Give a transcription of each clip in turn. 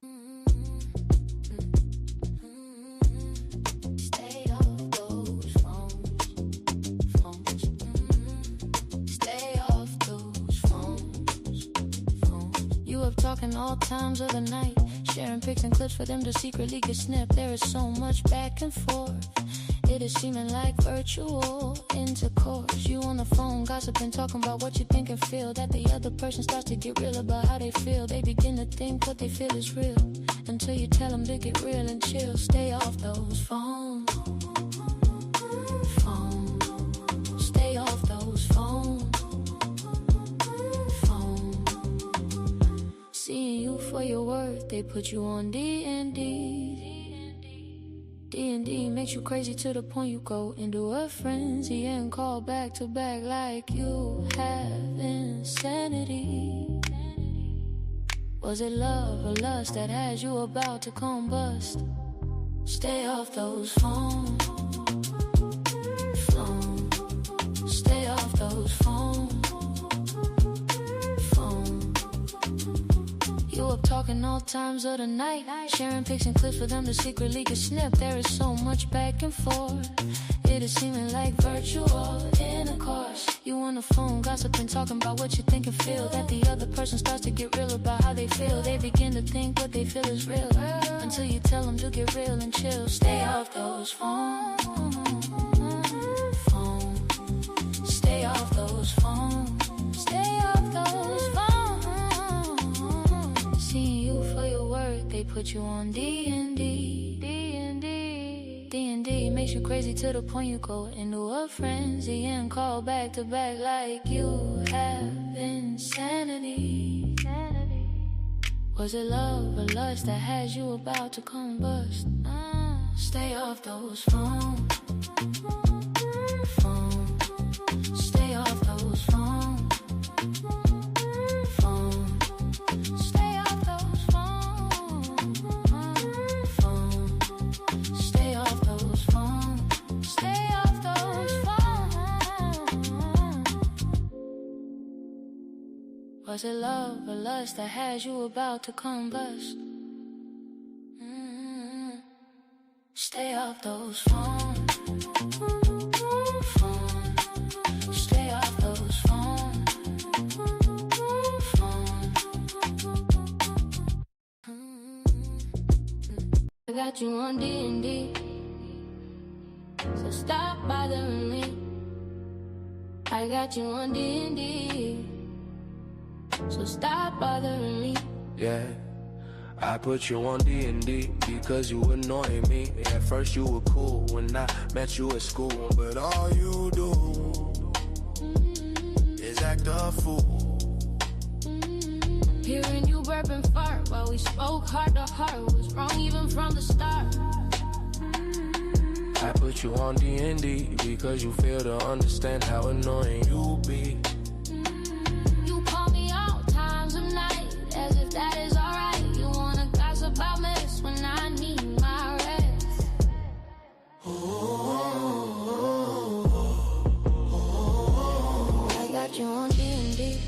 Stay off those phones. Stay off those phones. You up talking all times of the night, sharing pics and clips for them to secretly get snipped. There is so much back and forth. It is seeming like virtual intercourse. You on the phone gossiping, talking about what you think and feel. That the other person starts to get real about how they feel. They begin to think what they feel is real, until you tell them to get real and chill. Stay off those phones. Stay off those phones. Seeing you for your worth, they put you on D&D. D&D makes you crazy to the point you go into a frenzy and call back to back like you have insanity. Was it love or lust that has you about to combust? Stay off those phones. Stay off those phones. You up talking all times of the night, sharing pics and clips for them to secretly get snipped. There is so much back and forth. It is seeming like virtual intercourse. You on the phone gossiping, talking about what you think and feel. That the other person starts to get real about how they feel. They begin to think what they feel is real, until you tell them to get real and chill. Stay off those phones. Stay off those phones. Stay off those phones. Seeing you for your worth, they put you on D&D. D&D makes you crazy to the point you go into a frenzy and call back to back like you have insanity. Was it love or lust that has you about to combust? Stay off those phones. Stay off those phones. Was it love or lust that has you about to combust? Stay off those phones. Stay off those phones. I got you on D&D, so stop bothering me. I got you on D&D, so stop bothering me. Yeah, I put you on D&D because you annoy me. At first you were cool when I met you at school, but all you do is act a fool. Hearing you burp and fart while we spoke heart to heart was wrong even from the start. I put you on D&D because you fail to understand how annoying you be. You call me all times of night as if that is alright. You wanna gossip about mess when I need my rest. I got you on D&D,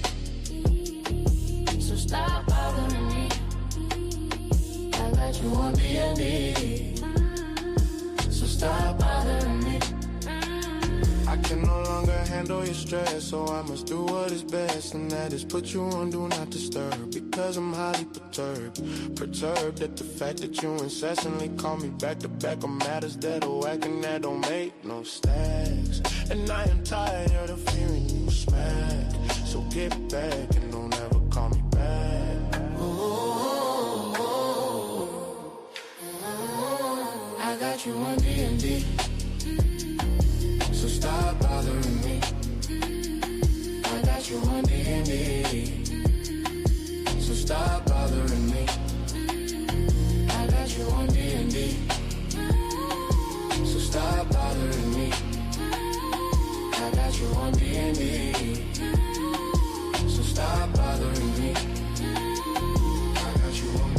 so stop bothering me. I got you on D&D, so stop bothering me. I can no longer handle your stress, so I must do what is best, and that is put you on do not disturb, because I'm highly perturbed at the fact that you incessantly call me back to back on matters that are whack and that don't make no stacks. And I am tired of hearing you smack, so get back and don't ever call me back. I got you on D&D, so stop bothering me. I got you on D&D, so stop bothering me. I got you on D&D, so stop bothering me. I got you on D&D, so stop bothering me. I got you on D&D.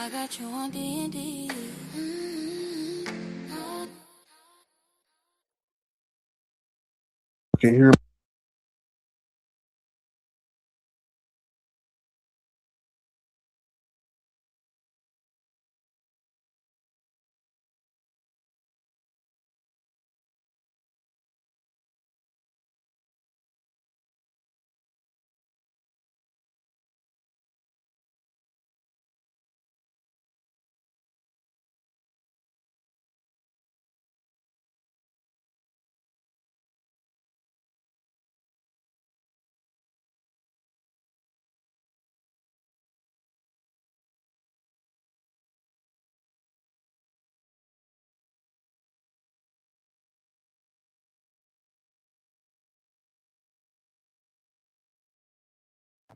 I got you on D&D. Can you hear me?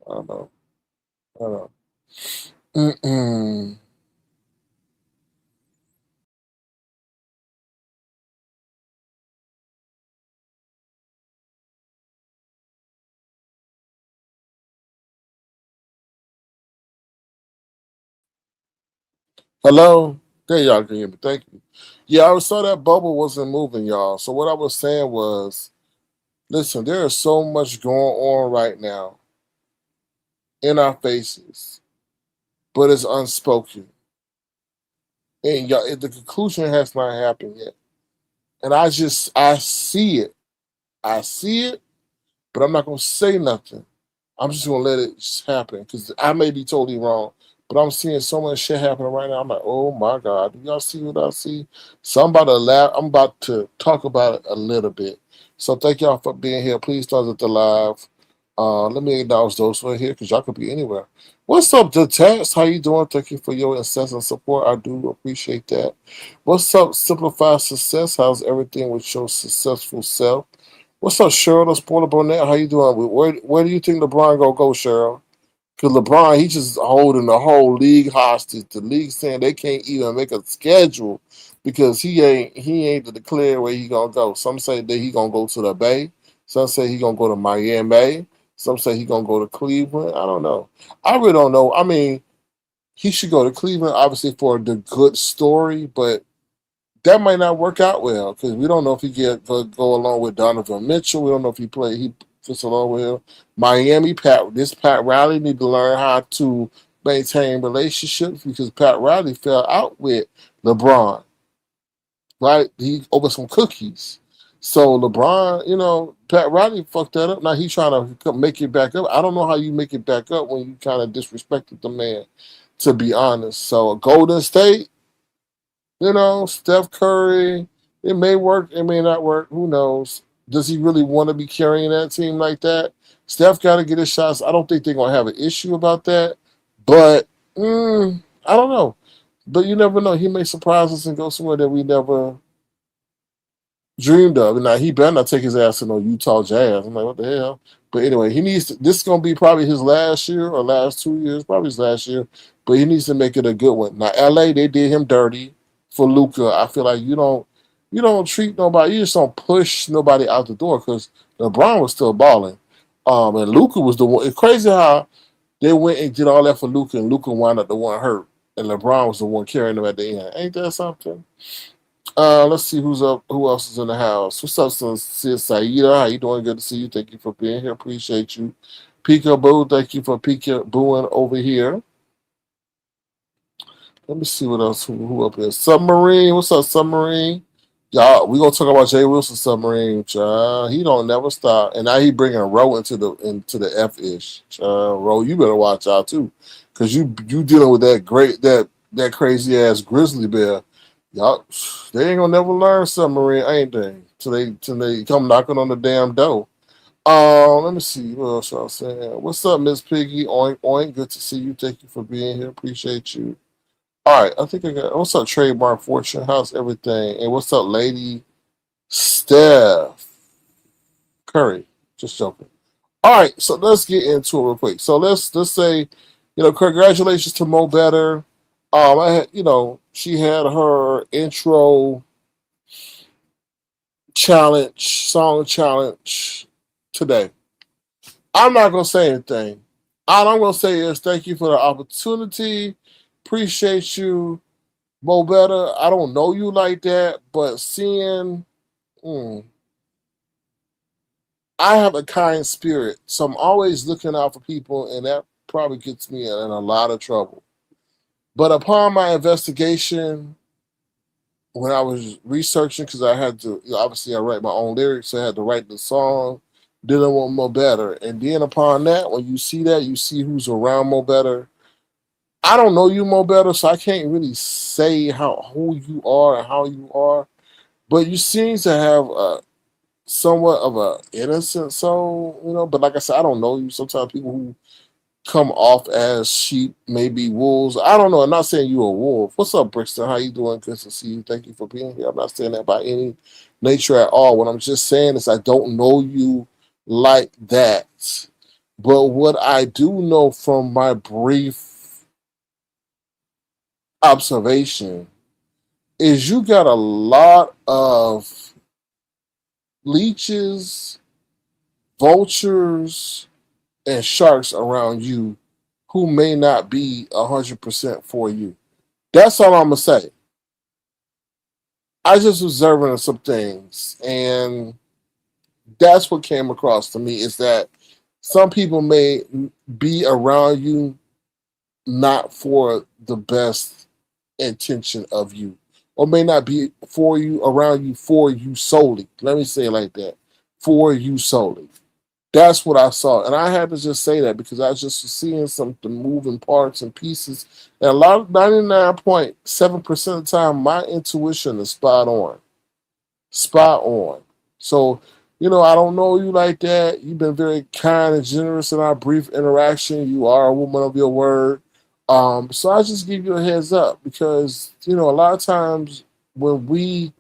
I don't know. I don't know. Mm-mm. Hello? There y'all can hear me. Thank you. Yeah, I saw that bubble wasn't moving, y'all. So what I was saying was, listen, there is so much going on right now in our faces, but it's unspoken. And y'all, the conclusion has not happened yet. And I see it. I see it, but I'm not gonna say nothing. I'm just gonna let it just happen because I may be totally wrong, but I'm seeing so much shit happening right now. I'm like, oh my god, do y'all see what I see? So I'm about to laugh. I'm about to talk about it a little bit. So thank y'all for being here. Please start at the live. Let me acknowledge those who are here because y'all could be anywhere. What's up, Detached? How you doing? Thank you for your incessant support. I do appreciate that. What's up, Simplified Success? How's everything with your successful self? What's up, Cheryl? The Sporter Burnett. How you doing? Where do you think LeBron gonna go, Cheryl? Because LeBron, he just holding the whole league hostage. The league saying they can't even make a schedule because he ain't to declare where he gonna go. Some say that he gonna go to the Bay. Some say he gonna go to Miami. Some say he gonna go to Cleveland. I don't know. I really don't know. I mean, he should go to Cleveland, obviously for the good story, but that might not work out well because we don't know if he get go along with Donovan Mitchell. We don't know if he fits along with him. Miami, Pat Riley need to learn how to maintain relationships because Pat Riley fell out with LeBron, right? He over some cookies. So LeBron, Pat Riley fucked that up. Now he's trying to make it back up. I don't know how you make it back up when you kind of disrespected the man, to be honest. So Golden State, Steph Curry, it may work, it may not work. Who knows? Does he really want to be carrying that team like that? Steph got to get his shots. I don't think they're going to have an issue about that. But I don't know. But you never know. He may surprise us and go somewhere that we never dreamed of. Now he better not take his ass to no Utah Jazz. I'm like, what the hell? But anyway, he needs to, this is gonna be probably his last year or last 2 years, probably his last year. But he needs to make it a good one. Now LA, they did him dirty for Luca. I feel like you don't treat nobody, you just don't push nobody out the door because LeBron was still balling. And Luca was the one. It's crazy how they went and did all that for Luca, and Luca wound up the one hurt, and LeBron was the one carrying him at the end. Ain't that something? Let's see who's up. Who else is in the house? What's up, Sis Saida? How you doing? Good to see you. Thank you for being here. Appreciate you. Peekaboo, thank you for peekabooing over here. Let me see what else. Who up here? Submarine. What's up, Submarine? Y'all, we gonna talk about Jay Wilson Submarine. Child. He don't never stop, and now he bringing Roe into the F ish. Roe, you better watch out too, cause you dealing with that crazy ass grizzly bear. Y'all, they ain't gonna never learn Submarine, ain't they? Till they come knocking on the damn door. Let me see what else y'all saying. What's up, Miss Piggy? Oink oink. Good to see you. Thank you for being here. Appreciate you. All right, I think I got. What's up, Trademark Fortune? How's everything? And what's up, Lady Steph Curry? Just joking. All right, so let's get into it real quick. So let's say, congratulations to Mo Better. I had, she had her intro song challenge today. I'm not gonna say anything. All I'm gonna say is thank you for the opportunity. appreciate you, Mo Betta. I don't know you like that, but mm, I have a kind spirit, so I'm always looking out for people, and that probably gets me in a lot of trouble. But upon my investigation, when I was researching, because I had to, obviously, I write my own lyrics, so I had to write the song dealing with Mo Better. And then upon that, when you see that, you see who's around Mo Better. I don't know you, Mo Better, so I can't really say who you are and how you are. But you seem to have somewhat of a innocent soul, But like I said, I don't know you. Sometimes people who come off as sheep, maybe wolves. I don't know. I'm not saying you're a wolf. What's up, Brixton? How you doing? Good to see you. Thank you for being here. I'm not saying that by any nature at all. What I'm just saying is I don't know you like that. But what I do know from my brief observation is you got a lot of leeches, vultures, and sharks around you who may not be 100% for you. That's all I'm gonna say. I just observing some things, and that's what came across to me is that some people may be around you not for the best intention of you, or may not be for you around you for you solely. Let me say it like that, for you solely. That's what I saw. And I had to just say that because I was just seeing some the moving parts and pieces. And a lot of 99.7% of the time, my intuition is spot on. Spot on. So, I don't know you like that. You've been very kind and generous in our brief interaction. You are a woman of your word. So I just give you a heads up because, a lot of times when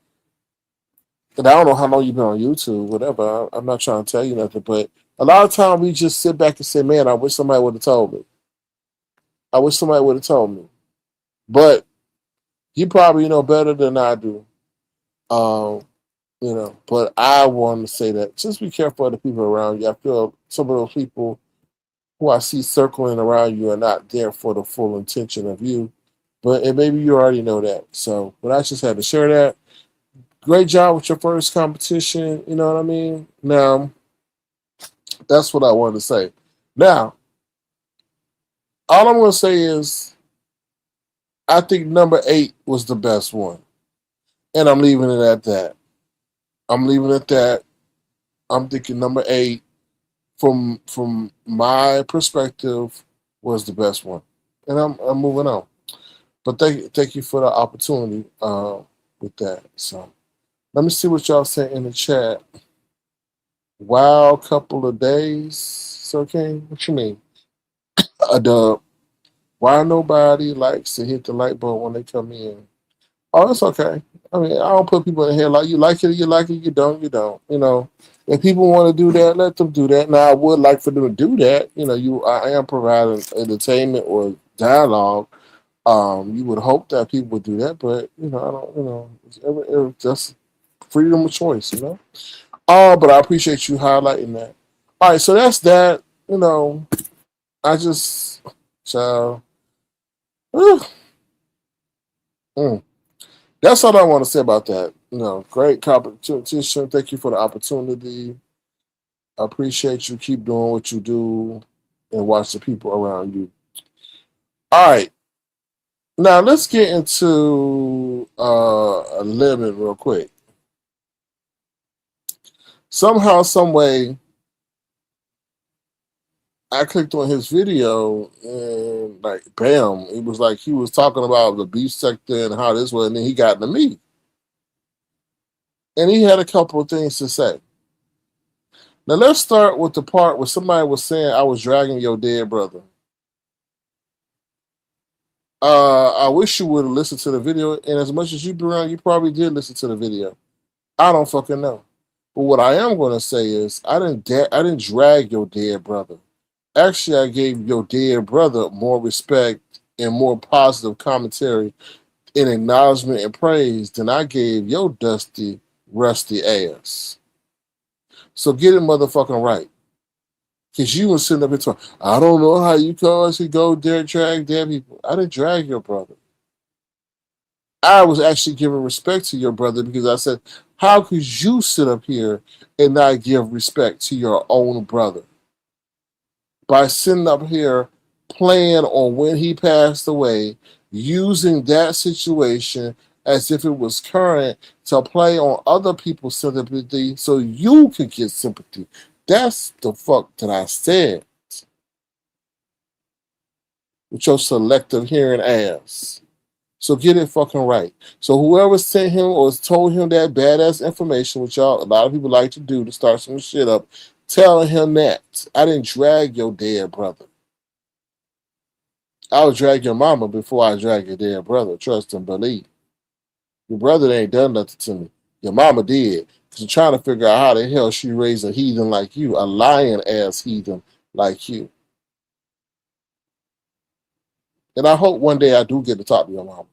and I don't know how long you've been on YouTube, whatever. I'm not trying to tell you nothing, but a lot of time we just sit back and say, "Man, I wish somebody would have told me. I wish somebody would have told me." But you probably know better than I do. Um, But I want to say that just be careful of the people around you. I feel some of those people who I see circling around you are not there for the full intention of you. But and maybe you already know that. So, but I just had to share that. Great job with your first competition. You know what I mean? Now, that's what I wanted to say. Now, all I'm going to say is I think number 8 was the best one. And I'm leaving it at that. I'm leaving it at that. I'm thinking number 8 from my perspective was the best one. And I'm moving on. But thank you for the opportunity with that. So let me see what y'all say in the chat. Wow, couple of days. So, okay, what you mean? A dub. Why nobody likes to hit the light bulb when they come in? Oh, it's okay. I mean, I don't put people in the head like you like it, you like it, you don't, you don't. If people want to do that, let them do that. Now, I would like for them to do that. I am providing entertainment or dialogue. You would hope that people would do that, but I don't. It's just freedom of choice. But I appreciate you highlighting that. All right, so that's that. I just, so, mm. That's all I want to say about that. Great competition. Thank you for the opportunity. I appreciate you. Keep doing what you do and watch the people around you. All right. Now let's get into a limit real quick. Somehow, some way, I clicked on his video and like, bam! It was like he was talking about the beef sector and how this was, and then he got into me, and he had a couple of things to say. Now let's start with the part where somebody was saying I was dragging your dead brother. I wish you would have listened to the video, and as much as you've been around, you probably did listen to the video. I don't fucking know. But what I am going to say is I didn't drag your dead brother. Actually, I gave your dead brother more respect and more positive commentary and acknowledgement and praise than I gave your dusty, rusty ass. So get it motherfucking right. Because you was sitting up and talking, I don't know how you cause you go there drag dead people. I didn't drag your brother. I was actually giving respect to your brother because I said, how could you sit up here and not give respect to your own brother? By sitting up here playing on when he passed away, using that situation as if it was current to play on other people's sympathy so you could get sympathy. That's the fuck that I said with your selective hearing ass. So get it fucking right. So whoever sent him or told him that badass information, which y'all a lot of people like to do to start some shit up, telling him that I didn't drag your dead brother. I would drag your mama before I drag your dead brother. Trust and believe. Your brother ain't done nothing to me. Your mama did. Because I'm trying to figure out how the hell she raised a heathen like you, a lying ass heathen like you. And I hope one day I do get to talk to your mama.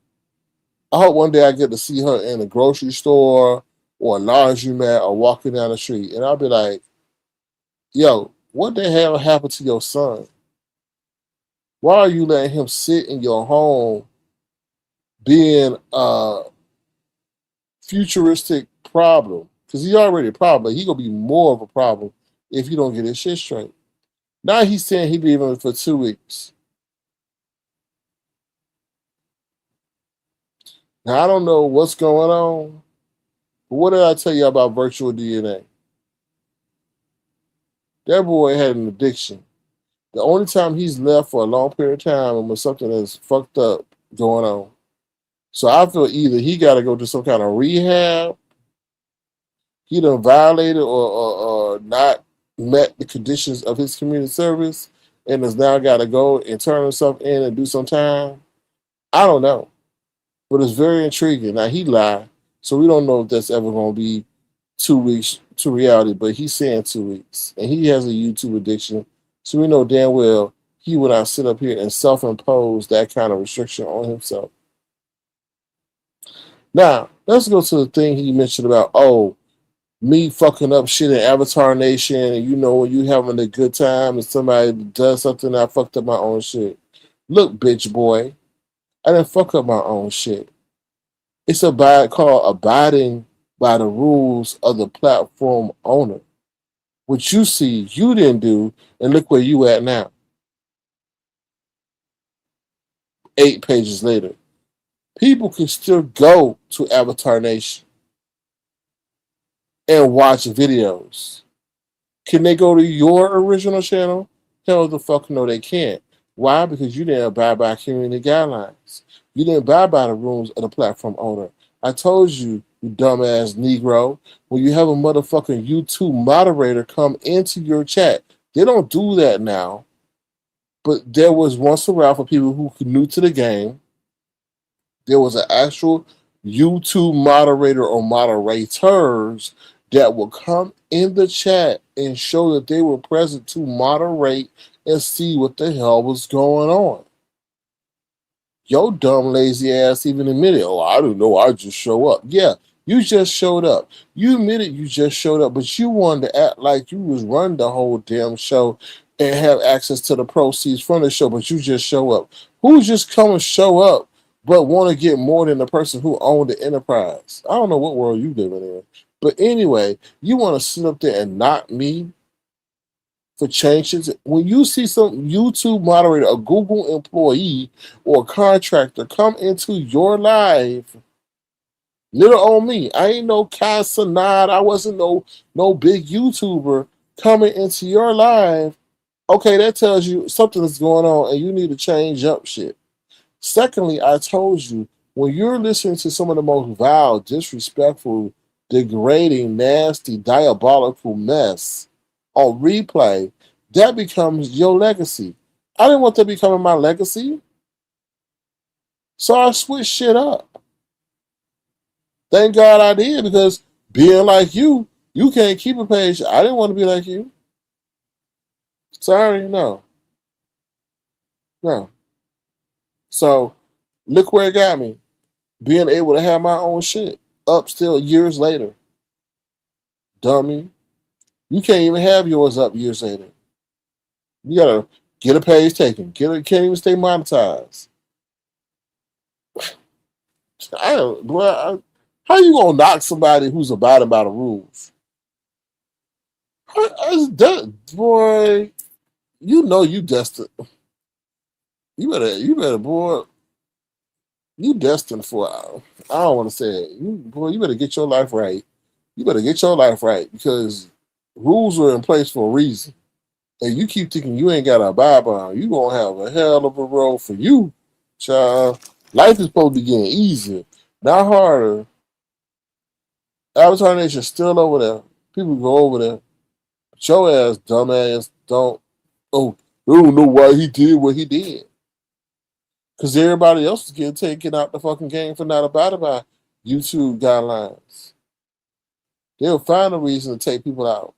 I hope one day I get to see her in a grocery store or a laundromat or walking down the street. And I'll be like, yo, what the hell happened to your son? Why are you letting him sit in your home being a futuristic problem? Because he's already a problem, but he's going to be more of a problem if you don't get his shit straight. Now he's saying he's leaving for 2 weeks. Now, I don't know what's going on, but what did I tell you about virtual DNA? That boy had an addiction. The only time he's left for a long period of time and was something that's fucked up going on. So I feel either he got to go to some kind of rehab, he done violated or not met the conditions of his community service and has now got to go and turn himself in and do some time. I don't know. But it's very intriguing. Now, he lied, so we don't know if that's ever going to be 2 weeks to reality, but he's saying 2 weeks. And he has a YouTube addiction, so we know damn well he would not sit up here and self-impose that kind of restriction on himself. Now, let's go to the thing he mentioned about, me fucking up shit in Avatar Nation, and you know when you having a good time and somebody does something, I fucked up my own shit. Look, bitch boy, I didn't fuck up my own shit. It's called abiding by the rules of the platform owner. What you see, you didn't do, and look where you at now. 8 pages later. People can still go to Avatar Nation and watch videos. Can they go to your original channel? Hell the fuck no, they can't. Why? Because you didn't abide by community guidelines. You didn't abide by the rules of the platform owner. I told you, you dumbass Negro, when you have a motherfucking YouTube moderator come into your chat, they don't do that now. But there was once a while for people who were new to the game, there was an actual YouTube moderator or moderators that would come in the chat and show that they were present to moderate and see what the hell was going on. Your dumb lazy ass even admitted, I don't know, I just show up. Yeah, you just showed up. You admitted you just showed up, but you wanted to act like you was running the whole damn show and have access to the proceeds from the show, but you just show up. Who just come and show up but want to get more than the person who owned the enterprise? I don't know what world you living in. But anyway, you want to sit up there and knock me for changes. When you see some YouTube moderator, a Google employee, or a contractor come into your live, little on me, I ain't no Kai Sanad, I wasn't no big YouTuber coming into your live. Okay, that tells you something is going on and you need to change up shit. Secondly, I told you, when you're listening to some of the most vile, disrespectful, degrading, nasty, diabolical mess on replay, that becomes your legacy. I didn't want that becoming my legacy. So I switched shit up. Thank God I did, because being like you can't keep a page. I didn't want to be like you. Sorry, no. No. So look where it got me. Being able to have my own shit up still years later. Dummy. You can't even have yours up years later. You gotta get a page taken. Can't even stay monetized. I don't, boy, how you gonna knock somebody who's abiding by the rules? Boy, you know you destined. You better, boy. You destined for. I don't want to say it. Boy, you better get your life right. You better get your life right because rules are in place for a reason. And you keep thinking you ain't got to abide by them. You gonna have a hell of a road for you, child. Life is supposed to be getting easier, not harder. Avatar Nation still over there. People go over there. But your ass, dumbass, don't. Oh, I don't know why he did what he did. Because everybody else is getting taken out the fucking game for not abiding by YouTube guidelines. They'll find a reason to take people out.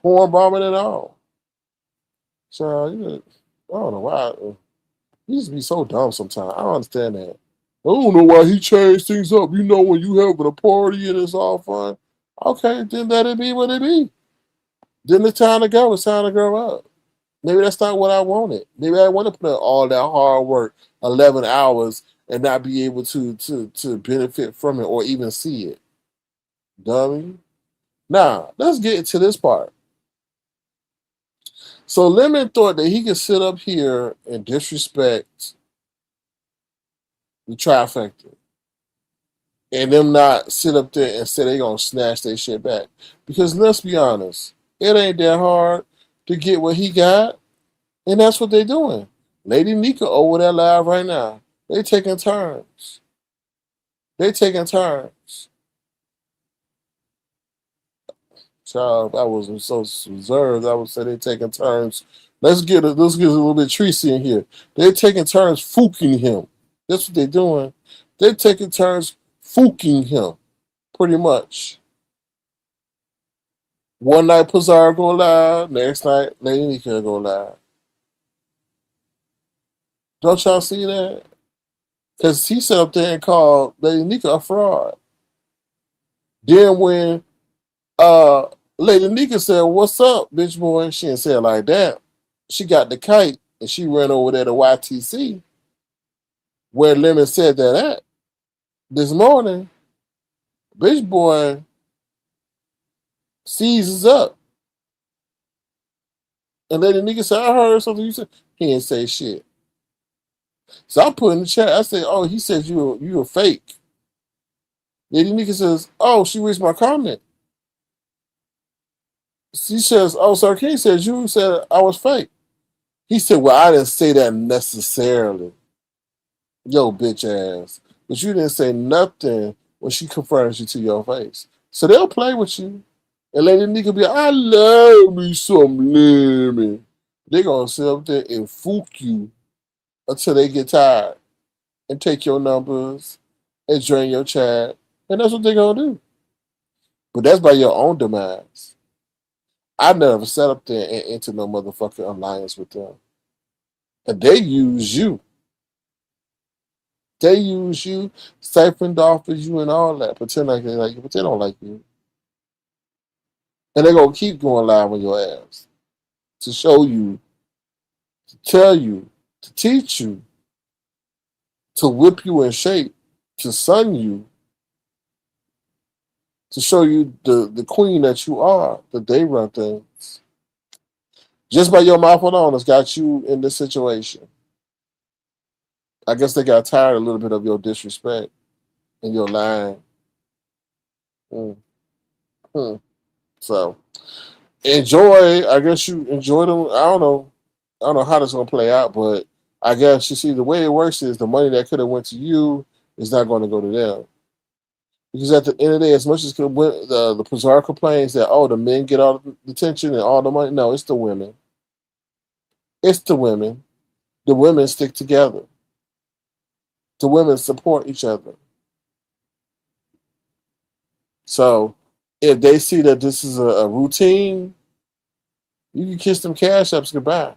Porn bombing and all. So, I don't know why. He just be so dumb sometimes. I don't understand that. I don't know why he changed things up. You know, when you having a party and it's all fun. Okay, then let it be what it be. Then it's time to go. It's time to grow up. Maybe that's not what I wanted. Maybe I want to put in all that hard work, 11 hours, and not be able to benefit from it or even see it. Dummy. Now, let's get into this part. So Lemon thought that he could sit up here and disrespect the trifecta and them not sit up there and say they gonna snatch their shit back. Because let's be honest, it ain't that hard to get what he got, and that's what they doing. Lady Nika over there live right now. They taking turns. They taking turns. Child, I was so reserved. I would say they taking turns. Let's get a little bit Tracy in here. They're taking turns fooking him. That's what they're doing. They're taking turns fooking him, pretty much. One night Pizarro go live, next night Lady Nika go live. Don't y'all see that? Because he sat up there and called Lady Nika a fraud. Then when uh Lady Nika said, "What's up, bitch boy?" She didn't say it like that. She got the kite and she ran over there to YTC where Lemon said that at this morning. Bitch boy seizes up. And Lady Nika said, "I heard something you said." He didn't say shit. So I put in the chat, I said, "Oh, he said you a fake." Lady Nika says, "Oh, she reads my comment." She says, "Oh, Sir King says you said I was fake." He said, "Well, I didn't say that necessarily." Yo, bitch ass. But you didn't say nothing when she confronted you to your face. So they'll play with you. And Lady Nika be like, "I love me some lemon." They're going to sit up there and fook you until they get tired and take your numbers and drain your chat. And that's what they're going to do. But that's by your own demise. I never sat up there and entered no motherfucking alliance with them. And they use you. They use you, siphoned off of you and all that. Pretend like they like you, but they don't like you. And they're gonna keep going live on your ass to show you, to tell you, to teach you, to whip you in shape, to sun you, to show you the queen that you are, that they run things. Just by your mouth alone has got you in this situation. I guess they got tired a little bit of your disrespect and your lying. Mm. Mm. So enjoy. I guess you enjoy them. I don't know. I don't know how this gonna play out, but I guess you see the way it works is the money that could have went to you is not going to go to them. Because at the end of the day, as much as the Pizarro complains that the men get all the attention and all the money, no, it's the women. It's the women. The women stick together. The women support each other. So if they see that this is a routine, you can kiss them cash apps goodbye.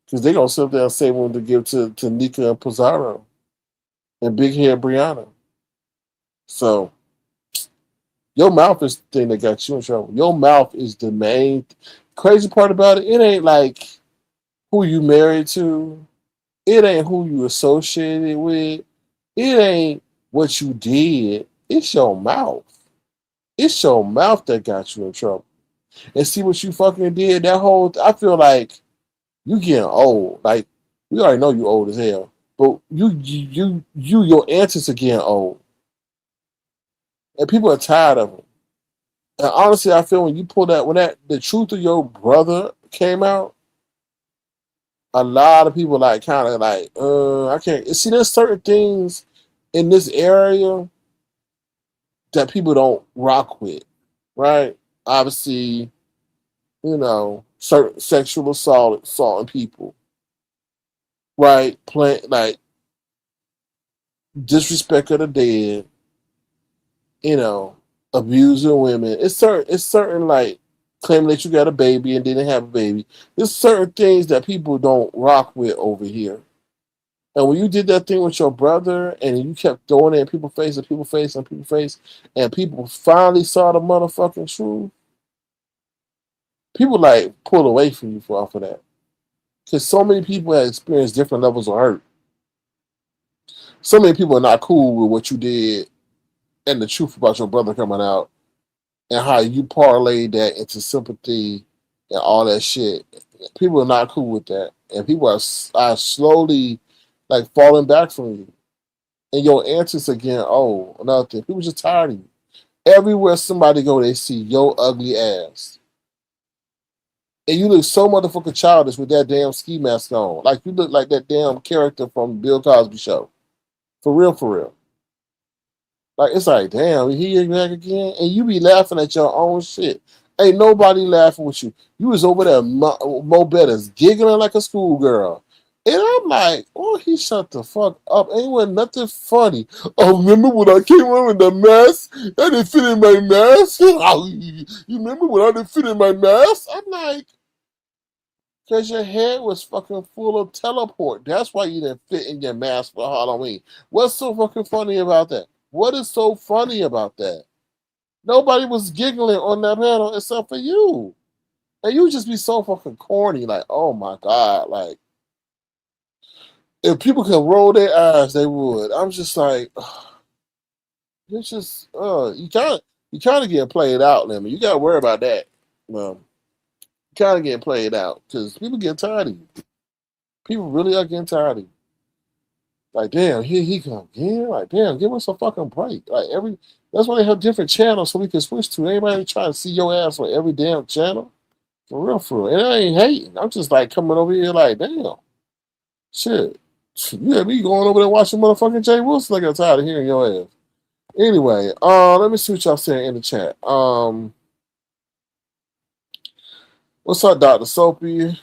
Because they're going to sit there and say one to give to Nika and Pizarro and Big Hair Brianna. So Your mouth is the thing that got you in trouble. Your mouth is the main crazy part about it. It ain't like who you married to. It ain't who you associated with. It ain't what you did. It's your mouth. It's your mouth that got you in trouble. And see what you fucking did. That whole I feel like you getting old. Like we already know you old as hell. But your answers are getting old. And people are tired of them. And honestly, I feel when you pull that when that the truth of your brother came out, a lot of people like kind of like, I can't see there's certain things in this area that people don't rock with, right? Obviously, certain sexual assaulting people, right? Play like disrespect of the dead, you know, abusing women. It's certain like claiming that you got a baby and didn't have a baby. There's certain things that people don't rock with over here. And when you did that thing with your brother and you kept throwing it in people's face and people's face and people's face, and people finally saw the motherfucking truth, people like pull away from you for off of that. Because so many people have experienced different levels of hurt. So many people are not cool with what you did and the truth about your brother coming out and how you parlayed that into sympathy and all that shit. People are not cool with that. And people are slowly like falling back from you. And your answers again, oh, another thing. People just tired of you. Everywhere somebody go, they see your ugly ass. And you look so motherfucking childish with that damn ski mask on. Like you look like that damn character from Bill Cosby show. For real, for real. Like it's like, damn, he back again, and you be laughing at your own shit. Ain't nobody laughing with you. You was over there, Mo Betta's giggling like a schoolgirl, and I'm like, oh, he shut the fuck up. Ain't was nothing funny. Oh, remember when I came on with the mask? I didn't fit in my mask. You remember when I didn't fit in my mask? I'm like, because your head was fucking full of teleport. That's why you didn't fit in your mask for Halloween. What's so fucking funny about that? What is so funny about that? Nobody was giggling on that panel except for you. And you just be so fucking corny. Like, oh my God. Like, if people could roll their eyes, they would. I'm just like, it's just, you kind of get played out, Lemon. You got to worry about that. You kind of get played out because people get tired of you. People really are getting tired of you. Like, damn, here he come again. Like, damn, give us a fucking break. Like that's why they have different channels so we can switch to. Anybody trying to see your ass on every damn channel? For real, for real. And I ain't hating. I'm just like coming over here like, damn, shit. You had me going over there watching motherfucking Jay Wilson. I got tired of hearing your ass. Anyway, let me see what y'all saying in the chat. What's up, Dr. Soapy?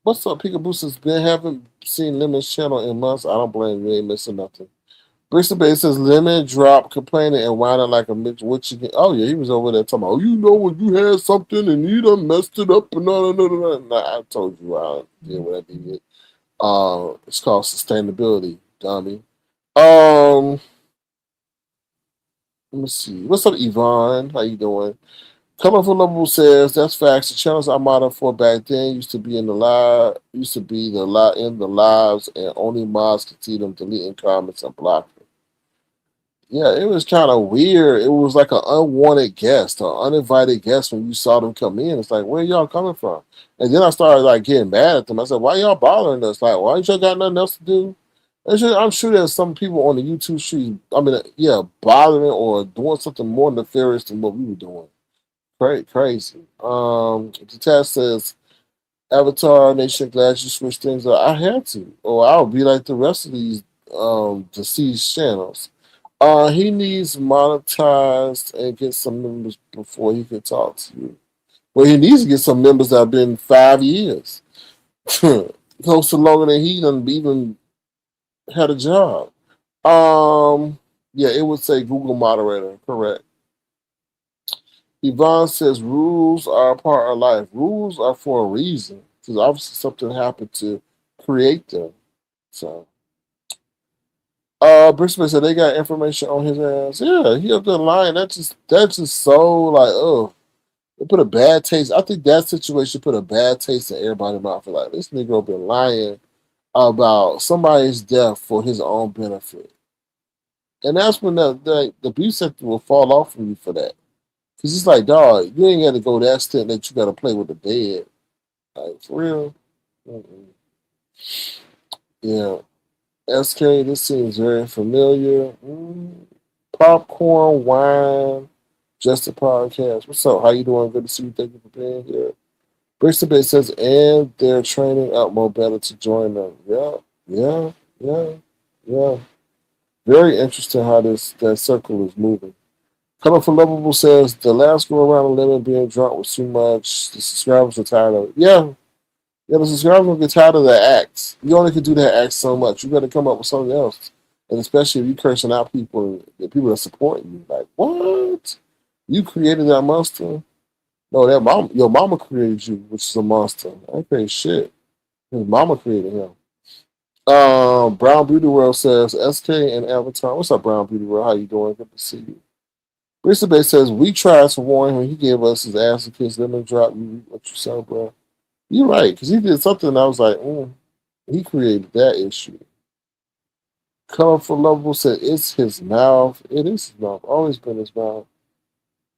What's up, Peekaboo? Since been haven't seen Lemon's channel in months. I don't blame you. Ain't missing nothing. Bristol Bay says Lemon dropped complaining and whining like a Mitch. What you get? Oh yeah, he was over there talking about. Oh, you know when you had something and you done messed it up and no. Nah, I told you I did what I did. It's called sustainability, dummy. Let me see. What's up, Yvonne? How you doing? Colorful Level says that's facts. The channels I modeled for back then used to be the lot in the lives, and only mods could see them deleting comments and blocking. Yeah, it was kind of weird. It was like an unwanted guest, an uninvited guest when you saw them come in. It's like, where y'all coming from? And then I started like getting mad at them. I said, why y'all bothering us? Like, why ain't y'all got nothing else to do? I'm sure there's some people on the YouTube street, bothering or doing something more nefarious than what we were doing. Crazy. The test says, Avatar Nation, glad you switched things up. I had to, or I'll be like the rest of these deceased channels. He needs monetized and get some members before he can talk to you. Well, he needs to get some members that have been 5 years. Close to longer than he done even had a job. Yeah, it would say Google moderator, correct. Yvonne says rules are a part of life. Rules are for a reason. Because obviously something happened to create them. So Brisbane said they got information on his ass. Yeah, he up there lying. That's just so like, oh, it put a bad taste. I think that situation put a bad taste in everybody's mouth. Like this nigga been lying about somebody's death for his own benefit, and that's when the abuse sector will fall off from you for that. Cause it's like, dog, you ain't got to go that extent that you got to play with the dead. Like for real. Mm-mm. Yeah. SK, this seems very familiar. Popcorn, wine, just a podcast. What's up? How you doing? Good to see you. Thank you for being here. Brixton Bay says, and they're training up more better to join them. Yeah, yeah, yeah, yeah. Very interesting how that circle is moving. Coming from Lovable says, the last go around of lemon being drunk was too much. The subscribers are tired of it. Yeah, yeah, the subscribers will get tired of that act. You only can do that act so much. You got to come up with something else. And especially if you cursing out people, the people that support you. Like, what? You created that monster? No, your mama created you, which is a monster. I ain't created shit. His mama created him. Brown Beauty World says, SK and Avatar. What's up, Brown Beauty World? How you doing? Good to see you. Risa Bay says, we tried to warn him. He gave us his ass in case lemon drop. You reap what you sow, bro. You're right, because he did something and I was like, he created that issue. Colorful Lovable said, it's his mouth. It is his mouth. Always been his mouth.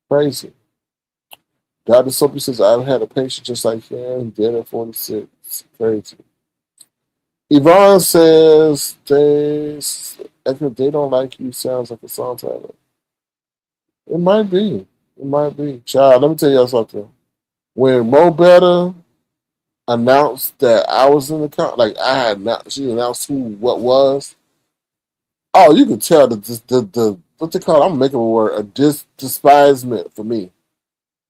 Crazy. Dr. Soapy says, I've had a patient just like him. Dead at 46. Crazy. Yvonne says, they don't like you sounds like a song title. It might be. It might be. Child, let me tell y'all something. When Mo Betta announced that I was in the like I had not, she announced what was. Oh, you could tell the what they call it, I'm making a word, a despisement for me.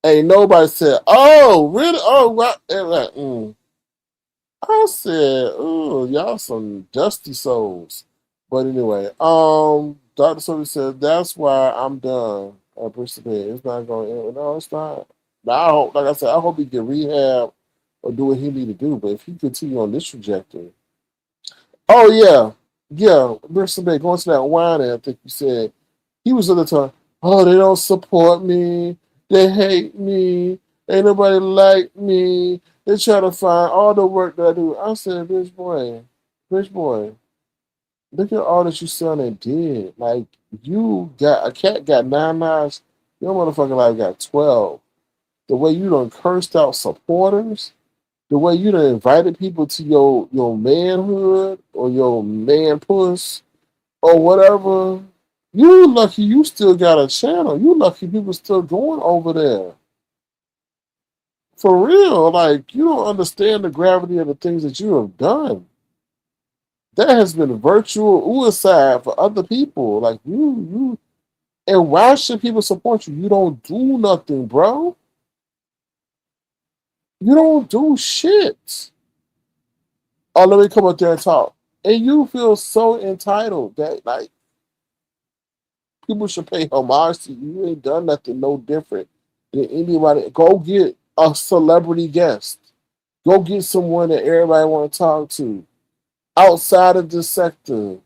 Ain't nobody said, oh, really? Oh, what? I said, oh, y'all some dusty souls. But anyway, Dr. Sophie said, that's why I'm done at Bristol Bay. It's not going to end. No, it's not. Now, I hope, like I said, I hope he can rehab or do what he need to do. But if he continue on this trajectory, oh, yeah. Yeah, Bristol Bay, going to that wine, I think you said, he was at the time, oh, they don't support me. They hate me. Ain't nobody like me. They try to find all the work that I do. I said, bitch boy, look at all that your son and did. Like, you got, a cat got 9 lives. Your motherfucking life got 12. The way you done cursed out supporters, the way you done invited people to your manhood or your man puss or whatever, you lucky you still got a channel. You lucky people still going over there. For real, like you don't understand the gravity of the things that you have done. That has been virtual suicide for other people. Like you, and why should people support you? You don't do nothing, bro. You don't do shit. Oh, let me come up there and talk. And you feel so entitled that like people should pay homage to you. You ain't done nothing no different than anybody. Go get a celebrity guest. Go get someone that everybody want to talk to outside of this sector.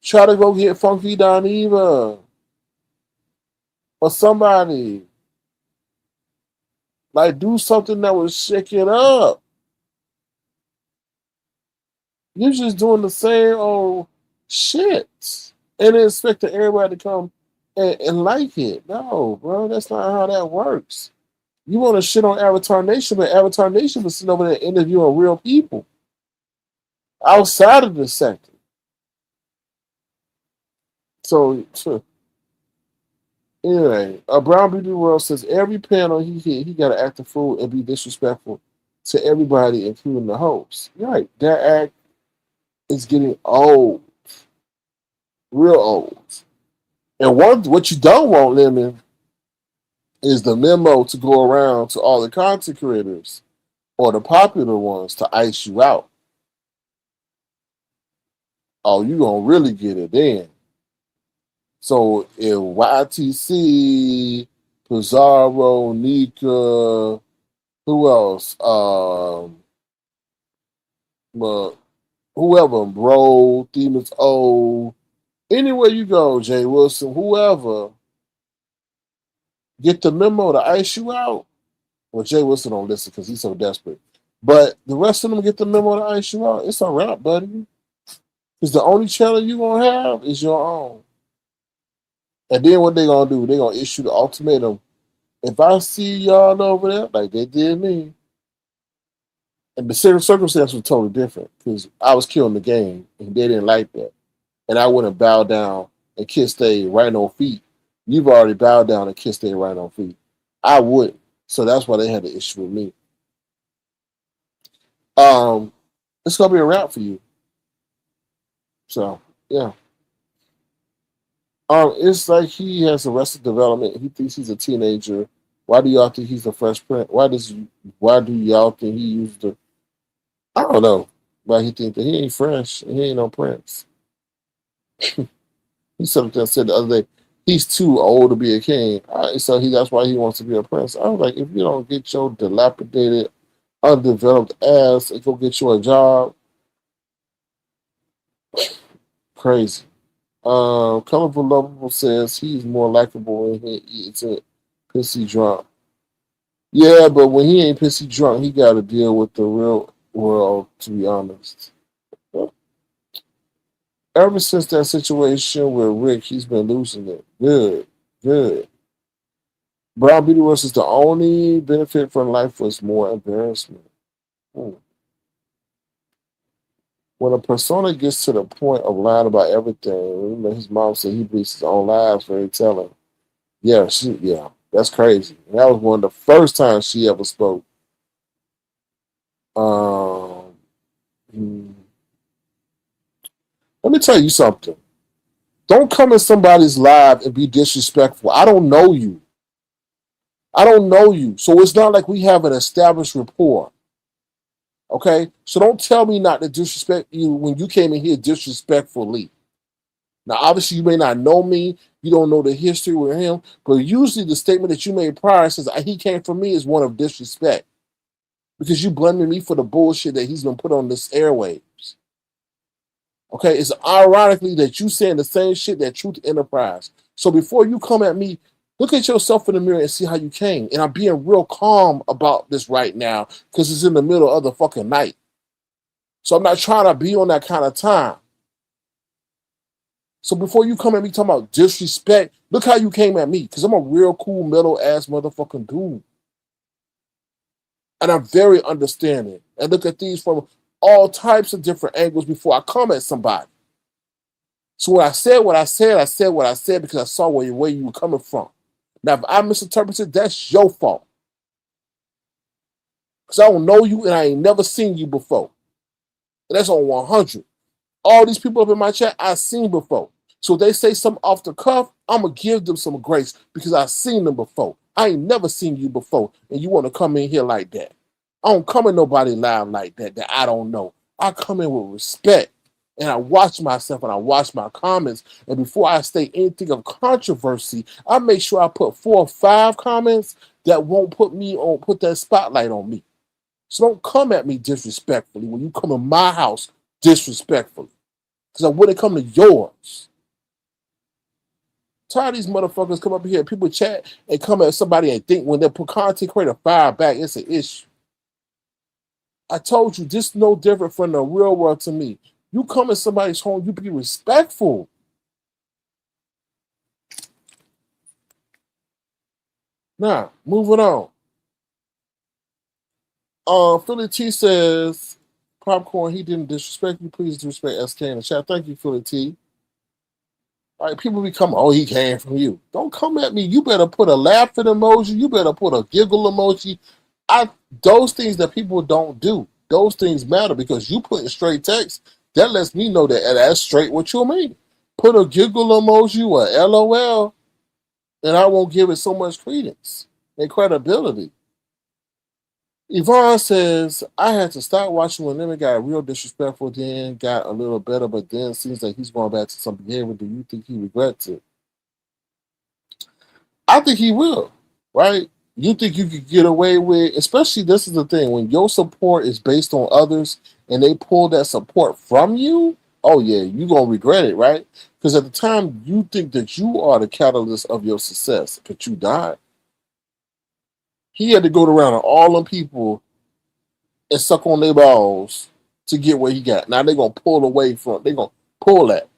Try to go get Funky Dineva or somebody. Like do something that would shake it up. You're just doing the same old shit. And then expecting everybody to come and like it. No, bro, that's not how that works. You want to shit on Avatar Nation, but Avatar Nation was sitting over there interviewing real people outside of the sector. So, anyway, Brown Beauty World says every panel he hit, he got to act a fool and be disrespectful to everybody, including the host. Right, that act is getting old, real old. And what you don't want, Lemon, is the memo to go around to all the content creators or the popular ones to ice you out. Oh, you gonna really get it then. So if YTC, Pizarro, Nika, who else? But whoever, Bro, Demons O, anywhere you go, Jay Wilson, whoever, get the memo to ice you out. Well, Jay Wilson don't listen because he's so desperate. But the rest of them get the memo to ice you out. It's a wrap, buddy. Because the only channel you going to have is your own. And then what they going to do? They going to issue the ultimatum. If I see y'all over there, like they did me, and the circumstance was totally different because I was killing the game and they didn't like that. And I wouldn't bow down and kiss their right on feet. You've already bowed down and kissed their right on feet. I wouldn't. So that's why they had the issue with me. It's gonna be a wrap for you. So yeah. It's like he has arrested development. He thinks he's a teenager. Why do y'all think he's the Fresh Prince? Why do y'all think he used the I don't know. Why he think that he ain't fresh and he ain't no prince. He something said the other day, he's too old to be a king. So that's why he wants to be a prince. I was like, if you don't get your dilapidated, undeveloped ass and go get you a job, crazy. Colorful Lovable says he's more likable when he eats it pissy drunk. Yeah, but when he ain't pissy drunk, he got to deal with the real world, to be honest. Ever since that situation with Rick, he's been losing it. Good, good. Brown Beauty is the only benefit from life was more embarrassment. Hmm. When a persona gets to the point of lying about everything, remember his mom said he believes his own lies, very telling. Yeah, that's crazy. And that was one of the first times she ever spoke. Um, hmm. Let me tell you something. Don't come in somebody's live and be disrespectful. I don't know you. I don't know you. So it's not like we have an established rapport. Okay? So don't tell me not to disrespect you when you came in here disrespectfully. Now, obviously, you may not know me. You don't know the history with him. But usually the statement that you made prior says he came from me is one of disrespect. Because you blaming me for the bullshit that he's going to put on this airwaves. Okay? It's ironically that you saying the same shit that Truth Enterprise. So before you come at me, look at yourself in the mirror and see how you came. And I'm being real calm about this right now because it's in the middle of the fucking night. So I'm not trying to be on that kind of time. So before you come at me talking about disrespect, look how you came at me because I'm a real cool, metal ass motherfucking dude. And I'm very understanding. And look at these from all types of different angles before I come at somebody. So when I said what I said, I said what I said because I saw where you were coming from. Now, if I misinterpreted, that's your fault. Because I don't know you and I ain't never seen you before. And that's on 100. All these people up in my chat, I've seen before. So if they say something off the cuff, I'm going to give them some grace because I've seen them before. I ain't never seen you before, and you want to come in here like that. I don't come in nobody live like that I don't know. I come in with respect, and I watch myself, and I watch my comments, and before I say anything of controversy, I make sure I put 4 or 5 comments that won't put that spotlight on me. So don't come at me disrespectfully when you come in my house disrespectfully. Because I wouldn't come to yours. Tired of these motherfuckers come up here, people chat and come at somebody and think when they put content creator fire back, it's an issue. I told you, this is no different from the real world to me. You come in somebody's home, you be respectful. Now, moving on. Philly T says, Popcorn, he didn't disrespect you. Please disrespect SK in the chat. Thank you, Philly T. All right, people become, oh, he came from you. Don't come at me. You better put a laughing emoji. You better put a giggle emoji. Those things that people don't do, those things matter because you put in straight text. That lets me know that that's straight what you mean. Put a giggle emoji or LOL, and I won't give it so much credence and credibility. Yvonne says, I had to stop watching when Lemon got real disrespectful, then got a little better, but then seems like he's going back to some behavior. Do you think he regrets it? I think he will, right? You think you could get away with, especially this is the thing, when your support is based on others and they pull that support from you, oh yeah, you gonna regret it, right? Because at the time you think that you are the catalyst of your success, but you died. He had to go around to all them people and suck on their balls to get what he got. Now they're gonna pull away from, they're gonna pull that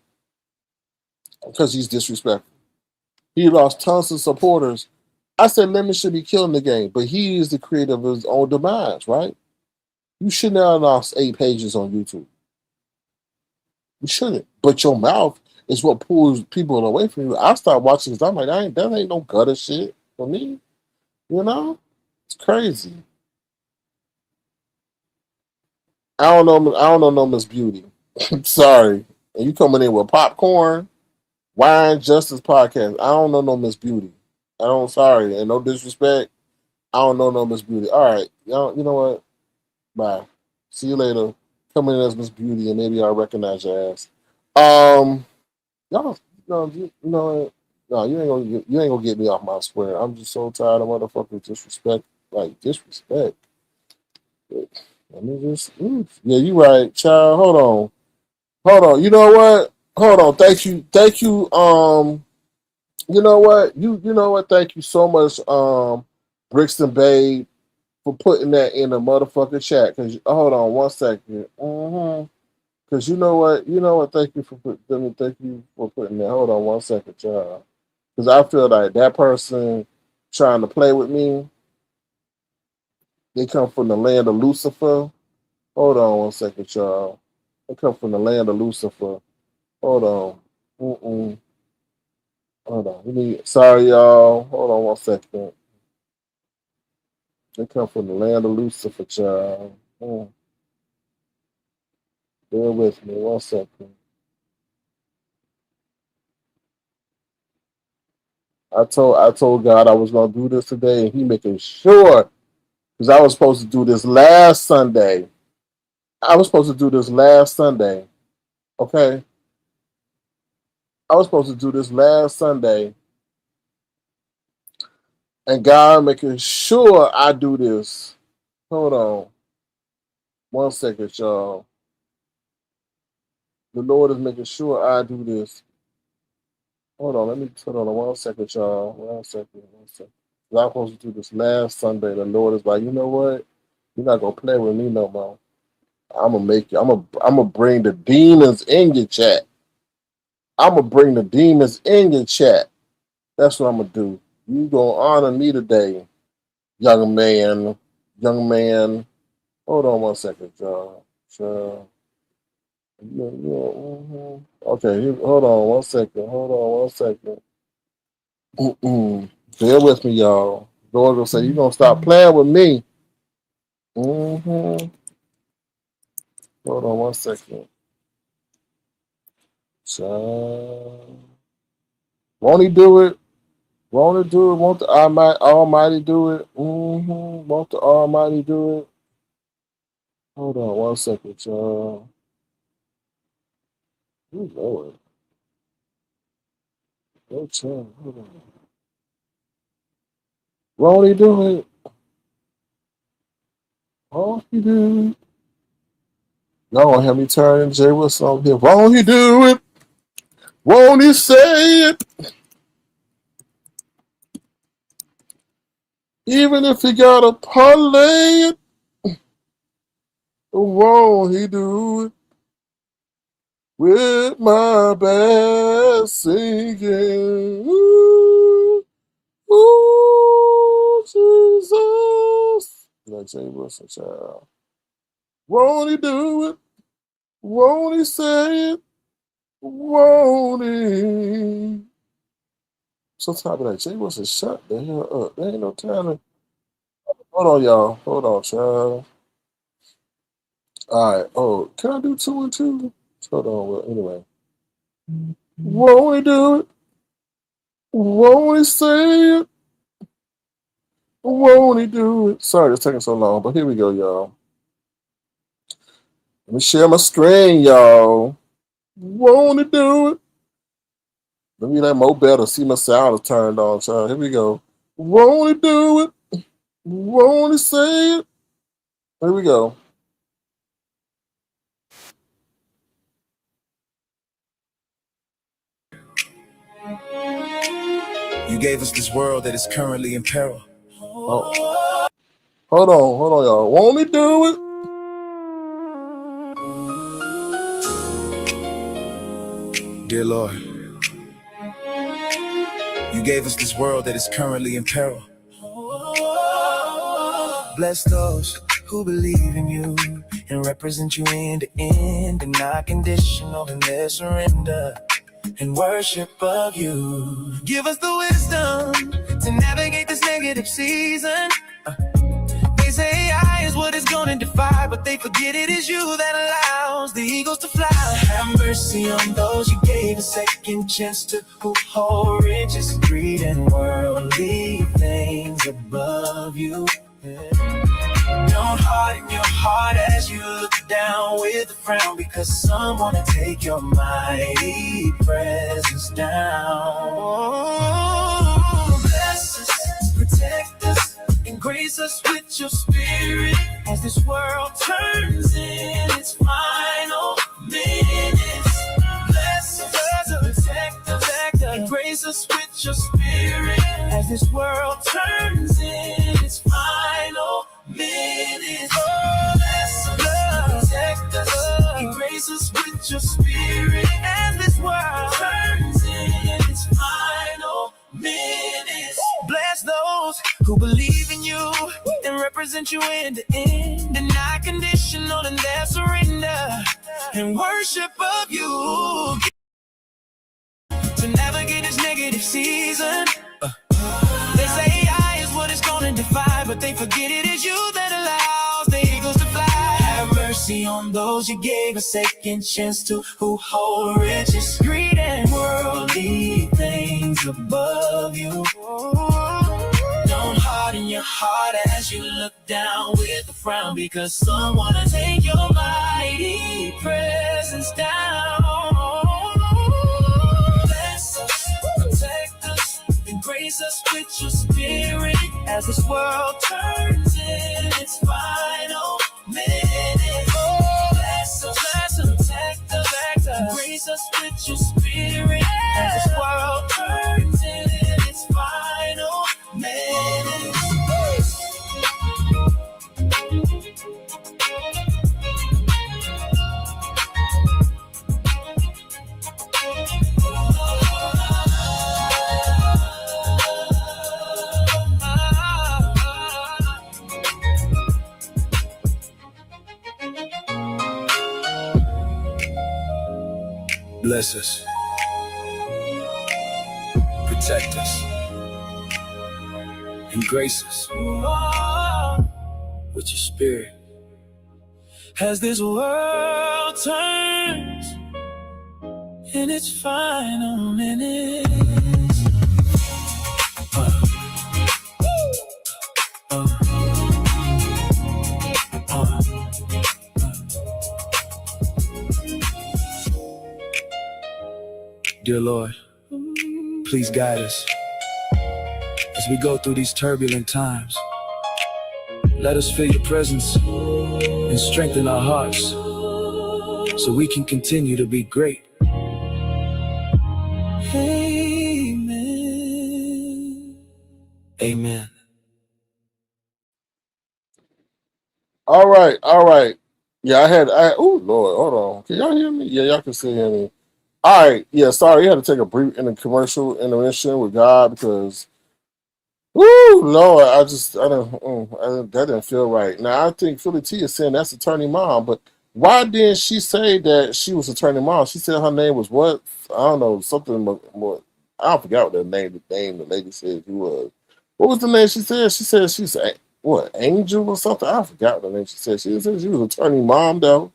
because he's disrespectful. He lost tons of supporters. I said Lemon should be killing the game, but he is the creator of his own demise, right? You shouldn't have lost 8 pages on YouTube. You shouldn't. But your mouth is what pulls people away from you. I start watching this. I'm like, that ain't no gutter shit for me. You know? It's crazy. I don't know no Miss Beauty. Sorry. And you coming in with popcorn, wine, justice podcast. I don't know no Miss Beauty. I don't sorry, and no disrespect. I don't know no Miss Beauty. All right. Y'all, you know what? Bye. See you later. Come in as Miss Beauty, and maybe I'll recognize your ass. Y'all, you know, no, you ain't gonna get me off my square. I'm just so tired of motherfuckers disrespect, like disrespect. Let me just, yeah, you right, child. Hold on. You know what? Hold on. Thank you. You know what? You know what? Thank you so much, Brixton Babe, for putting that in the motherfucking chat. Cause hold on 1 second. Cause you know what? You know what? Thank you for putting that. Hold on 1 second, child. Cause I feel like that person trying to play with me, they come from the land of Lucifer. Hold on 1 second, y'all. They come from the land of Lucifer. Hold on. Hold on. Sorry, y'all. Hold on 1 second. They come from the land of Lucifer, child. Bear with me 1 second. I told God I was gonna do this today, and He making sure because I was supposed to do this last Sunday. I was supposed to do this last Sunday. Okay, I was supposed to do this last Sunday, and God making sure I do this. Hold on 1 second, y'all. The Lord is making sure I do this. Hold on, let me hold on 1 second, y'all. 1 second, 1 second. I'm supposed to do this last Sunday. The Lord is like, you know what? You're not gonna play with me no more. I'm gonna make you. I'm gonna bring the demons in your chat. I'm gonna bring the demons in your chat. That's what I'm gonna do. You gonna honor me today, young man. Young man. Hold on 1 second, y'all. Okay, hold on 1 second. Hold on 1 second. Bear with me, y'all. Lord gonna say, you gonna stop playing with me. Hold on 1 second. Won't he do it? Won't he do it? Won't the Almighty do it? Won't the Almighty do it? Hold on 1 second, y'all. Oh, Lord. No child. Hold on. Won't he do it? Won't he do it? Y'all gonna have me turn Jay Wilson over here. Won't he do it? Won't he say it? Even if he gotta parlay it, won't he do it? With my best singing. Ooh, ooh, Jesus. Like Jay Wilson, child. Won't he do it? Won't he say it? Won't he? Sometimes like Jay Wilson, shut the hell up. There ain't no time to. Hold on, y'all. Hold on, child. All right. Oh, can I do 2 and 2? Hold on. Well, anyway. Won't he do it? Won't he say it? Won't he do it? Sorry, it's taking so long, but here we go, y'all. Let me share my screen, y'all. Won't he do it? Let me let Mo Betta see my sound is turned on, child. Here we go. Won't he do it? Won't he say it? Here we go. You gave us this world that is currently in peril. Oh. Hold on, y'all. Won't he do it? Dear Lord, you gave us this world that is currently in peril. Bless those who believe in you and represent you in the end and not conditional in their surrender and worship of you. Give us the wisdom to navigate this negative season. They say AI is what is gonna defy, but they forget it is you that allows the eagles to fly. Have mercy on those you gave a second chance to, who hold riches, greed, and worldly things above you. Don't harden your heart as you look down with a frown, because some wanna take your mighty presence down. Oh, bless us, protect us, and grace us with your spirit as this world turns in its final minutes. Bless us, protect us, and grace us with your spirit as this world turns in its final minutes. Oh, bless us, protect us, and grace us with your spirit as this world turns in its final minutes. Bless those who believe in you and represent you in the end and not conditional in their surrender and worship of you to navigate this negative season. They say AI is what is gonna defy, but they forget it is you that allows the eagles to fly. Have mercy on those you gave a second chance to, who hold riches, greed, and worldly things above you. Don't harden your heart as you look down with a frown, because some wanna take your mighty presence down. Bless us, protect us, and grace us with your spirit as this world turns in its final minute. Oh, bless us, protect us, and grace us with your spirit as this world turns in its final minute. Bless us, protect us, and grace us with your spirit as this world turns in its final minutes. Dear Lord, please guide us as we go through these turbulent times. Let us feel your presence and strengthen our hearts so we can continue to be great. Amen. Amen. All right, all right. Yeah, oh Lord, hold on. Can y'all hear me? Yeah, y'all can still hear me. All right, yeah, sorry, you had to take a brief in the commercial intermission with God because woo, Lord, that didn't feel right. Now I think Philly T is saying that's attorney mom, but why didn't she say that she was attorney mom? She said her name was what? I don't know, something more. I forgot what the lady said she was. What was the name she said? She said she's what, Angel or something? I forgot the name she said. She said she was attorney mom though.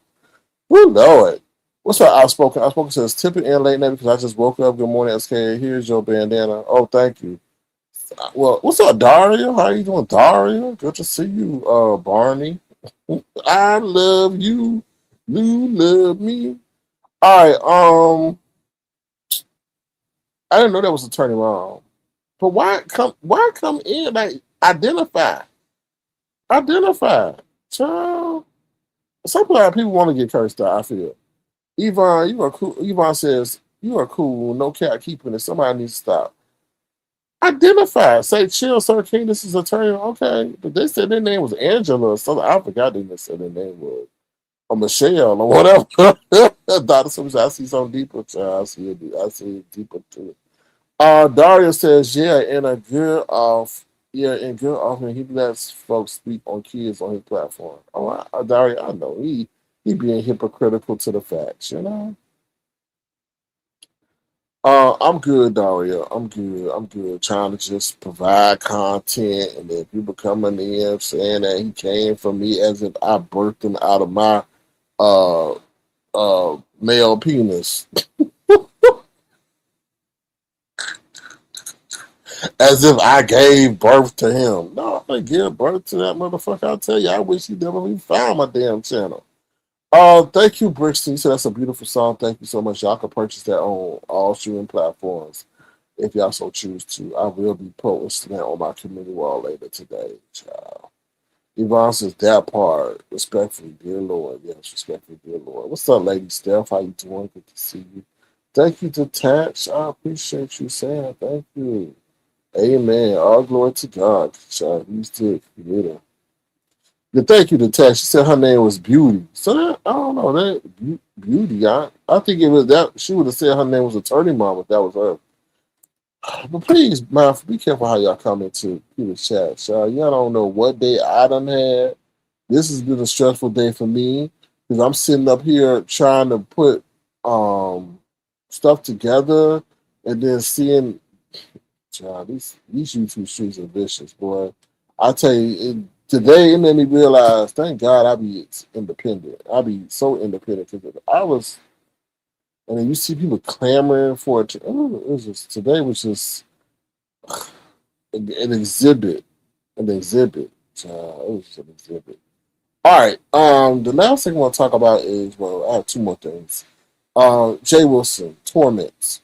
Woo, Lord. What's up, Outspoken? Outspoken says, tipping in late night because I just woke up. Good morning, SK. Here's your bandana. Oh, thank you. Well, what's up, Daria? How you doing, Daria? Good to see you, Barney. I love you. You love me. All right. I didn't know that was a turning on. But why come in? Like, identify. Identify. Child. Sometimes people want to get cursed out, I feel. Yvonne, you are cool. Yvonne says, you are cool. No cat keeping it. Somebody needs to stop. Identify. Say, chill, Sir King. This is attorney. Okay. But they said their name was Angela or something. I forgot they said their name was. Or Michelle or whatever. Dr. Sims, I see something deeper. Child. I see it deeper too. Daria says, yeah, in a good off. Yeah, in good often he lets folks speak on kids on his platform. Oh, Daria, I know he being hypocritical to the facts, you know. I'm good, Daria. I'm good. I'm good. Trying to just provide content, and then people coming in saying that he came from me as if I birthed him out of my uh male penis, as if I gave birth to him. No, I didn't give birth to that motherfucker. I tell you, I wish he never even found my damn channel. Thank you, Brixton. You said that's a beautiful song. Thank you so much. Y'all can purchase that on all streaming platforms if y'all so choose to. I will be posting that on my community wall later today, child. Yvonne says that part. Respectfully, dear Lord. Yes, respectfully, dear Lord. What's up, Lady Steph? How you doing? Good to see you. Thank you, Detach. I appreciate you saying thank you. Amen. All glory to God. Child, he's the creator. Yeah, thank you, Detach. She said her name was Beauty. So that, I don't know, that Beauty. I think it was that she would have said her name was Attorney Mom if that was her. But please, man, be careful how y'all come into the chat. So y'all don't know what day I done had. This has been a stressful day for me because I'm sitting up here trying to put stuff together and then seeing, child, these YouTube streets are vicious, boy. I tell you, today it made me realize, thank God I be independent. I be so independent because I was, and then you see people clamoring for it. It was just today was just an exhibit, an exhibit. It was just an exhibit. All right. The last thing I want to talk about is, well, I have two more things. Jay Wilson, Torments.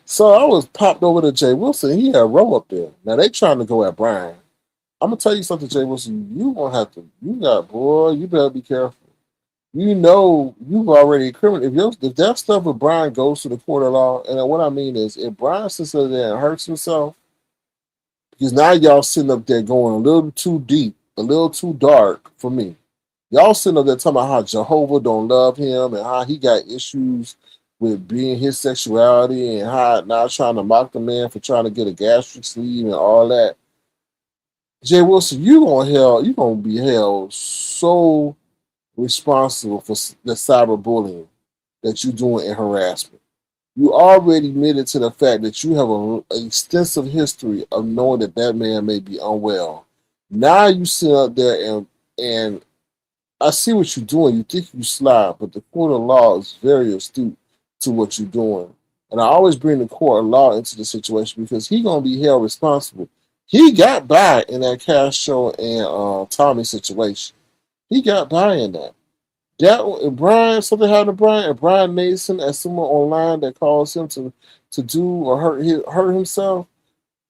So I was popped over to Jay Wilson. He had a row up there. Now they trying to go at Brian. I'm gonna tell you something, Jay Wilson. You gonna have to. You got, boy. You better be careful. You know you've already criminal. If that stuff with Brian goes to the court of law, and what I mean is, if Brian sits there and hurts himself, because now y'all sitting up there going a little too deep, a little too dark for me. Y'all sitting up there talking about how Jehovah don't love him and how he got issues with being his sexuality and how now trying to mock the man for trying to get a gastric sleeve and all that. Jay Wilson, you gonna be held so responsible for the cyberbullying that you're doing in harassment. You already admitted to the fact that you have an extensive history of knowing that that man may be unwell. Now you sit up there and I see what you're doing. You think you slide, but the court of law is very astute to what you're doing. And I always bring the court of law into the situation because he's gonna be held responsible. He got by in that Castro and Tommy situation. He got by in that. That Brian, something happened to Brian, and Brian Mason, as someone online that calls him to do or hurt himself.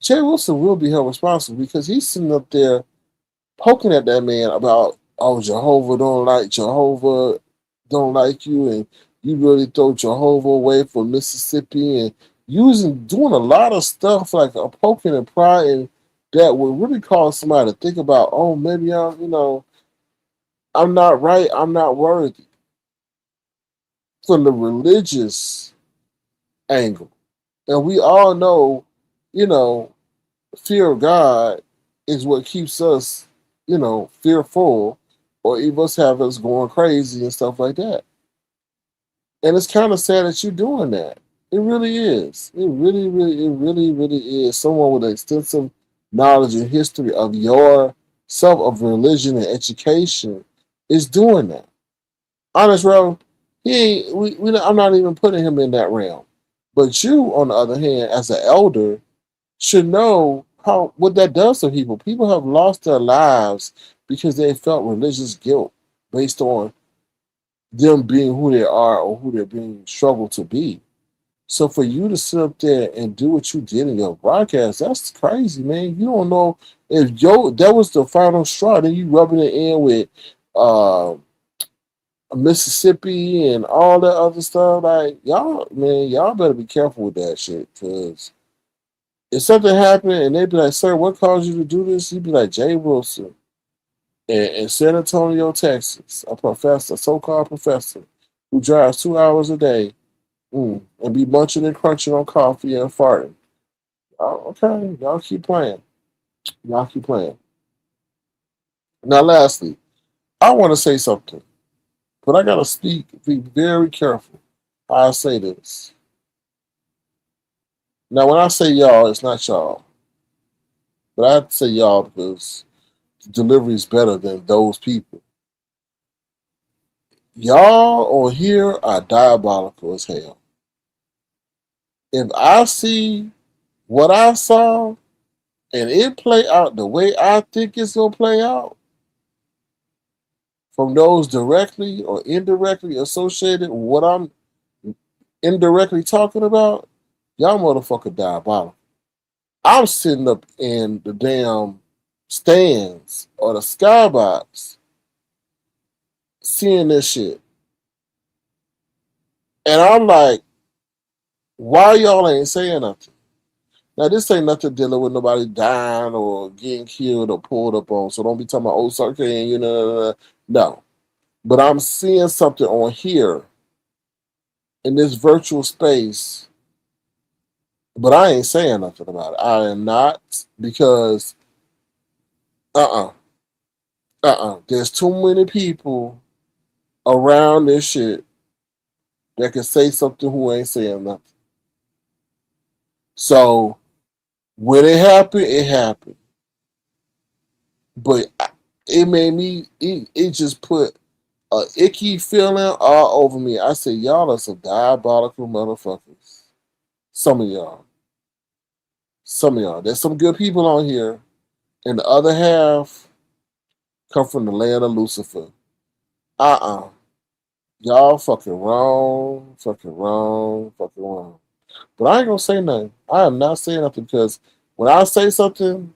Jay Wilson will be held responsible because he's sitting up there poking at that man about, oh, Jehovah don't like you, and you really throw Jehovah away for Mississippi, and doing a lot of stuff like a poking and prying that would really cause somebody to think about, oh, maybe I'm not right, I'm not worthy. From the religious angle. And we all know, you know, fear of God is what keeps us, fearful or even us have us going crazy and stuff like that. And it's kind of sad that you're doing that. It really is. It really is. Someone with an extensive knowledge and history of your self of religion and education is doing that. Honest, bro, I'm not even putting him in that realm. But you, on the other hand, as an elder, should know what that does to people. People have lost their lives because they felt religious guilt based on them being who they are or who they're being struggled to be. So for you to sit up there and do what you did in your broadcast, that's crazy, man. You don't know If that was the final straw, then you rubbing it in with uh, Mississippi and all that other stuff. Like y'all, man, y'all better be careful with that shit. Cause if something happened and they'd be like, "Sir, what caused you to do this?" You'd be like, "Jay Wilson in San Antonio, Texas, a professor, so-called professor, who drives 2 hours a day, and be munching and crunching on coffee and farting." Oh, okay, y'all keep playing. Y'all keep playing. Now, lastly, I want to say something, but I gotta be very careful how I say this. Now, when I say y'all, it's not y'all, but I have to say y'all because the delivery is better than those people. Y'all on here are diabolical as hell. If I see what I saw and it play out the way I think it's gonna play out, from those directly or indirectly associated with what I'm indirectly talking about, y'all motherfucker diabolical. I'm sitting up in the damn stands or the skybox seeing this shit. And I'm like, why y'all ain't saying nothing? Now, this ain't nothing dealing with nobody dying or getting killed or pulled up on. So don't be talking about, oh, sorry, you know. No. But I'm seeing something on here in this virtual space, but I ain't saying nothing about it. I am not because, uh there's too many people around this shit that can say something who ain't saying nothing. So when it happened, it happened. But it made me, it just put a icky feeling all over me. I said, y'all are some diabolical motherfuckers. Some of y'all. Some of y'all. There's some good people on here, and the other half come from the land of Lucifer. Uh-uh. Y'all fucking wrong, fucking wrong, fucking wrong. But I ain't gonna say nothing. I am not saying nothing because when I say something,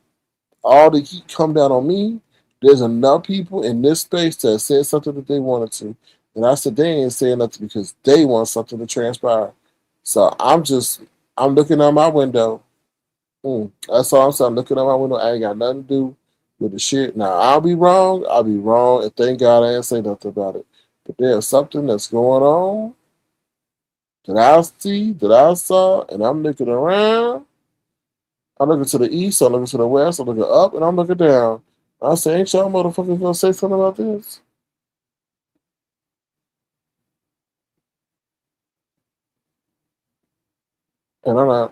all the heat come down on me. There's enough people in this space that said something that they wanted to. And I said they ain't saying nothing because they want something to transpire. So I'm looking out my window. That's all I'm saying. I'm looking out my window. I ain't got nothing to do with the shit. Now, I'll be wrong. I'll be wrong. And thank God I ain't say nothing about it. But there's something that's going on that I see, that I saw, and I'm looking around. I'm looking to the east, I'm looking to the west, I'm looking up, and I'm looking down. I say, ain't y'all motherfuckers gonna say something about this? And I'm like,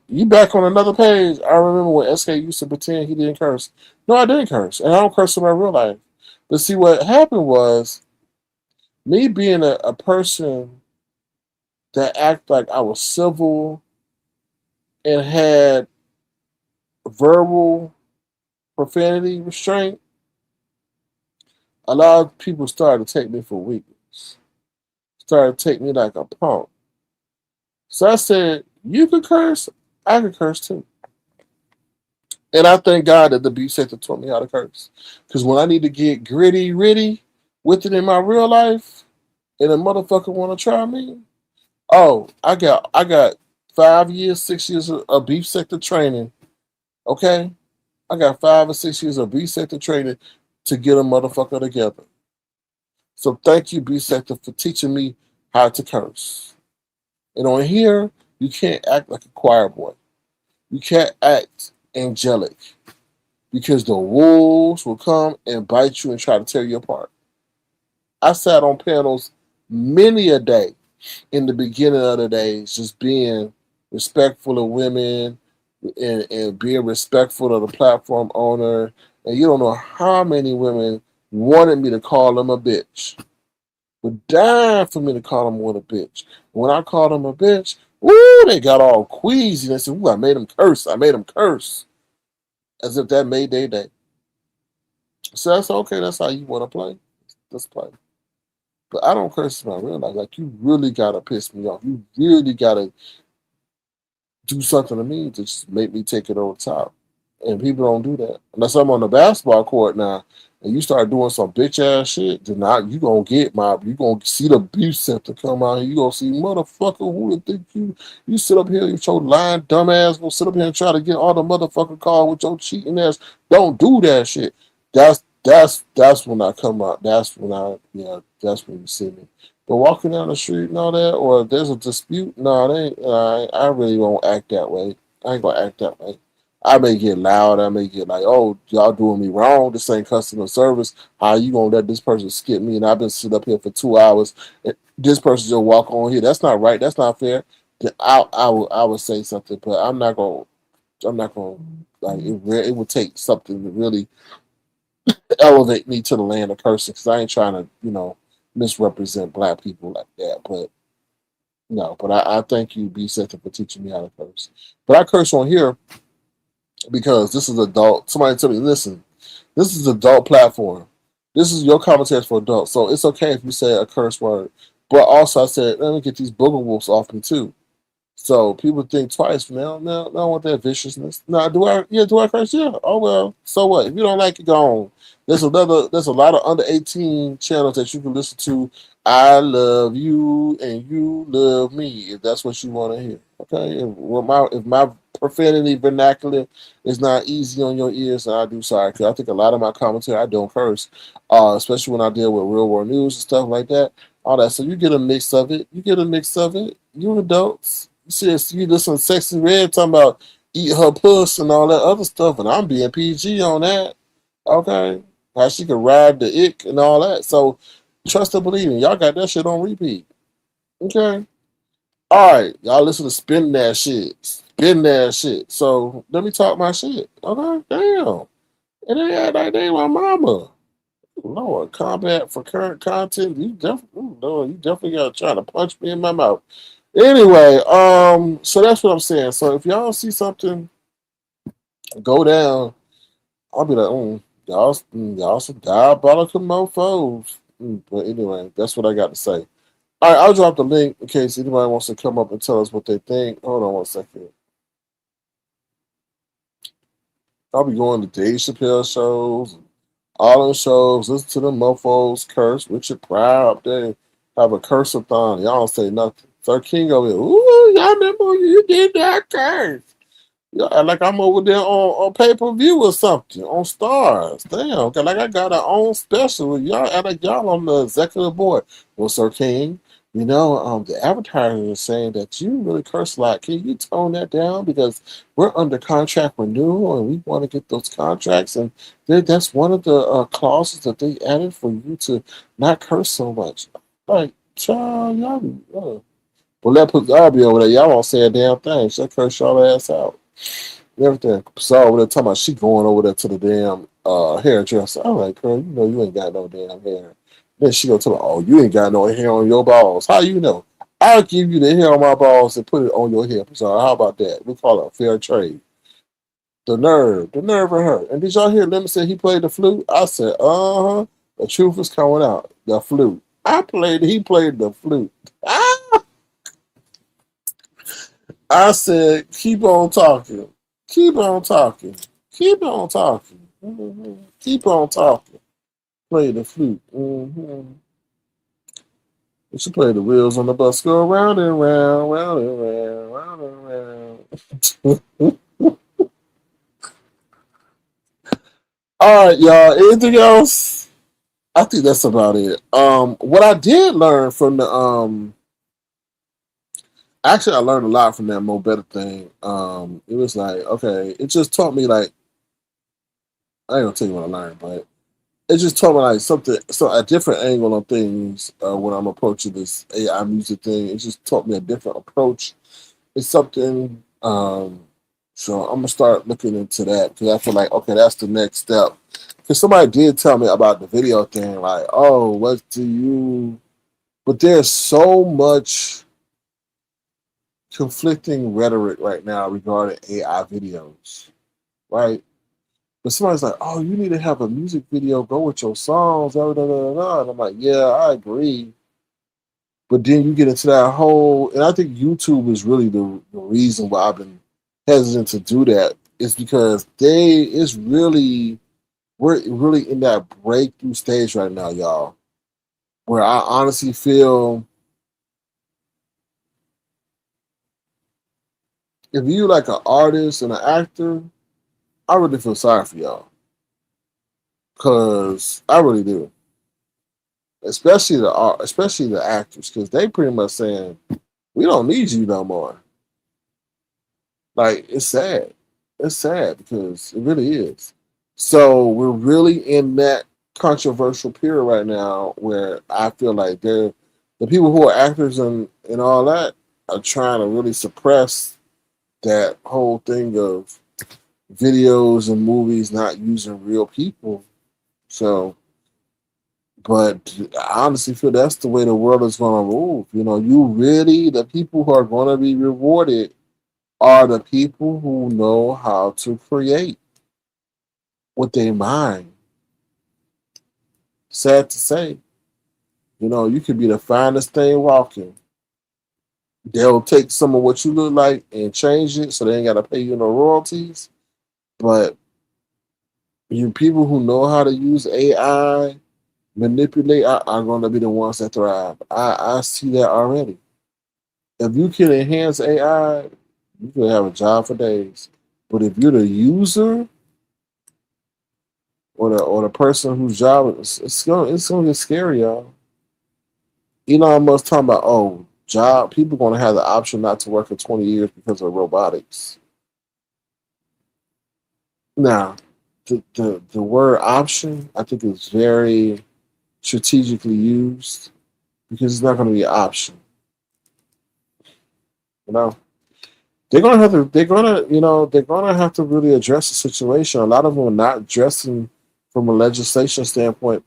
you back on another page. I remember when SK used to pretend he didn't curse. No, I didn't curse, and I don't curse in my real life. But see, what happened was me being a person that act like I was civil and had verbal profanity restraint. A lot of people started to take me for weakness. Started to take me like a punk. So I said, you could curse, I could curse too. And I thank God that the beef sector taught me how to curse. Because when I need to get gritty with it in my real life, and a motherfucker want to try me, oh, I got 5 years, 6 years of beef sector training. Okay, I got 5 or 6 years of beef sector training to get a motherfucker together. So thank you, beef sector, for teaching me how to curse. And on here, you can't act like a choir boy. You can't act angelic because the wolves will come and bite you and try to tear you apart. I sat on panels many a day in the beginning of the days, just being respectful of women and being respectful of the platform owner. And you don't know how many women wanted me to call them a bitch. Would die for me to call them what a bitch. When I called them a bitch, ooh, they got all queasy and said, ooh, I made them curse. I made them curse. As if that made their day. So that's okay. That's how you want to play. Let's play. But I don't curse in my real life. Like, you really got to piss me off. You really got to do something to me to just make me take it over the top. And people don't do that. Unless I'm on the basketball court now and you start doing some bitch ass shit, then you gonna get you gonna see the abuse center come out here. You gonna see motherfucker who would think you sit up here with your lying dumb ass, gonna sit up here and try to get all the motherfucking call with your cheating ass. Don't do that shit. That's when I come out. That's when you see me. But walking down the street and all that, or if there's a dispute, no, they ain't, I really won't act that way. I ain't gonna act that way. I may get loud. I may get like, oh, y'all doing me wrong. This ain't customer service. How you gonna let this person skip me? And I've been sitting up here for 2 hours. And this person just walk on here. That's not right. That's not fair. Then I would say something, but I'm not gonna. I'm not gonna like it. It would take something to really elevate me to the land of cursing because I ain't trying to misrepresent black people like that. But no, but I thank you, B. Center, for teaching me how to curse. But I curse on here because this is adult. Somebody tell me, listen, this is adult platform. This is your commentary for adults. So it's okay if you say a curse word. But also I said, let me get these booger wolves off me too. So people think twice. No, no, I don't want that viciousness. No, do I? Yeah, do I curse? Yeah. Oh well. So what? If you don't like it, go on. There's a lot of under 18 channels that you can listen to. I love you and you love me. If that's what you want to hear. Okay. If my profanity vernacular is not easy on your ears, then I do sorry. Because I think a lot of my commentary I don't curse, especially when I deal with real world news and stuff like that. All that. So you get a mix of it. You get a mix of it. You adults. You listen to Sexy Red talking about eat her puss and all that other stuff, and I'm being PG on that. Okay. How she could ride the ick and all that. So trust and believe me. Y'all got that shit on repeat. Okay. All right. Y'all listen to spin that shit. Spin that shit. So let me talk my shit. Okay. Damn. And they act like they my mama. Lord, combat for current content. You definitely gotta try to punch me in my mouth. Anyway, so that's what I'm saying. So if y'all see something go down, I'll be like, y'all some diabolical mofos. But anyway, that's what I got to say. All right, I'll drop the link in case anybody wants to come up and tell us what they think. Hold on one second. I'll be going to Dave Chappelle shows, all them shows, listen to them mofos curse. Richard Pryor up there have a curse-a-thon. Y'all don't say nothing. Sir King over here, ooh, y'all remember you did that curse. Yeah, like I'm over there on pay-per-view or something, on Stars. Damn, like I got our own special with y'all, and like y'all on the executive board. Well, Sir King, the advertiser is saying that you really curse a lot. Can you tone that down? Because we're under contract renewal and we want to get those contracts. And that's one of the clauses that they added for you to not curse so much. Like, child, well, that puts I'll be over there. Y'all won't say a damn thing. She'll curse y'all ass out. Everything. So over there talking about she going over there to the damn hairdresser. I'm like, girl, you ain't got no damn hair. Then she gonna tell me, oh, you ain't got no hair on your balls. How you know? I'll give you the hair on my balls and put it on your hip. So how about that? We call it a fair trade. The nerve of her. And did y'all hear Lemon say he played the flute? I said, uh-huh. The truth is coming out. The flute. He played the flute. I said, keep on talking. Keep on talking. Keep on talking. Keep on talking. Play the flute. You should play the wheels on the bus. Go round and round, round and round, round and round. All right, y'all. Anything else? I think that's about it. What I did learn from the actually I learned a lot from that Mo Better thing. It was like, okay, it just taught me like I ain't gonna tell you what I learned, but it just taught me like a different angle on things when I'm approaching this AI music thing. It just taught me a different approach. It's something. So I'm gonna start looking into that because I feel like okay, that's the next step. Because somebody did tell me about the video thing, like, oh, what do you? But there's so much conflicting rhetoric right now regarding AI videos, right? But somebody's like, oh, you need to have a music video go with your songs. And I'm like, yeah, I agree. But then you get into that whole, and I think YouTube is really the reason why I've been hesitant to do that. Is because we're really in that breakthrough stage right now, y'all. Where I honestly feel if you like an artist and an actor, I really feel sorry for y'all. Cause I really do. Especially the actors, because they pretty much saying, we don't need you no more. Like it's sad. It's sad because it really is. So we're really in that controversial period right now where I feel like the people who are actors and all that are trying to really suppress that whole thing of videos and movies not using real people. So, but I honestly feel that's the way the world is going to move. The people who are going to be rewarded are the people who know how to create with their mind. Sad to say, you could be the finest thing walking. They'll take some of what you look like and change it so they ain't got to pay you no royalties. But you people who know how to use AI, manipulate, are going to be the ones that thrive. I see that already. If you can enhance AI, you can have a job for days. But if you're the user or the person whose job it's gonna get scary, y'all. Elon Musk talking about job people gonna have the option not to work for 20 years because of robotics. Now, the word option I think is very strategically used because it's not gonna be an option. You know, they're gonna have to really address the situation. A lot of them are not addressing from a legislation standpoint,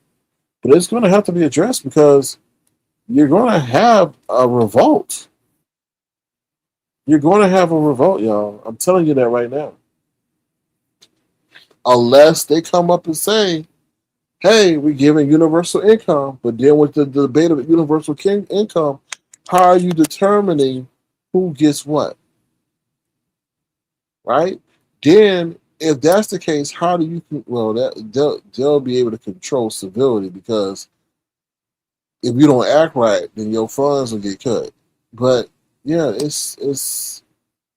but it's gonna have to be addressed because you're gonna have a revolt. You're going to have a revolt, y'all. I'm telling you that right now. Unless they come up and say, hey, we're giving universal income, but then with the debate of universal income, how are you determining who gets what? Right? Then, if that's the case, how do you? Well, they'll be able to control civility because if you don't act right, then your funds will get cut. But yeah, it's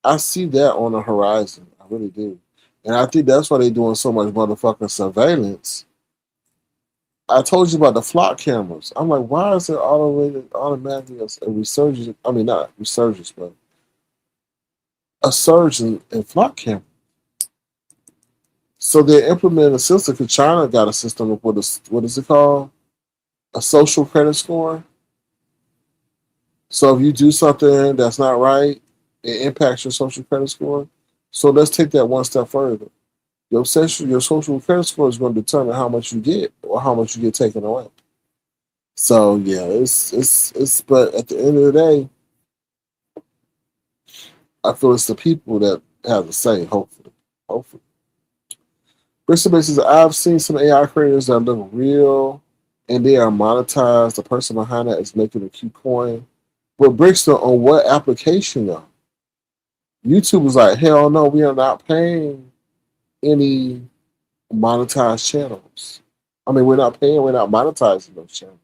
I see that on the horizon. I really do. And I think that's why they're doing so much motherfucking surveillance. I told you about the flock cameras. I'm like, why is there automatically a resurgence? I mean, not resurgence, but a surge in flock cameras. So they're implementing a system because China got a system of what is it called? A social credit score. So if you do something that's not right, it impacts your social credit score. So let's take that one step further. Your social credit score is going to determine how much you get or how much you get taken away. So yeah, it's but at the end of the day, I feel it's the people that have the say. Hopefully. Bristol says I've seen some AI creators that look real and they are monetized. The person behind that is making a cute coin. But Brixton, on what application though? YouTube was like, hell no, we are not paying any monetized channels. I mean, we're not monetizing those channels.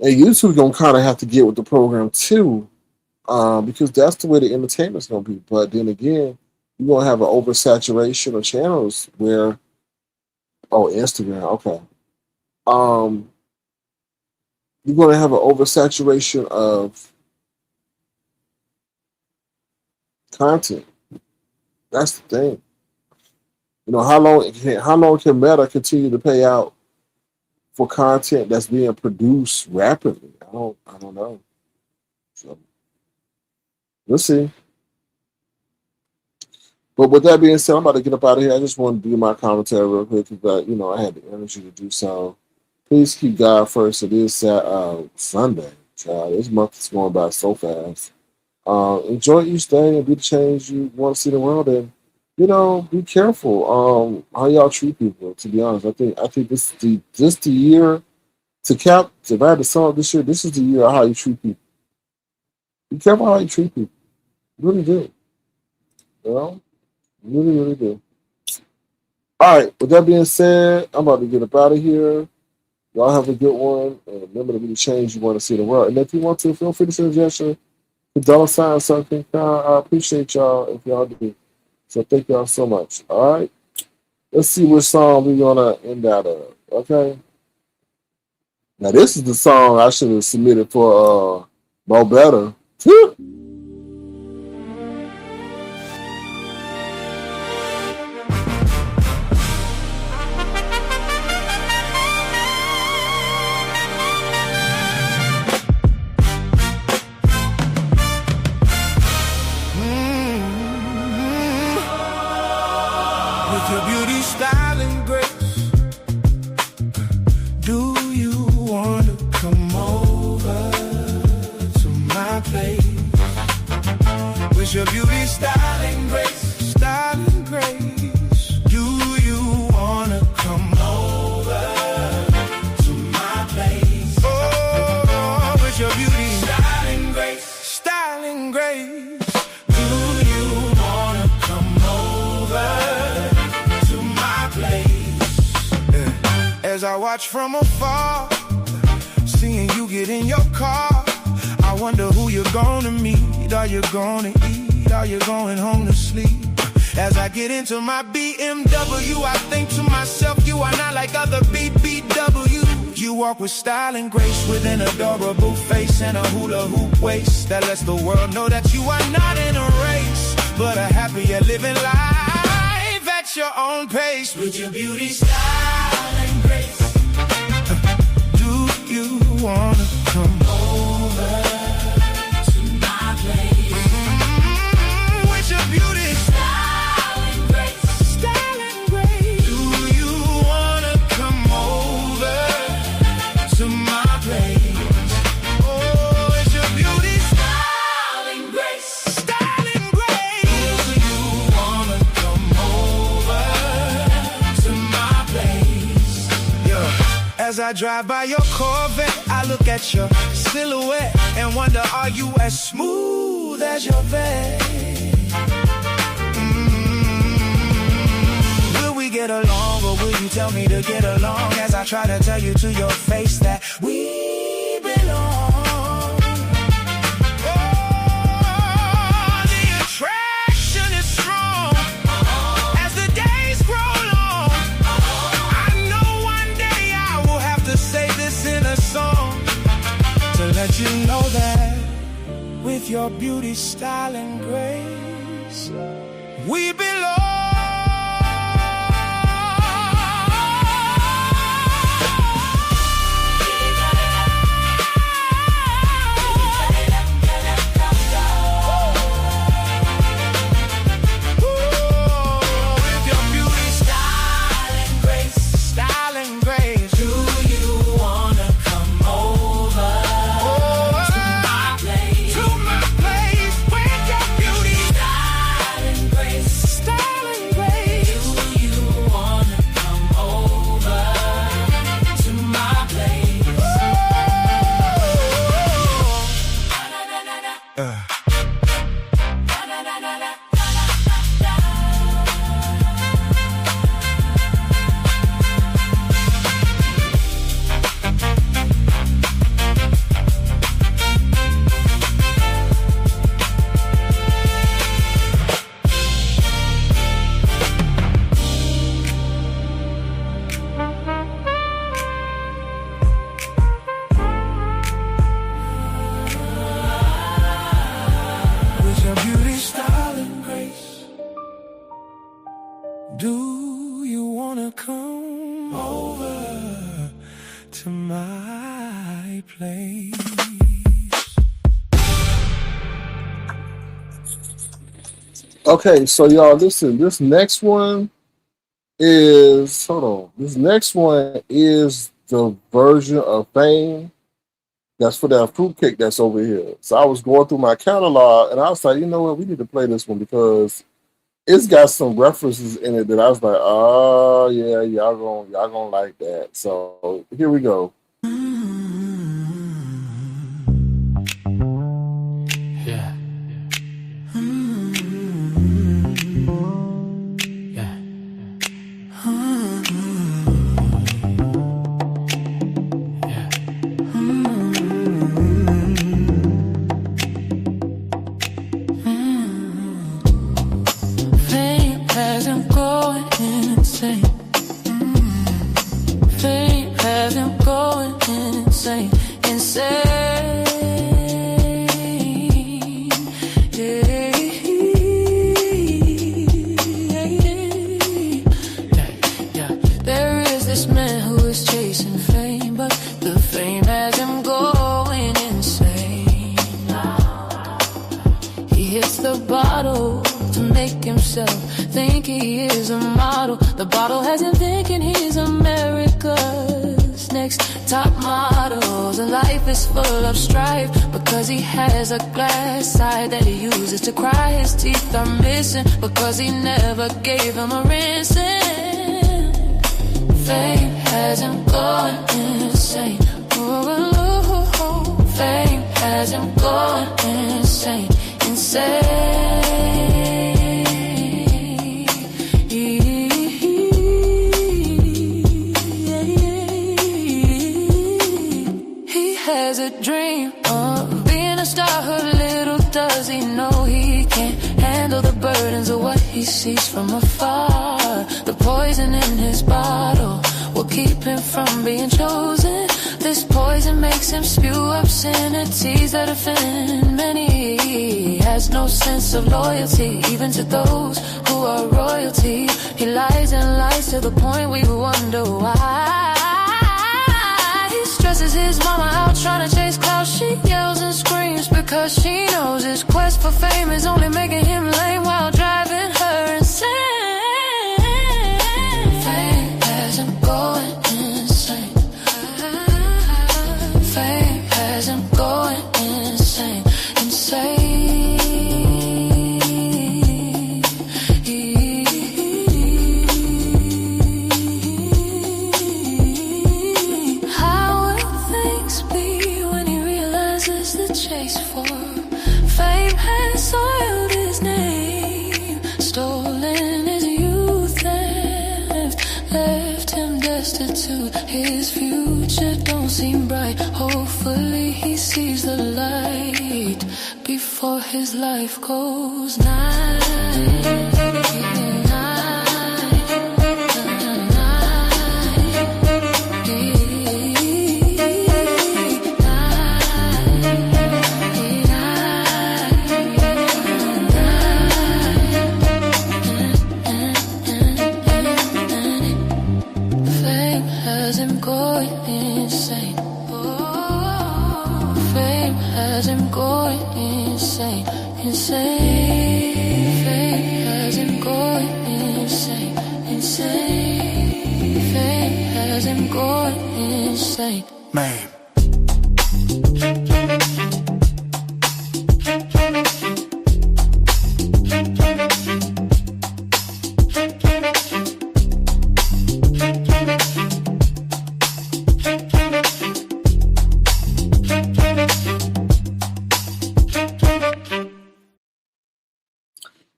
And YouTube gonna kind of have to get with the program too, because that's the way the entertainment's gonna be. But then again, you're gonna have an oversaturation of channels where, Instagram, okay. You're gonna have an oversaturation of content. That's the thing. How long can Meta continue to pay out for content that's being produced rapidly? I don't know. So we'll see. But with that being said, I'm about to get up out of here. I just wanted to do my commentary real quick because I had the energy to do so. Please keep God first. It is Sunday. This month is going by so fast. Enjoy each day and be the change you want to see in the world, and be careful how y'all treat people. To be honest, I think this the year If I had to sum up this year, this is the year of how you treat people. Be careful how you treat people. You really do. You know? You really, really do. All right, with that being said, I'm about to get up out of here. Y'all have a good one. And remember to be the change you want to see in the world. And if you want to, feel free to send a gesture. $sign something. I appreciate y'all if y'all do. So thank y'all so much. All right. Let's see what song we're gonna end out of. Okay. Now this is the song I should have submitted for Betta. With your beauty, style, and grace, do you want to come over to my place? With your beauty, style, and grace, do you want to come over to my place? Oh, with your beauty, style, and grace, do you want to come over to my place? As I watch from afar, seeing you get in your car, I wonder who you're gonna meet. Are you gonna eat? Are you going home to sleep? As I get into my BMW, I think to myself, you are not like other BBWs. You walk with style and grace, with an adorable face and a hula hoop waist that lets the world know that you are not in a race, but a happier living life at your own pace. With your beauty, style, and grace, do you wanna come over to my place? With your beauty, style, and grace, do you wanna come over to my place? Oh, it's your beauty, style, and grace, do you wanna come over to my place? Yeah. As I drive by your Corvette, I look at your silhouette and wonder, are you as smooth as your vet? Will we get along, or will you tell me to get along? As I try to tell you to your face that we belong. Oh, the attraction is strong as the days grow long. I know one day I will have to say this in a song to let you know that with your beauty, style, and grace, we belong. With your beauty, style, and grace, do you wanna come over to my place? With your beauty, style, and grace, do you wanna come over to my place? With your beauty, style, and grace, do you wanna come over to my place? Okay, so y'all listen, this next one is hold on. This next one is the version of Fame that's for that fruitcake that's over here. So I was going through my catalog and I was like, you know what, we need to play this one because it's got some references in it that I was like, oh yeah, y'all gonna like that. So here we go. hits the bottle to make himself think he is a model. The bottle has him thinking he's America's next top models. And life is full of strife because he has a glass side that he uses to cry. His teeth are missing because he never gave him a rinsing. Fame has him going insane. Fame has him going insane, insane. He has a dream of being a star, but little does he know he can't handle the burdens of what he sees from afar. The poison in his bottle will keep him from being chosen. This poison makes him spew obscenities that offend many. He has no sense of loyalty, even to those who are royalty. He lies and lies to the point we wonder why. He stresses his mama out trying to chase clouds. She yells and screams because she knows his quest for fame is only making him lame while driving her insane. Fame has him going insane. Fame has him going insane, insane. How will things be when he realizes the chase for fame has soiled his name, stolen his youth and left him destitute? His future don't seem bright. Hopefully he sees the light before his life goes night. Fame has him going insane. Fame has him going insane, insane. Fame has him going insane, insane. Fame has him going insane. Man.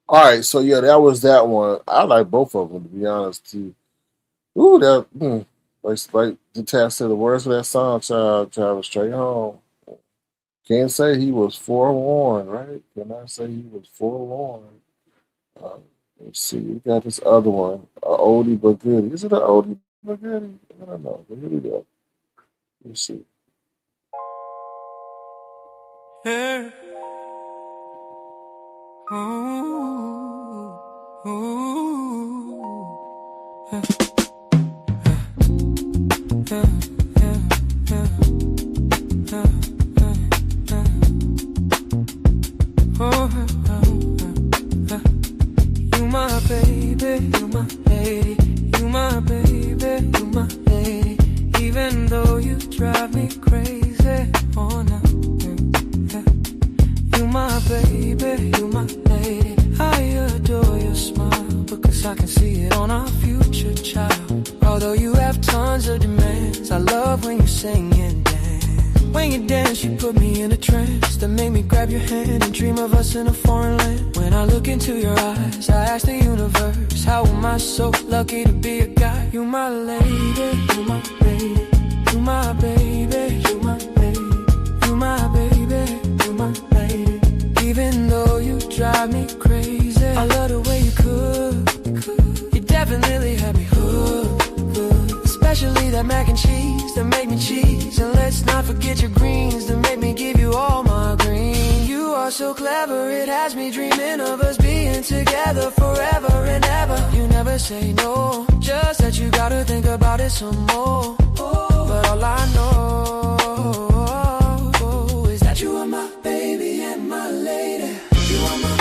All right, so yeah, that was that one. I like both of them, to be honest. Too. Ooh, that like the test of the words of that song, child, travel straight home. Can't say he was forewarned, right? Can I say he was forewarned? Uh, let's see, we got this other one, a oldie but goodie. Is it an oldie but goodie? I don't know, but here we go. Let's see. Yeah. Ooh, ooh, yeah. Yeah, yeah, yeah, yeah, yeah. Oh, yeah. You my baby, you my lady, you my baby, you my lady. Even though you drive me crazy, oh no. You my baby, you my lady. I adore your smile because I can see it on our future child. Although you have tons of demands, I love when you sing and dance. When you dance, you put me in a trance that make me grab your hand and dream of us in a foreign land. When I look into your eyes, I ask the universe, how am I so lucky to be a guy? You my lady, you my lady, you my baby, you my lady, you my baby, you my lady. Even though you drive me crazy, I love the way you cook. You definitely have me hooked. Especially that mac and cheese that make me cheese. And let's not forget your greens that make me give you all my green. You are so clever, it has me dreaming of us being together forever and ever. You never say no, just that you gotta think about it some more. But all I know is that you are my baby and my lady. You are my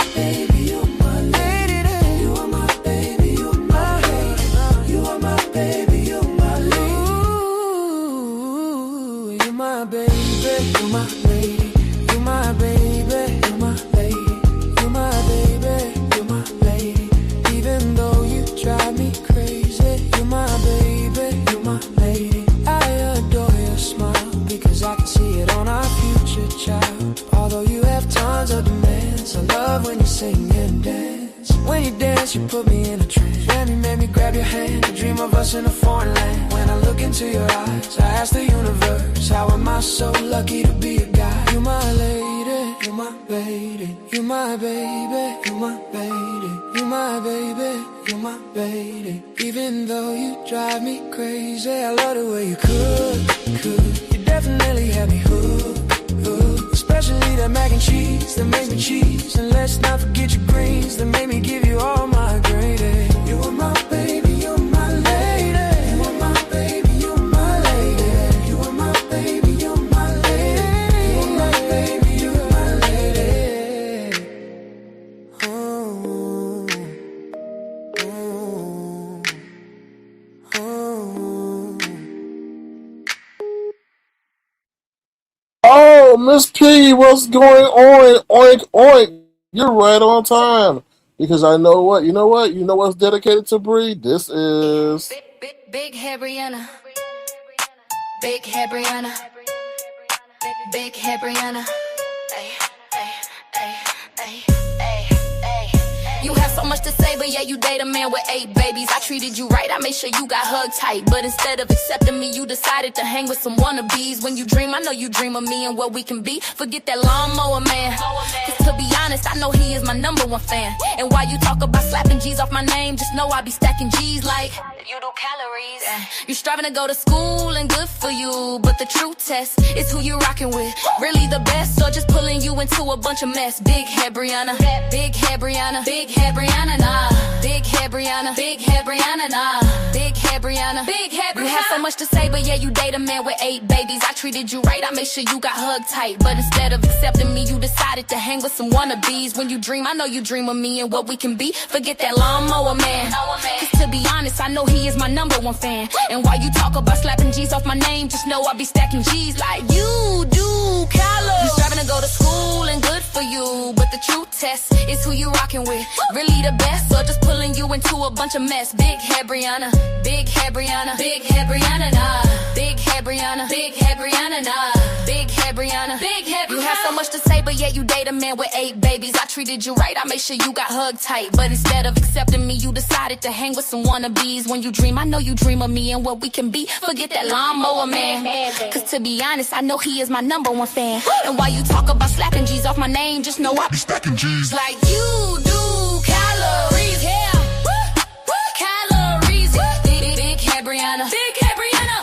making you dance. When you dance, you put me in a trance. Let me make me grab your hand, a dream of us in a foreign land. When I look into your eyes, I ask the universe, how am I so lucky to be a guy? You my lady, you my lady, you my baby, you my lady, you my baby, you my lady. Even though you drive me crazy, I love the way you cook. You definitely have me hooked. Especially that mac and cheese that made me cheese. And let's not forget your greens that made me give you all my gravy. You are my baby, you're my lady. You are my baby, you're my lady. You are my baby, you're my lady. You are my baby, you're my lady. Oh, oh, oh. Oh, Miss P, what's going on? Oink, oink. You're right on time. Because I know what? You know what? You know what's dedicated to Bree? This is... Big head Brianna. Big head Brianna. Big head Brianna. Ay, ay, ay, ay, ay, ay. You have so much to say, but yeah, you date a man with 8 babies. I treated you right, I made sure you got hugged tight. But instead of accepting me, you decided to hang with some wannabes. When you dream, I know you dream of me and what we can be. Forget that lawnmower man. Cause to be honest, I know he is my #1 fan. And while you talk about slapping G's off my name, just know I be stacking G's like you do calories. You striving to go to school and good for you, but the true test is who you rocking with. Really the best, or just pulling you into a bunch of mess. Big head Brianna, big head Brianna, big head Brianna, nah. Big head Brianna, big head Brianna, nah. Big head Brianna, big head Brianna. You have so much to say, but yeah, you date a man with 8 babies. I treated you right, I made sure you got hugged tight. But instead of accepting me, you decided to hang with some wannabes. When you dream, I know you dream of me and what we can be. Forget that lawnmower man. Cause to be honest, I know he is my #1 fan. And while you talk about slapping G's off my name, just know I be stacking G's like you do calories. You striving to go to school and good for you, but the true test is who you rocking with. Really the best, or just pulling you into a bunch of mess. Big head Brianna, big head Brianna, big head Brianna, nah. Big head Brianna, big head Brianna, nah. Big head Brianna, big head Brianna. You have so much to say, but yeah, you date a man with 8 babies. I treated you right, I made sure you got hugged tight. But instead of accepting me, you decided to hang with some wannabes. When you dream, I know you dream of me and what we can be. Forget that lawnmower man. Cause to be honest, I know he is my #1 fan. And while you talk about slapping G's off my name, just know I be stacking G's like you do calories, yeah. Calories, big head Brianna, big head Brianna.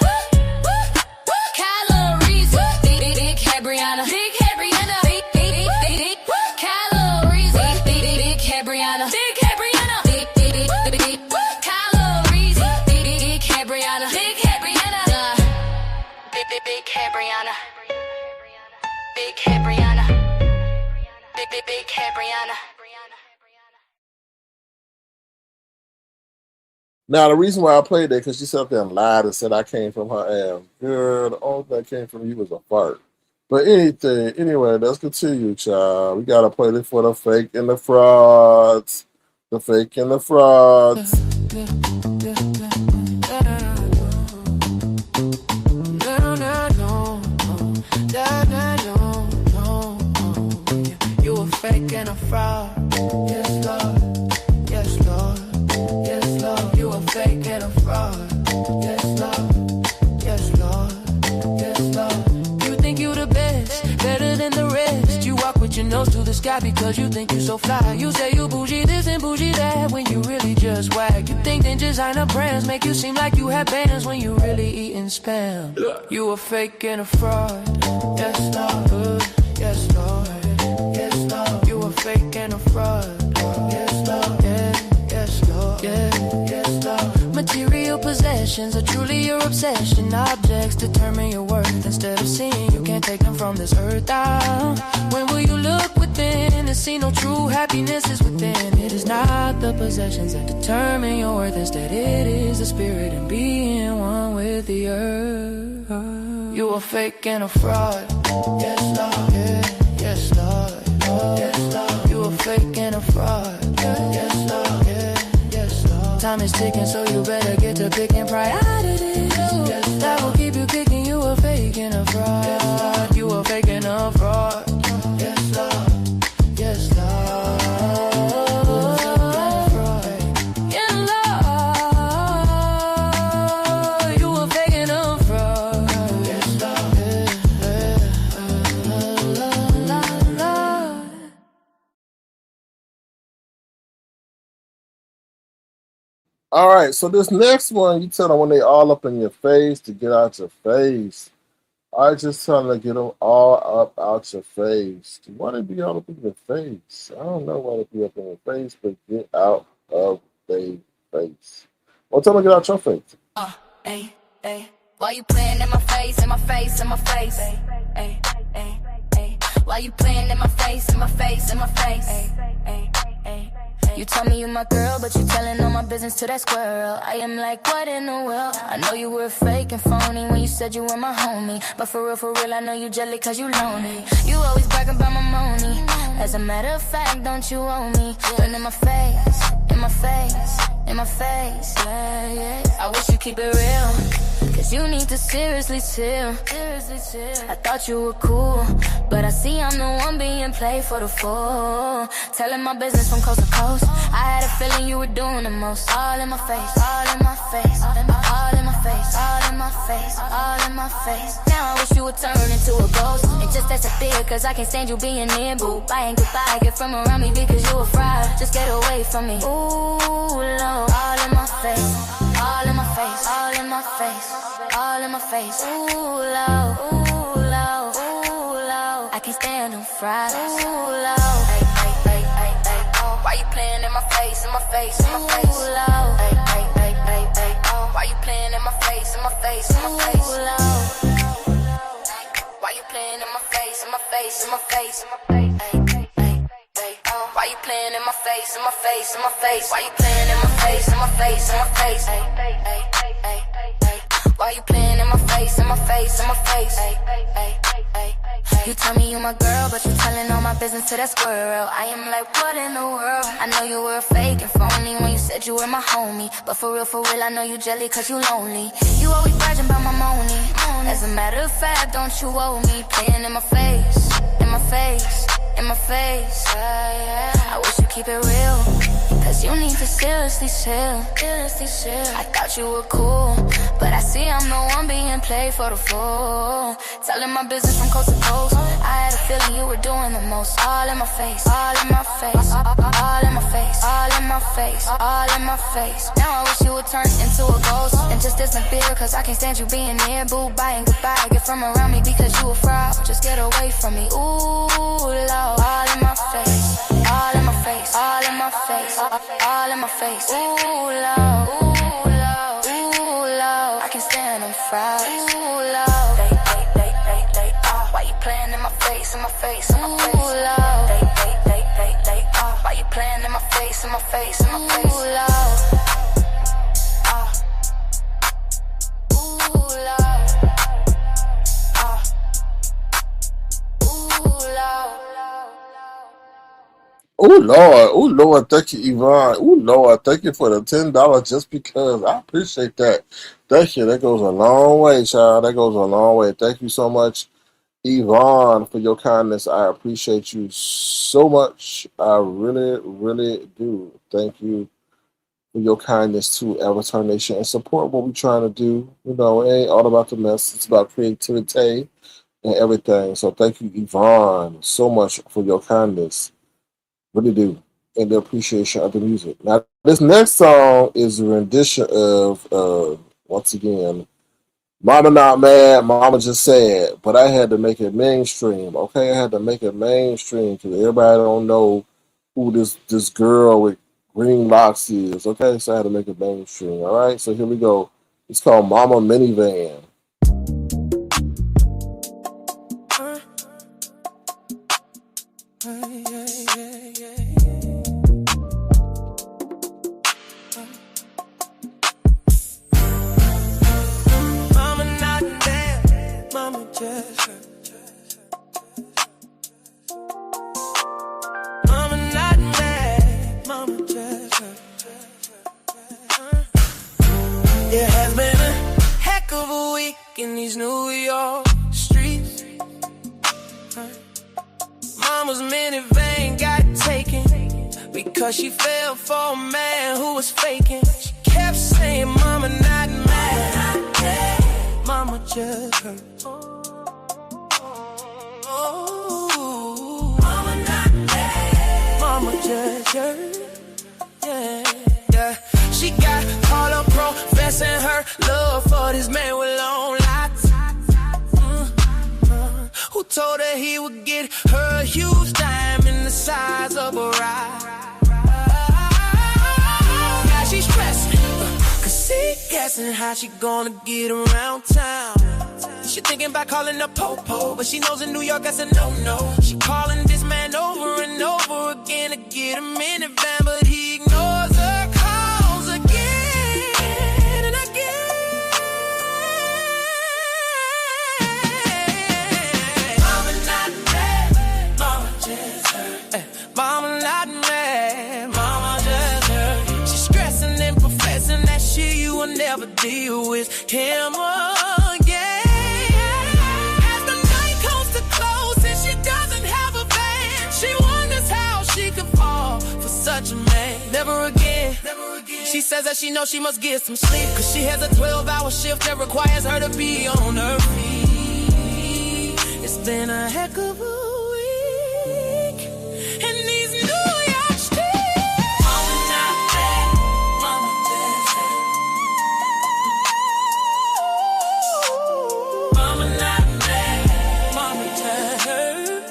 Calories, big head Brianna, big head Brianna. Big calories, big head Brianna, big head Brianna. Big calories, big head Brianna, big head Brianna. Big head Brianna, big head Brianna, big head Brianna. Now, the reason why I played that, because she sat there and lied and said I came from her ass. Girl, the only thing that came from you was a fart. But anyway, let's continue, child. We got to play this for the fake and the frauds. The fake and the frauds. You a fake and a fraud. Yes, Lord. Yes, Lord. Yes, Lord. You a fake and a fraud. Yes, Lord. Yes, Lord. Yes, Lord. You think you the best, better than the rest. You walk with your nose to the sky because you think you so fly. You say you bougie this and bougie that when you really just whack. You think that designer brands make you seem like you have bands when you really eating spam. You a fake and a fraud. Yes, Lord. Yes, Lord. Yes, Lord. You a fake and a fraud. Yes, Lord. Yeah, yes, Lord. Yeah, yes, Lord. Material possessions are truly your obsession. Objects determine your worth. Instead of seeing, you can't take them from this earth. When will you look within and see no true happiness is within? It is not the possessions that determine your worth. Instead, it is the spirit and being one with the earth. You a fake and a fraud. Yes, Lord. Yeah, yes, Lord. Yes, Lord. You a fake and a fraud. Yes, Lord. Yeah, yes, Lord. Time is ticking, so you better get to picking priorities. Yes, that will keep you kicking. You a fake and a fraud. Yes, you a fake and a fraud. Yes, Lord. Yes, Lord. All right, so this next one, you tell them when they all up in your face to get out your face. I just tell them to get them all up out your face. Why they be all up in your face? I don't know why they be up in your face, but get out of their face. Well, tell them to get out your face. Hey, hey. Why you playing in my face, in my face, in my face? Hey, hey, hey, hey. Why you playing in my face, in my face, in my face? Hey, hey, hey. You tell me you my girl, but you telling all my business to that squirrel. I am like, what in the world? I know you were fake and phony when you said you were my homie. But for real, I know you jelly cause you lonely. You always bragging about my money. As a matter of fact, don't you owe me? Turn in my face, in my face, in my face, yeah, yeah. I wish you keep it real, cause you need to seriously chill. I thought you were cool, but I see I'm the one being played for the fool. Telling my business from coast to coast. I had a feeling you were doing the most. All in my face, all in my face, all in my face, all in my face, all in my face. Now I wish you would turn into a ghost and just disappear, cause I can't stand you being near. Boo, bye and goodbye, get from around me because you a fraud. Just get away from me. Ooh, Lord, all in my face, all in my face, all in my face, all in my face. Ooh, Lord, ooh, Lord, ooh, Lord. I can't stand them fries. Ooh, Lord. Ay, ay, ay, ay, ay, oh. Why you playing in my face, in my face, in my face? Ooh, Lord. Ay, ay, ay, ay, ay, oh. Why you playing in my face, in my face, in my face? Ooh, Lord. Why you playing in my face, in my face, in my face, in my face? Ay, ay, ay, oh. Why you playing in my face, in my face, in my face? Why you playing in my face, in my face, in my face? Ay, ay, ay, ay, ay. Why you playing in my face, in my face, in my face? Ay, ay, ay, ay. You tell me you my girl, but you telling all my business to that squirrel. I am like, what in the world? I know you were fake and phony when you said you were my homie. But for real, I know you jelly cause you lonely. You always bragging about my money. As a matter of fact, don't you owe me? Playing in my face, in my face, in my face. I wish you keep it real, cause you need to seriously chill. I thought you were cool, but I see I'm the one being played for the fool. Telling my business from coast to coast. I had a feeling you were doing the most. All in my face, all in my face, all in my face, all in my face, all in my face. Now I wish you would turn into a ghost and just disappear, cause I can't stand you being near. Boo, bye and goodbye, get from around me because you a fraud. Just get away from me. Ooh, Lord, all in my face, all in my face, all in my face, all in my face. Ooh, Lord, ooh, Lord, ooh, Lord. I can't stand them fries. Ooh, Lord, why you playing in my face, in my face, in my face? Ooh, Lord, why you playing in my face, in my face, in my face? Ooh, Lord, ooh, Lord, ooh, Lord. Oh Lord, thank you, Yvonne. Oh Lord, thank you for the $10 just because. I appreciate that. Thank you. That goes a long way, child. That goes a long way. Thank you so much, Yvonne, for your kindness. I appreciate you so much. I really, really do. Thank you for your kindness to Avatar Nation and support what we're trying to do. You know, it ain't all about the mess. It's about creativity and everything. So thank you, Yvonne, so much for your kindness. Really do. And the appreciation of the music. Now, this next song is a rendition of, once again, Mama Not Mad, Mama Just Sad. But I had to make it mainstream, okay? I had to make it mainstream because everybody don't know who this girl with green locks is, okay? So I had to make it mainstream, all right? So here we go. It's called Mama Minivan. It has been a heck of a week in these New York streets. Mama's minivan got taken because she fell for a man who was faking. She kept saying, Mama not mad, Mama just hurt. Oh, Mama not mad, Mama just hurt. Yeah, yeah. She got confessing her love for this man with long locks. Who told her he would get her a huge diamond the size of a rock? Yeah, she's stressing, cause she guessing how she gonna get around town. She thinking about calling the po-po, but she knows in New York that's a no-no. She calling this man over and over again to get him in the van, but he ignores her calls again and again. Mama not mad, mama just hurt. Mama not mad, mama just hurt. She's stressing and professing that she will never deal with him again. As the night comes to close and she doesn't have a van, she wonders how she could fall for such a man. Never again, never again. She says that she knows she must get some sleep, cause she has a 12-hour shift that requires her to be on her feet. It's been a heck of a week in these New York streets. Mama not bad, mama just hurt. Mama not mad, mama just hurt.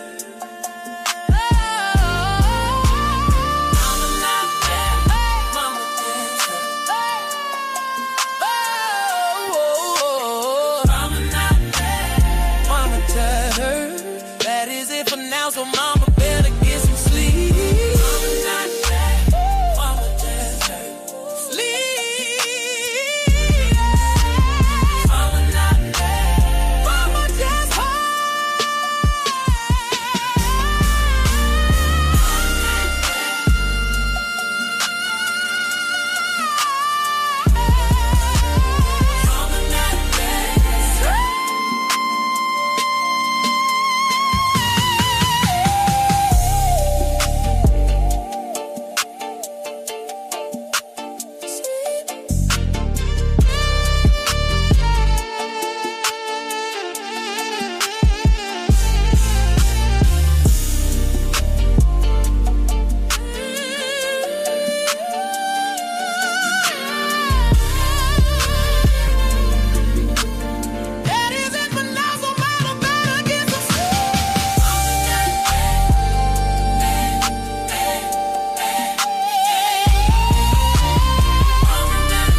Mama not mad, mama just hurt. Mama not mad, mama just hurt. That is it for now, so mama better get some sleep. Mama not mad, mama just hurt. Sleep. Mama not mad, mama just hurt. Mama not mad. That is it for now, so mama better get some sleep. Mama not mad, mama not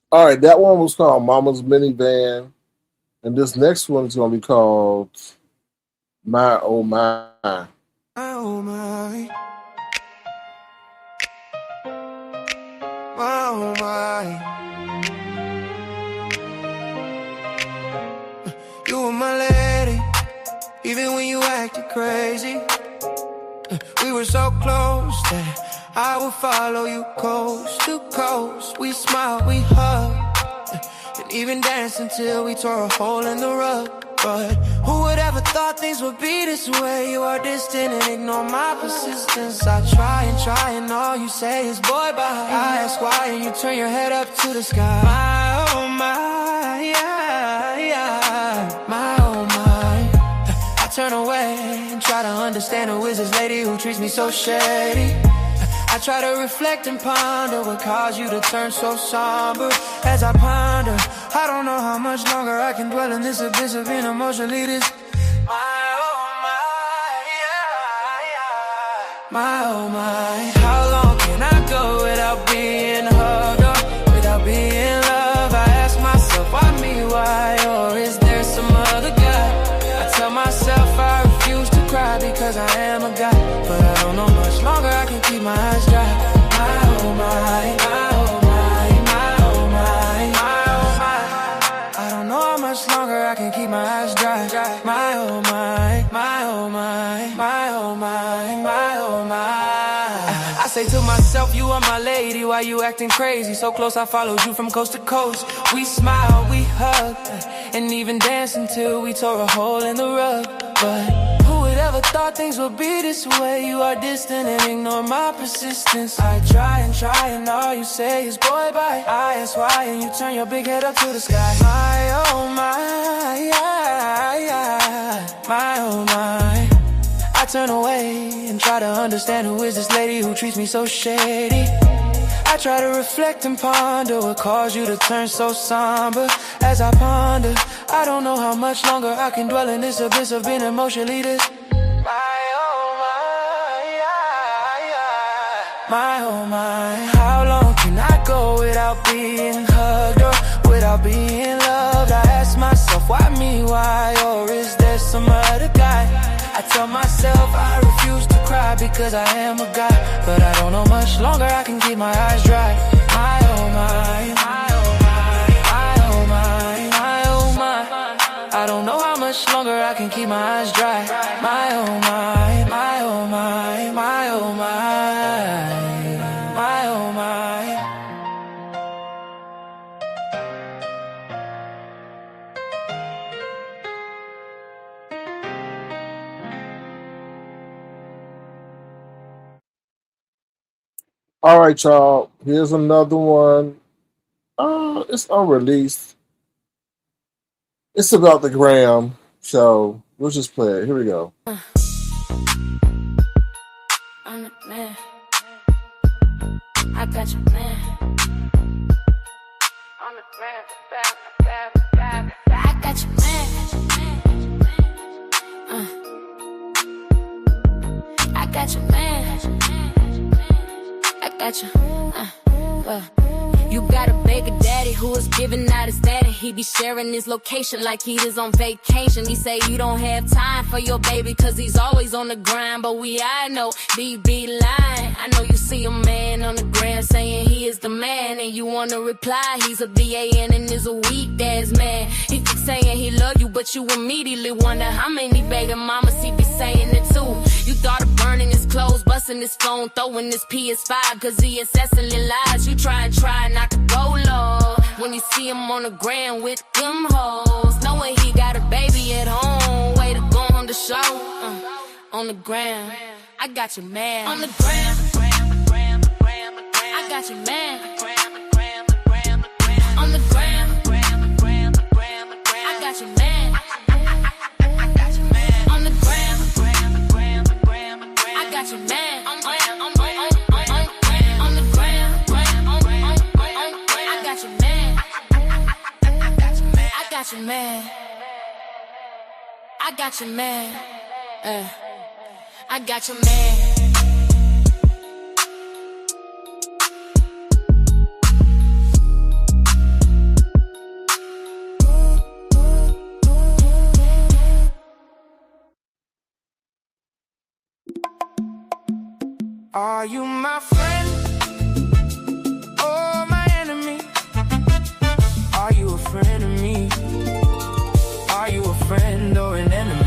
All right, that one was called Mama's Minivan, and this next one is going to be called My Oh My. Oh my, oh my. You were my lady, even when you acted crazy. We were so close that I would follow you coast to coast. We smiled, we hugged, and even danced until we tore a hole in the rug. But who would ever thought things would be this way? You are distant and ignore my persistence. I try and all you say is boy bye. I ask why and you turn your head up to the sky. My oh my, yeah, yeah. My oh my. I turn away and try to understand who is this lady who treats me so shady. I try to reflect and ponder what caused you to turn so somber. As I ponder, I don't know how much longer I can dwell in this abyss of being emotionally this. My oh my, yeah, yeah. My oh my. How long can I go without being hugged or without being loved? I ask myself, why me, why? Or is there some other guy? I tell myself I refuse to cry because I am a guy, but I don't know my eyes dry. My oh my, my oh my, my oh my, my oh my. I don't know how much longer I can keep my eyes dry. My oh my, my oh my, my oh my, my oh my. I say to myself, you are my lady, why you acting crazy? So close, I followed you from coast to coast. We smiled, we hugged, and even danced until we tore a hole in the rug. But who would ever thought things would be this way? You are distant and ignore my persistence. I try and all you say is boy bye. I ask why and you turn your big head up to the sky. My oh my, yeah, yeah. My oh my. I turn away and try to understand who is this lady who treats me so shady. I try to reflect and ponder what caused you to turn so somber. As I ponder, I don't know how much longer I can dwell in this abyss of being emotionally this. My oh my, yeah, yeah. My oh my. How long can I go without being hugged or without being loved? I ask myself, why me, why? Or is there some other guy? I tell myself I refuse to cry because I am a guy. But I don't know much longer I can keep my eyes dry. My oh my, my oh my, my oh my, my oh my. I don't know how much longer I can keep my eyes dry. My oh my, my oh my, my oh my, my oh my. All right, y'all. Here's another one. It's unreleased. It's about the gram, so we'll just play it. Here we go. I'm the man. I got your man. I'm the man. I got your man. I got your man. I got you. You got a baby daddy who is giving out his daddy. He be sharing his location like he is on vacation. He say you don't have time for your baby cause he's always on the grind. But I know, be lying. I know you see a man on the gram saying he is the man. And you wanna reply, he's a BAN and is a weak ass man. He keep saying he love you but you immediately wonder how many baby mamas he be saying it to. You thought of burning his clothes, busting his phone, throwing his PS5 cause he incessantly lies. You try not to go low when you see him on the ground with them hoes, knowing he got a baby at home. Way to go on the show, on the ground. I got your man on the ground. I got your man on the ground. I got your man on the ground. I got your man on the ground. I got your man. I got your man. I got your man. I got your man. Are you my friend or my enemy? Are you a friend of me? Are you a friend or an enemy?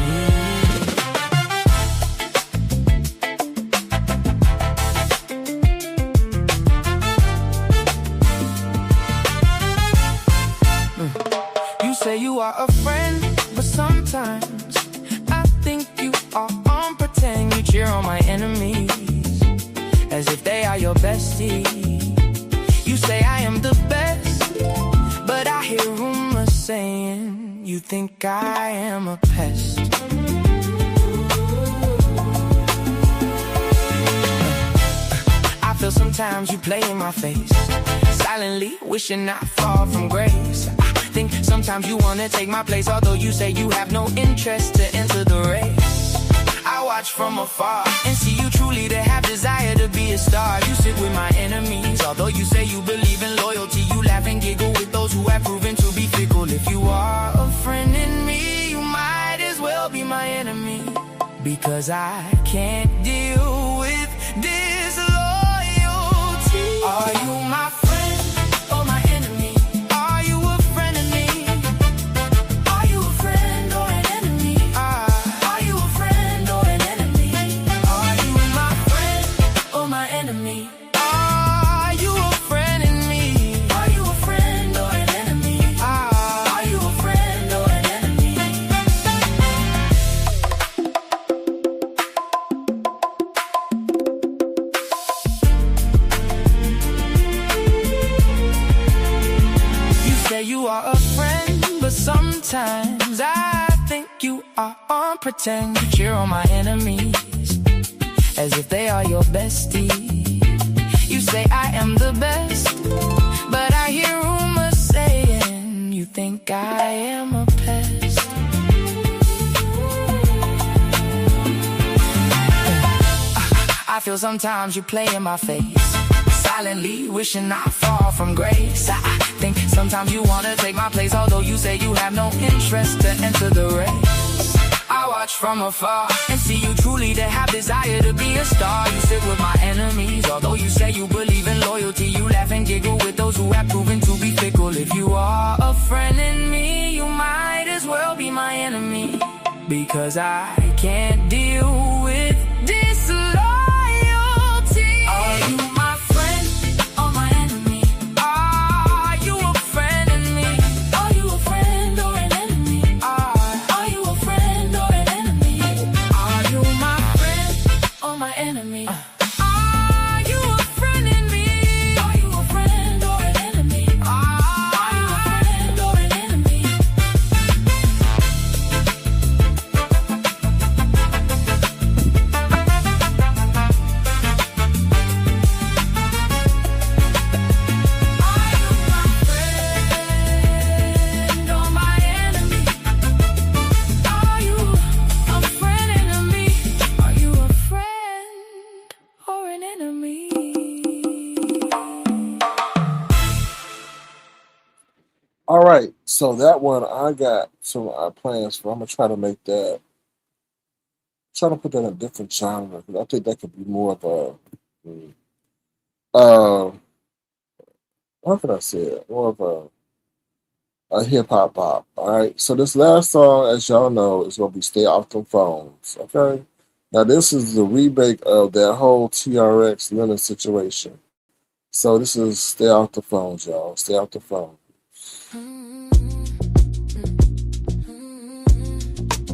You say you are a friend, but sometimes I think you are on pretend. You cheer on my enemies as if they are your bestie. You say I am the best, but I hear rumors saying you think I am a pest. I feel sometimes you play in my face, silently wishing I fall from grace. I think sometimes you wanna take my place, although you say you have no interest to enter the race. I watch from afar and see you truly to have desire to be a star. You sit with my enemies, although you say you believe in loyalty. You laugh and giggle with those who have proven to be fickle. If you are a friend in me, you might as well be my enemy, because I can't deal with this alone. Sometimes I think you are on pretend. You cheer on my enemies as if they are your bestie. You say I am the best, but I hear rumors saying you think I am a pest. I feel sometimes you play in my face, silently wishing I fall from grace. I think sometimes you wanna take my place, although you say you have no interest to enter the race. I watch from afar and see you truly to have desire to be a star. You sit with my enemies, although you say you believe in loyalty. You laugh and giggle with those who have proven to be fickle. If you are a friend in me, you might as well be my enemy, because I can't deal with disloyalty. Are you my friend or my enemy? Are you a friend in me? Are you a friend or an enemy? Are you a friend or an enemy? Are you my friend or my enemy? Are you a friend in me? Are you a friend or an enemy? Are you a friend or an enemy? All right, so that one I got some plans for. I'm gonna try to make that. Try to put that in a different genre because I think that could be more of uh, how can I say it? More of a hip hop pop. All right, so this last song, as y'all know, is gonna be "Stay Off Them Phones." Okay, now this is the remake of that whole TRX Lennon situation. So this is "Stay Off the Phones," y'all. Stay off the phone.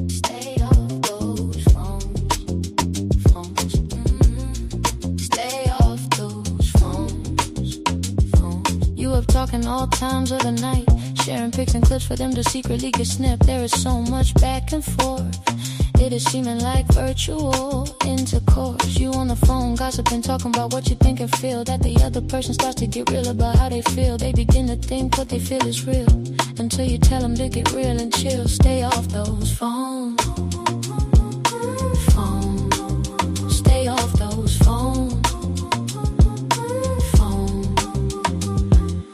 Stay off those phones. Stay off those phones. You up talking all times of the night, sharing pics and clips for them to secretly get snipped. There is so much back and forth. It is seeming like virtual intercourse. You on the phone gossiping, talking about what you think and feel. That the other person starts to get real about how they feel. They begin to think what they feel is real, until you tell them to get real and chill. Stay off those phones. Stay off those phones.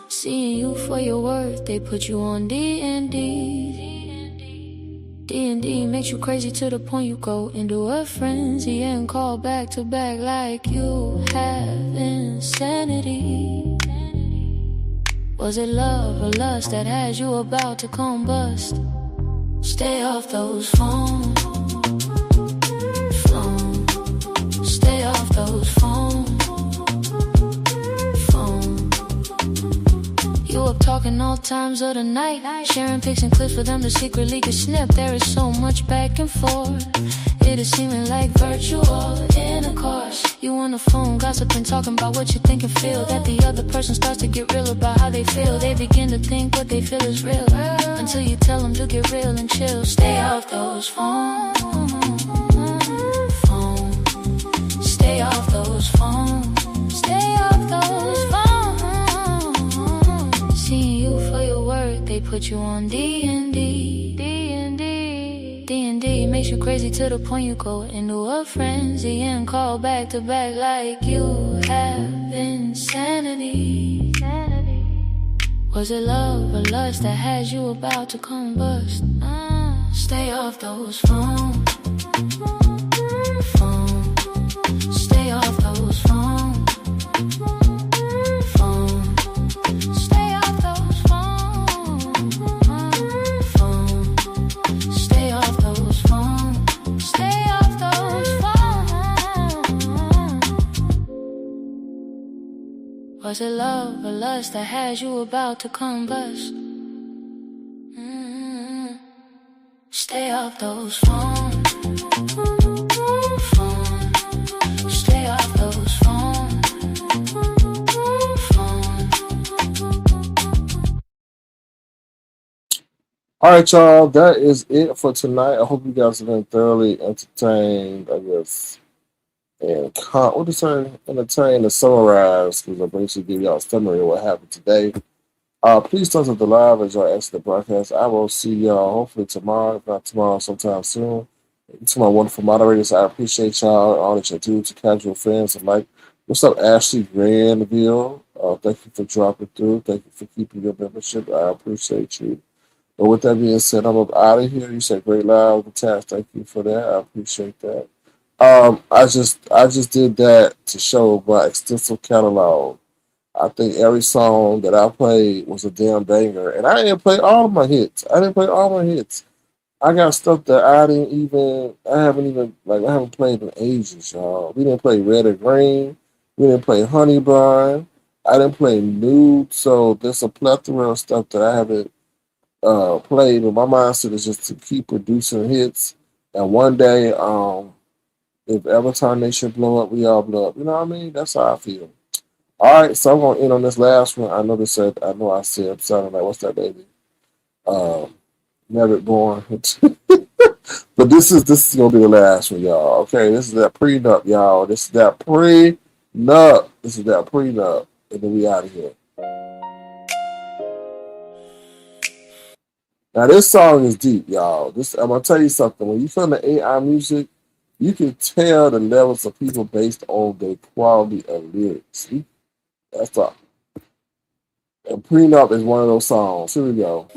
Seeing you for your worth, they put you on D&D. D&D makes you crazy to the point you go into a frenzy and call back to back like you have insanity. Was it love or lust that has you about to combust? Stay off those phones. Stay off those phones. You up talking all times of the night, sharing pics and clips for them to secretly get snipped. There is so much back and forth. It is seeming like virtual intercourse. You on the phone gossiping, talking about what you think and feel. That the other person starts to get real about how they feel. They begin to think what they feel is real, until you tell them to get real and chill. Stay off those phones. Stay off those phones. Stay off those phones. Seeing you for your work, they put you on D&D. D&D makes you crazy to the point you go into a frenzy and call back to back like you have insanity. Was it love or lust that has you about to combust? Stay off those phones. Stay off those phones. Stay off those phones. Stay off those phones. Stay off those phones. Was it love or lust that has you about to combust? Stay off those phones. Stay off those phones. All right, y'all. That is it for tonight. I hope you guys have been thoroughly entertained, I guess. And what to say? Entertained and summarized, because I basically give y'all a summary of what happened today. Please turn to the live as y'all exit the broadcast. I will see y'all hopefully tomorrow, if not tomorrow, sometime soon. To my wonderful moderators, I appreciate y'all, all that you do to casual friends and like. What's up, Ashley Granville? Thank you for dropping through. Thank you for keeping your membership. I appreciate you. But with that being said, I'm up out of here. You said great live with Taz. Thank you for that. I appreciate that. I just did that to show my extensive catalog. I think every song that I played was a damn banger, and I didn't play all of my hits. I didn't play all my hits. I got stuff that I haven't played in ages, y'all. We didn't play Red or Green. We didn't play Honey Bun. I didn't play Nude. So there's a plethora of stuff that I haven't played. But my mindset is just to keep producing hits. And one day, if Avatar Nation blow up, we all blow up. You know what I mean? That's how I feel. All right, so I'm gonna end on this last one. I know I said I'm sounding like what's that baby? Never born. But this is gonna be the last one, y'all. Okay, this is that prenup, y'all. This is that prenup. And then we out of here. Now this song is deep, y'all. I'm gonna tell you something. When you feel the AI music, you can tell the levels of people based on the quality of lyrics. That's all. And Prenup is one of those songs. Here we go.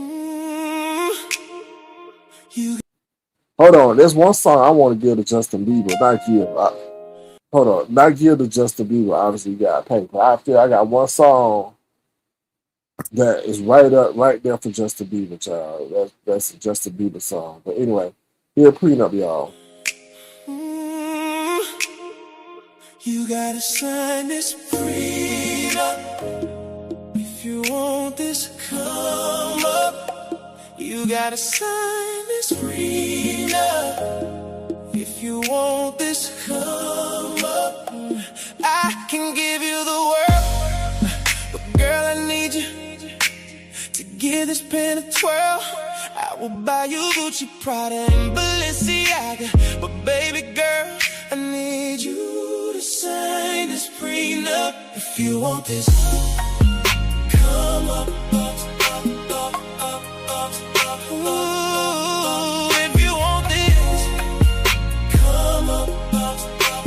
Hold on. There's one song I want to give to Justin Bieber. Not give to Justin Bieber. Obviously, you got to pay. But I feel I got one song that is right there for Justin Bieber, child. That's a Justin Bieber song. But anyway, here, Prenup, y'all. You gotta sign this prenup. If you want this, come up. You gotta sign this prenup. If you want this, come up. I can give you the world, but girl, I need you to give this pen a twirl. I will buy you Gucci, Prada, and Balenciaga, but baby girl, I need you to sign this prenup. If you want this, come up, up, up, up, up, up, up. Ooh, if you want this, come up, up, up,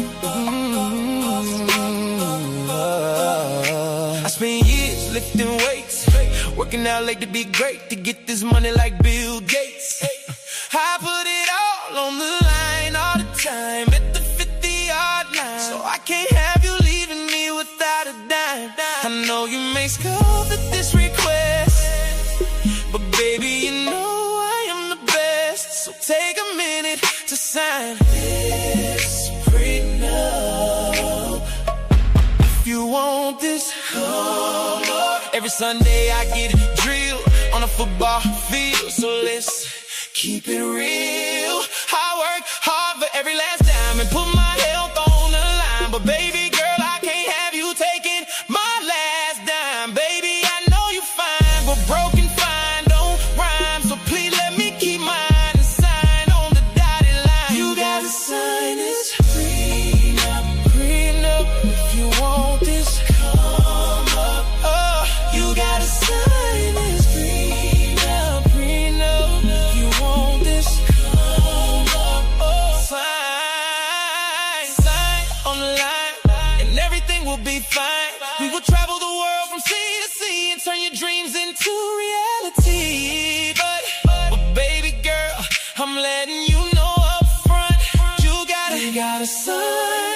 up. I spent years lifting weights, working out late to be great, to get this money like Bill Gates. I put it all on the line all the time at the 50-yard line. So I can't have you leaving me without a dime. I know you may scoff at this request, but baby, you know I am the best. So take a minute to sign this prenup. If you want this, come up. Every Sunday I get drilled on a football field, so let's keep it real. I work hard for every last dime and put my health on the line, but baby girl, I can't have you taking my last dime. Baby, I know you fine, but broken fine don't rhyme, so please let me keep mine and sign on the dotted line. You gotta sign this prenup. If you want this, come up. You gotta sign this prenup. If you want this, come up. Sign on the line, and everything will be fine. We will travel the world from sea to sea and turn your dreams into reality. But baby girl, I'm letting you know up front, you gotta sign.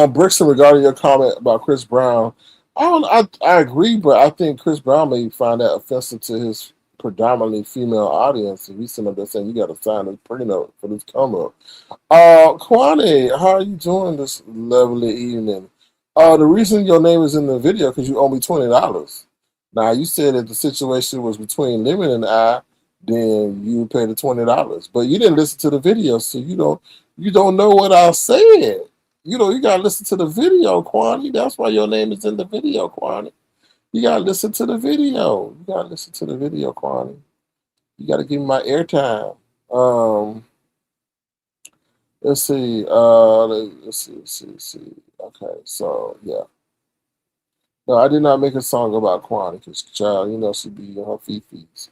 Brixton, regarding your comment about Chris Brown, I agree, but I think Chris Brown may find that offensive to his predominantly female audience. If he's sitting up there saying you got to sign this prenup for this come up. Kwani, how are you doing this lovely evening? The reason your name is in the video because you owe me $20. Now you said that the situation was between Lemon and I, then you pay the $20. But you didn't listen to the video, so you don't know what I said. You gotta listen to the video, Kwani. That's why your name is in the video, Kwani. You gotta listen to the video. You gotta listen to the video, Kwani. You gotta give me my airtime. Let's see. Let's see. Okay, so yeah. No, I did not make a song about Kwani because child, she be in her fifis.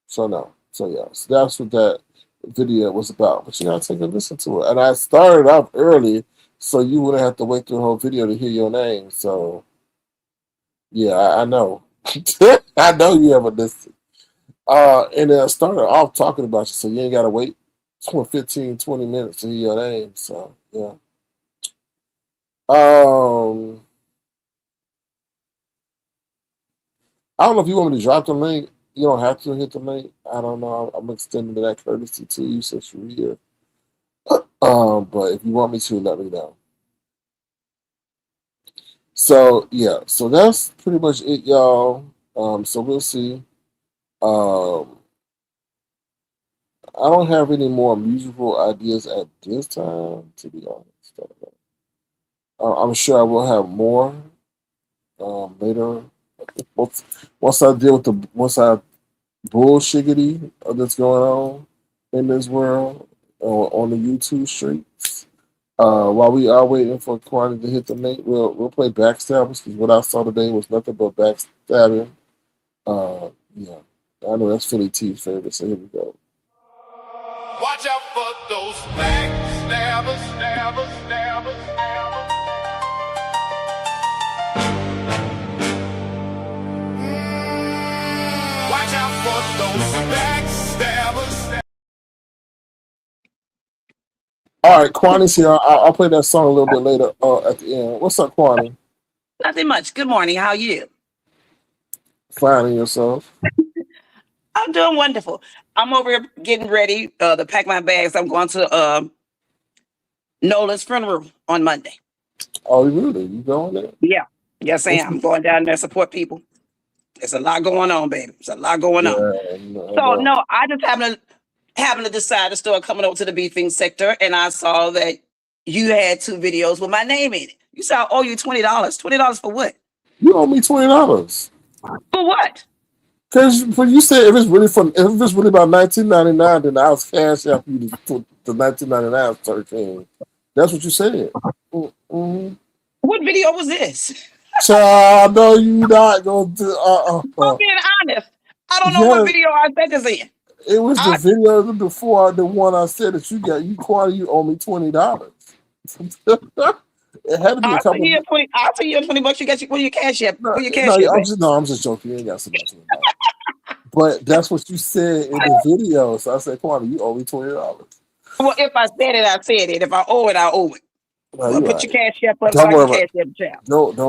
So no. So yeah. So that's what that video was about. But you gotta take a listen to it. And I started off early so you wouldn't have to wait through the whole video to hear your name. So yeah, I know. I know you haven't listened. And then I started off talking about you, so you ain't gotta wait 15, 20 minutes to hear your name. So yeah. I don't know if you want me to drop the link. You don't have to hit the link. I don't know. I'm extending that courtesy to you since you're here. But if you want me to, let me know. So yeah, so that's pretty much it, y'all. So we'll see. Um, I don't have any more musical ideas at this time, to be honest. I'm sure I will have more later. Once I deal with once I bullshiggity that's going on in this world on the YouTube streets. While we are waiting for Kwani to hit the link, we'll play Backstabbers because what I saw today was nothing but backstabbing. Yeah, I know that's Philly T's favorite, so here we go. Watch out for those backstabbers, stabbers, stabbers, stabbers. Watch out for those backstabbers. All right, Kwani's here. I'll play that song a little bit later at the end. What's up, Kwani? Nothing much. Good morning. How are you? Finding yourself. I'm doing wonderful. I'm over here getting ready to pack my bags. I'm going to Nola's funeral on Monday. Oh, really? You going there? Yeah. Yes, I am. I'm going down there to support people. There's a lot going on, baby. There's a lot going on. So, no, I just happened to decide to start coming over to the beefing sector, and I saw that you had 2 videos with my name in it. You said I owe you $20. $20 for what? You owe me $20. For what? Because you said if it's really about $19.99, then I'll cash out you the $19.99 13. That's what you said. Mm-hmm. What video was this? Child, no, you not going to. I'm being honest. I don't know what video I said this in. It was the video before the one I said that you got. You owe me $20. It had to be a couple. I'll tell you $20. You got your cash app. I'm just joking. You ain't got somebody $20. But that's what you said in the video. So I said, Kwani, you owe me $20. Well, if I said it, I said it. If I owe it, I owe it. No, put your cash app up. Don't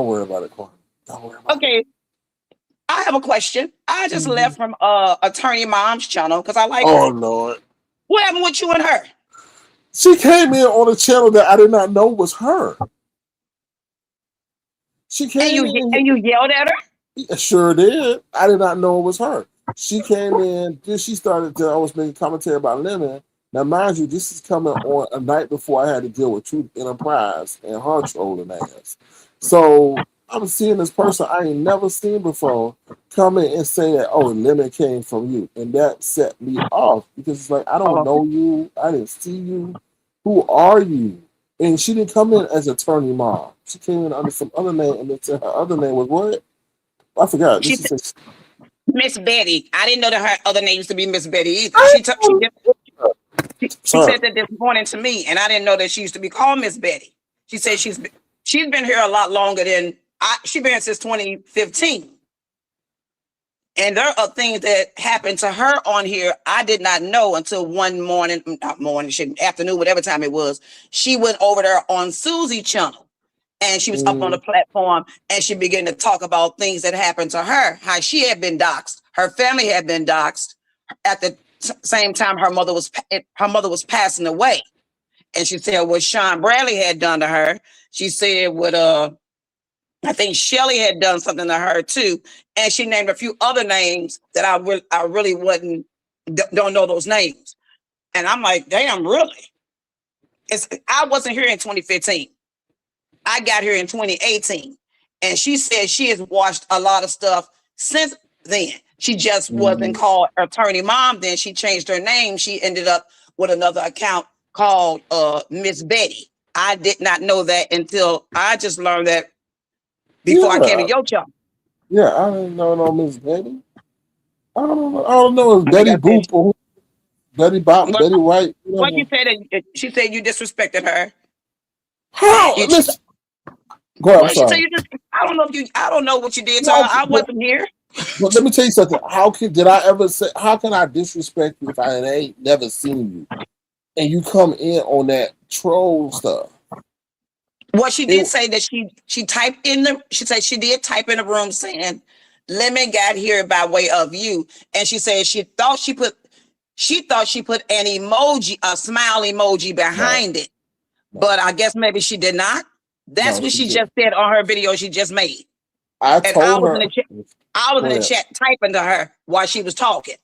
worry about it, Kwani. Don't worry about it. Okay. I have a question. I just left from Attorney Mom's channel because I like her. Oh, Lord. What happened with you and her? She came in on a channel that I did not know was her. She came and you yelled at her? Sure did. I did not know it was her. She came in, then she started to always make a commentary about Lemon. Now, mind you, this is coming on a night before I had to deal with Truth Enterprise and her trolling ass. So I'm seeing this person I ain't never seen before come in and say that, oh, Lemon came from you. And that set me off because it's like, I don't know you. I didn't see you. Who are you? And she didn't come in as Attorney Mom. She came in under some other name, and her other name was what? I forgot. Miss Betty. I didn't know that her other name used to be Miss Betty either. She said that this morning to me, and I didn't know that she used to be called Miss Betty. She said she's been here a lot longer than she's been here since 2015. And there are things that happened to her on here I did not know until one morning, not morning, afternoon, whatever time it was. She went over there on Susie's channel and she was up on the platform and she began to talk about things that happened to her, how she had been doxxed, her family had been doxxed. At the same time, her mother was passing away. And she said what Sean Bradley had done to her. She said what I think Shelly had done something to her too, and she named a few other names that I really don't know those names, and I'm like, damn, really? I wasn't here in 2015. I got here in 2018, and she said she has watched a lot of stuff since then. She just wasn't called Attorney Mom. Then she changed her name. She ended up with another account called Miss Betty. I did not know that until I just learned that before I came to your channel. Yeah, I didn't know no Miss Betty. I don't know if Betty Boop or Betty Bop, Betty White. What you said? She said you disrespected her. How? Listen. Go ahead. I'm sorry. I don't know what you did to her. I wasn't here. But let me tell you something. How can I disrespect you if I ain't never seen you and you come in on that troll stuff? Well, she did say that she typed in she said she did type in the room saying Lemon got here by way of you. And she said she thought she put an emoji, a smile emoji behind it. No. But I guess maybe she did not. That's what she just said on her video she just made. I was in the chat typing to her while she was talking.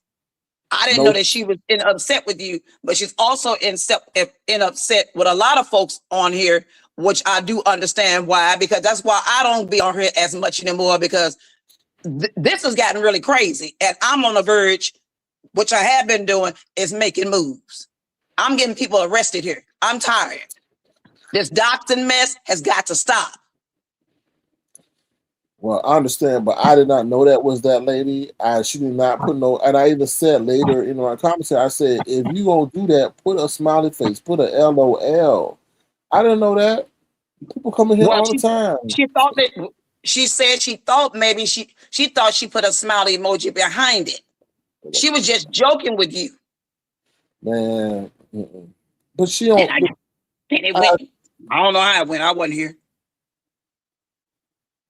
I didn't know that she was upset with you, but she's also upset with a lot of folks on here, which I do understand why, because that's why I don't be on here as much anymore, because this has gotten really crazy. And I'm on the verge, which I have been doing, is making moves. I'm getting people arrested here. I'm tired. This doxing mess has got to stop. Well, I understand, but I did not know that was that lady. She did not put no, and I even said later in my commentary, I said, if you gonna do that, put a smiley face, put a LOL. I didn't know that. People coming here all the time. She thought that she said she thought maybe she thought she put a smiley emoji behind it. She was just joking with you. Man, but she don't. I don't know how it went. I wasn't here.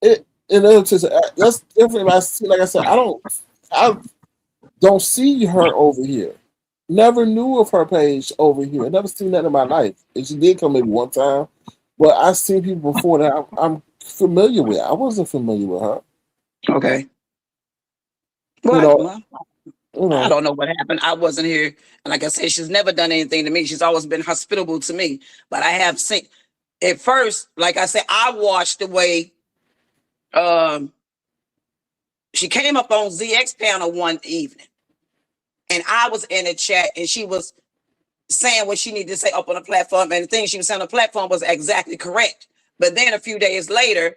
That's different. Like I said, I don't see her over here. Never knew of her page over here. Never seen that in my life. And she did come maybe one time, but I've seen people before that I'm familiar with. I wasn't familiar with her. Okay. Well, I don't know what happened. I wasn't here. And like I said, she's never done anything to me. She's always been hospitable to me. But I have seen, at first, like I said, I watched the way she came up on ZX panel one evening. And I was in the chat and she was saying what she needed to say up on the platform. And the thing she was saying on the platform was exactly correct. But then a few days later,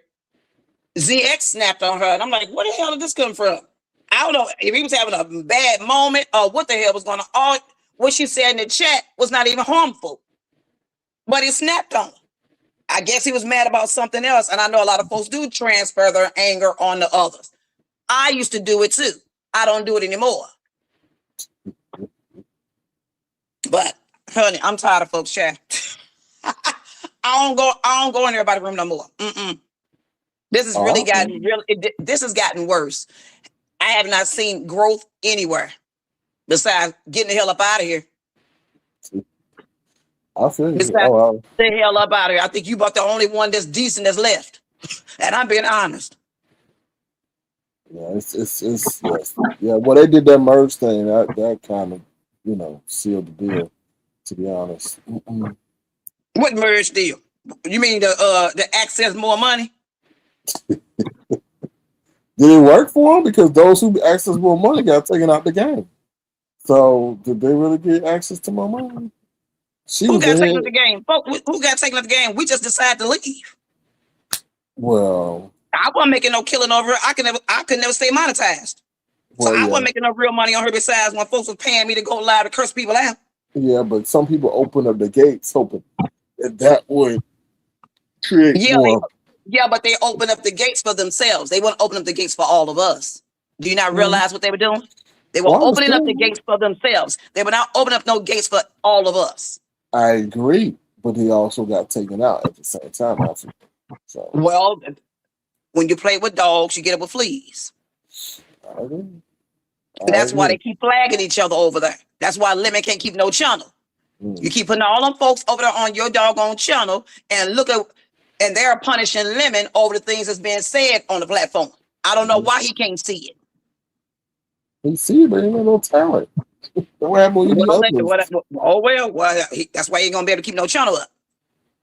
ZX snapped on her. And I'm like, where the hell did this come from? I don't know if he was having a bad moment or what the hell was going on. What she said in the chat was not even harmful. But he snapped on her. I guess he was mad about something else. And I know a lot of folks do transfer their anger on the others. I used to do it too. I don't do it anymore. But honey, I'm tired of folks chat. I don't go in everybody's room no more. This has really gotten this has gotten worse. I have not seen growth anywhere besides getting the hell up out of here. I feel you. Besides the hell up out of here. I think you about the only one that's decent that's left. And I'm being honest. Yeah, it's yes. Yeah, well, they did that merge thing. That kind of, sealed the deal, to be honest. What merge deal? You mean the access more money? Did it work for them? Because those who access more money got taken out the game. So did they really get access to more money? Who got taken out the game? Who got taken out the game? We just decided to leave. Well, I wasn't making no killing over her. I could never stay monetized. So I wasn't making no real money on her besides when folks was paying me to go live to curse people out. Yeah, but some people open up the gates hoping that would create more. Yeah, but they open up the gates for themselves. They want to open up the gates for all of us. Do you not realize what they were doing? They were Well, I opening up the understand. gates for themselves. They were not opening up no gates for all of us. I agree, but he also got taken out at the same time. After, so, Well, when you play with dogs, you get it with fleas. I agree. That's why they keep flagging each other over there. That's why Lemon can't keep no channel. You keep putting all them folks over there on your doggone channel and and they're punishing Lemon over the things that's being said on the platform. I don't know why he can't see it. He see it, but he ain't no talent. What happened when you That's why he ain't gonna be able to keep no channel up.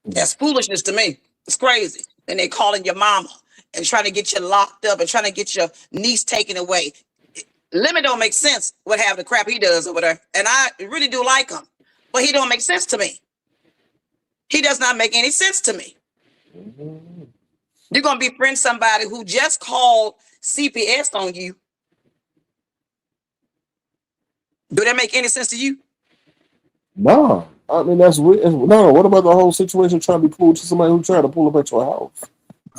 That's foolishness to me. It's crazy. And they calling your mama and trying to get you locked up and trying to get your niece taken away. Lemon don't make sense what half the crap he does over there. And I really do like him. But he don't make sense to me. He does not make any sense to me. You're going to befriend somebody who just called CPS on you. Do that make any sense to you? No. I mean, that's weird. No, what about the whole situation trying to be cool to somebody who tried to pull up at your house?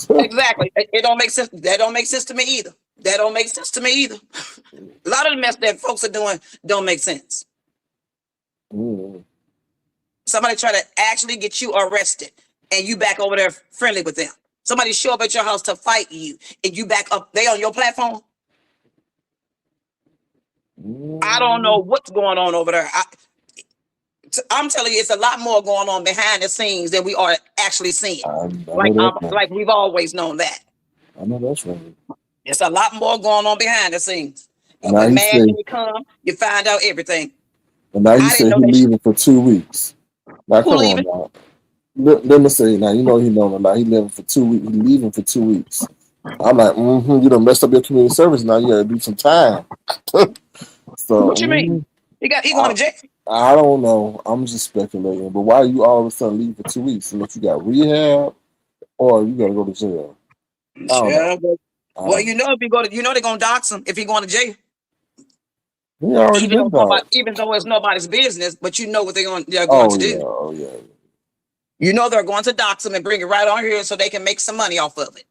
Exactly. It don't make sense. That don't make sense to me either. That don't make sense to me either. A lot of the mess that folks are doing don't make sense. Somebody try to actually get you arrested and you back over there friendly with them. Somebody show up at your house to fight you and you back up. They on your platform. I don't know what's going on over there. I'm telling you, it's a lot more going on behind the scenes than we are actually seeing. Like we've always known that. I know that's right. It's a lot more going on behind the scenes. And when man come, you find out everything. And now you say he's leaving for 2 weeks. Now come on now. Let me say now, you know he know now. He leaving for 2 weeks. He leaving for 2 weeks. I'm like, you done messed up your community service. Now you gotta do some time. So what you mean? He going to jail? I don't know. I'm just speculating. But why you all of a sudden leave for 2 weeks? Unless you got rehab or you gotta go to jail. Well, you know if you go to, they're gonna dox him if he going to jail. Even though it's nobody's business, but you know what they're going to do. Oh yeah. You know they're going to dox him and bring it right on here so they can make some money off of it.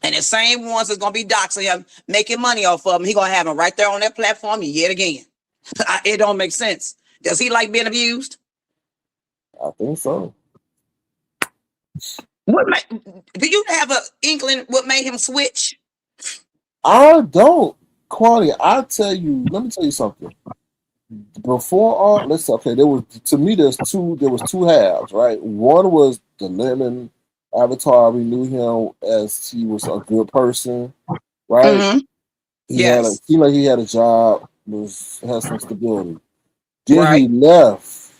And the same ones that's going to be doxing him, making money off of him, he going to have him right there on that platform yet again. It don't make sense. Does he like being abused? I think so. Do you have an inkling what made him switch? I don't. Quality, let me tell you something. Before let's say, okay, there was two halves, right? One was the Lemon avatar. We knew him as he was a good person, right? Yes. Seemed like he had a job, had some stability. Then he left.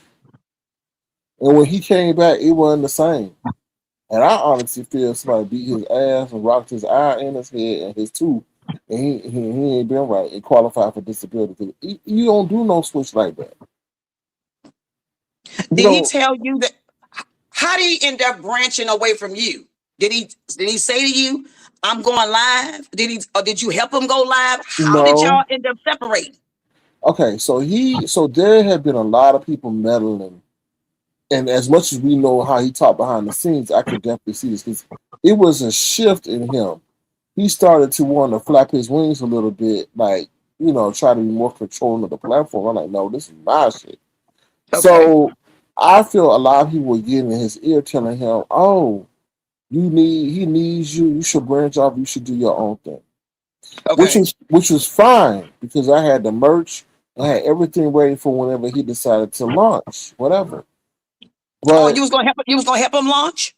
And when he came back, it wasn't the same. And I honestly feel somebody beat his ass and rocked his eye in his head and his tooth. And he ain't been right and qualified for disability. You don't do no switch like that. Did he tell you that? How did he end up branching away from you? Did he say to you, "I'm going live"? Did you help him go live? How did y'all end up separating? Okay, so there had been a lot of people meddling, and as much as we know how he talked behind the scenes, I could definitely see this because it was a shift in him. He started to want to flap his wings a little bit, like, try to be more controlling of the platform. I'm like, no, this is my shit. Okay. So I feel a lot of people were getting in his ear telling him, oh, he needs you. You should branch off. You should do your own thing. Okay. Which was fine because I had the merch. I had everything ready for whenever he decided to launch, whatever. But you was gonna help him launch?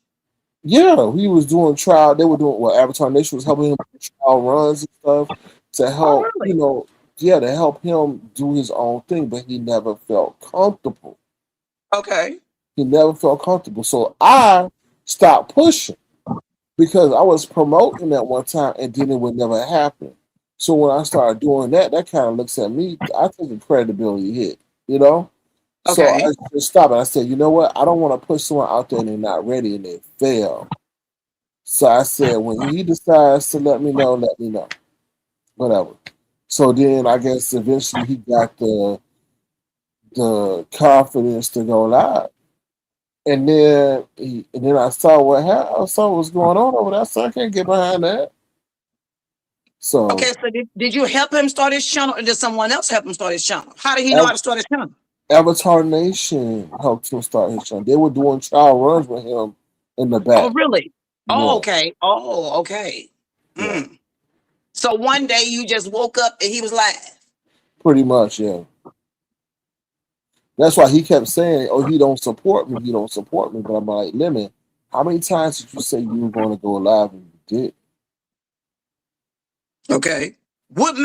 Yeah, he was doing trial. They were doing Avatar Nation was helping him with trial runs and stuff to help, to help him do his own thing. But he never felt comfortable. Okay. He never felt comfortable. So I stopped pushing because I was promoting that one time and then it would never happen. So when I started doing that kind of looks at me. I took a credibility hit, Okay. So I just stopped and I said, you know what? I don't want to push someone out there and they're not ready and they fail. So I said, when he decides to let me know. Whatever. So then I guess eventually he got the confidence to go live. And then I saw what happened. I saw what was going on over there. So I can't get behind that. So okay, so did you help him start his channel, or did someone else help him start his channel? How did he know how to start his channel? Avatar Nation helped him start his channel. They were doing trial runs with him in the back. Oh, really? Oh, Yeah. okay. Oh, okay. Yeah. So one day you just woke up and he was live. Pretty much, yeah. That's why he kept saying, "Oh, he don't support me. He don't support me." But I'm like, Lemon, how many times did you say you were going to go live and you did? Okay. What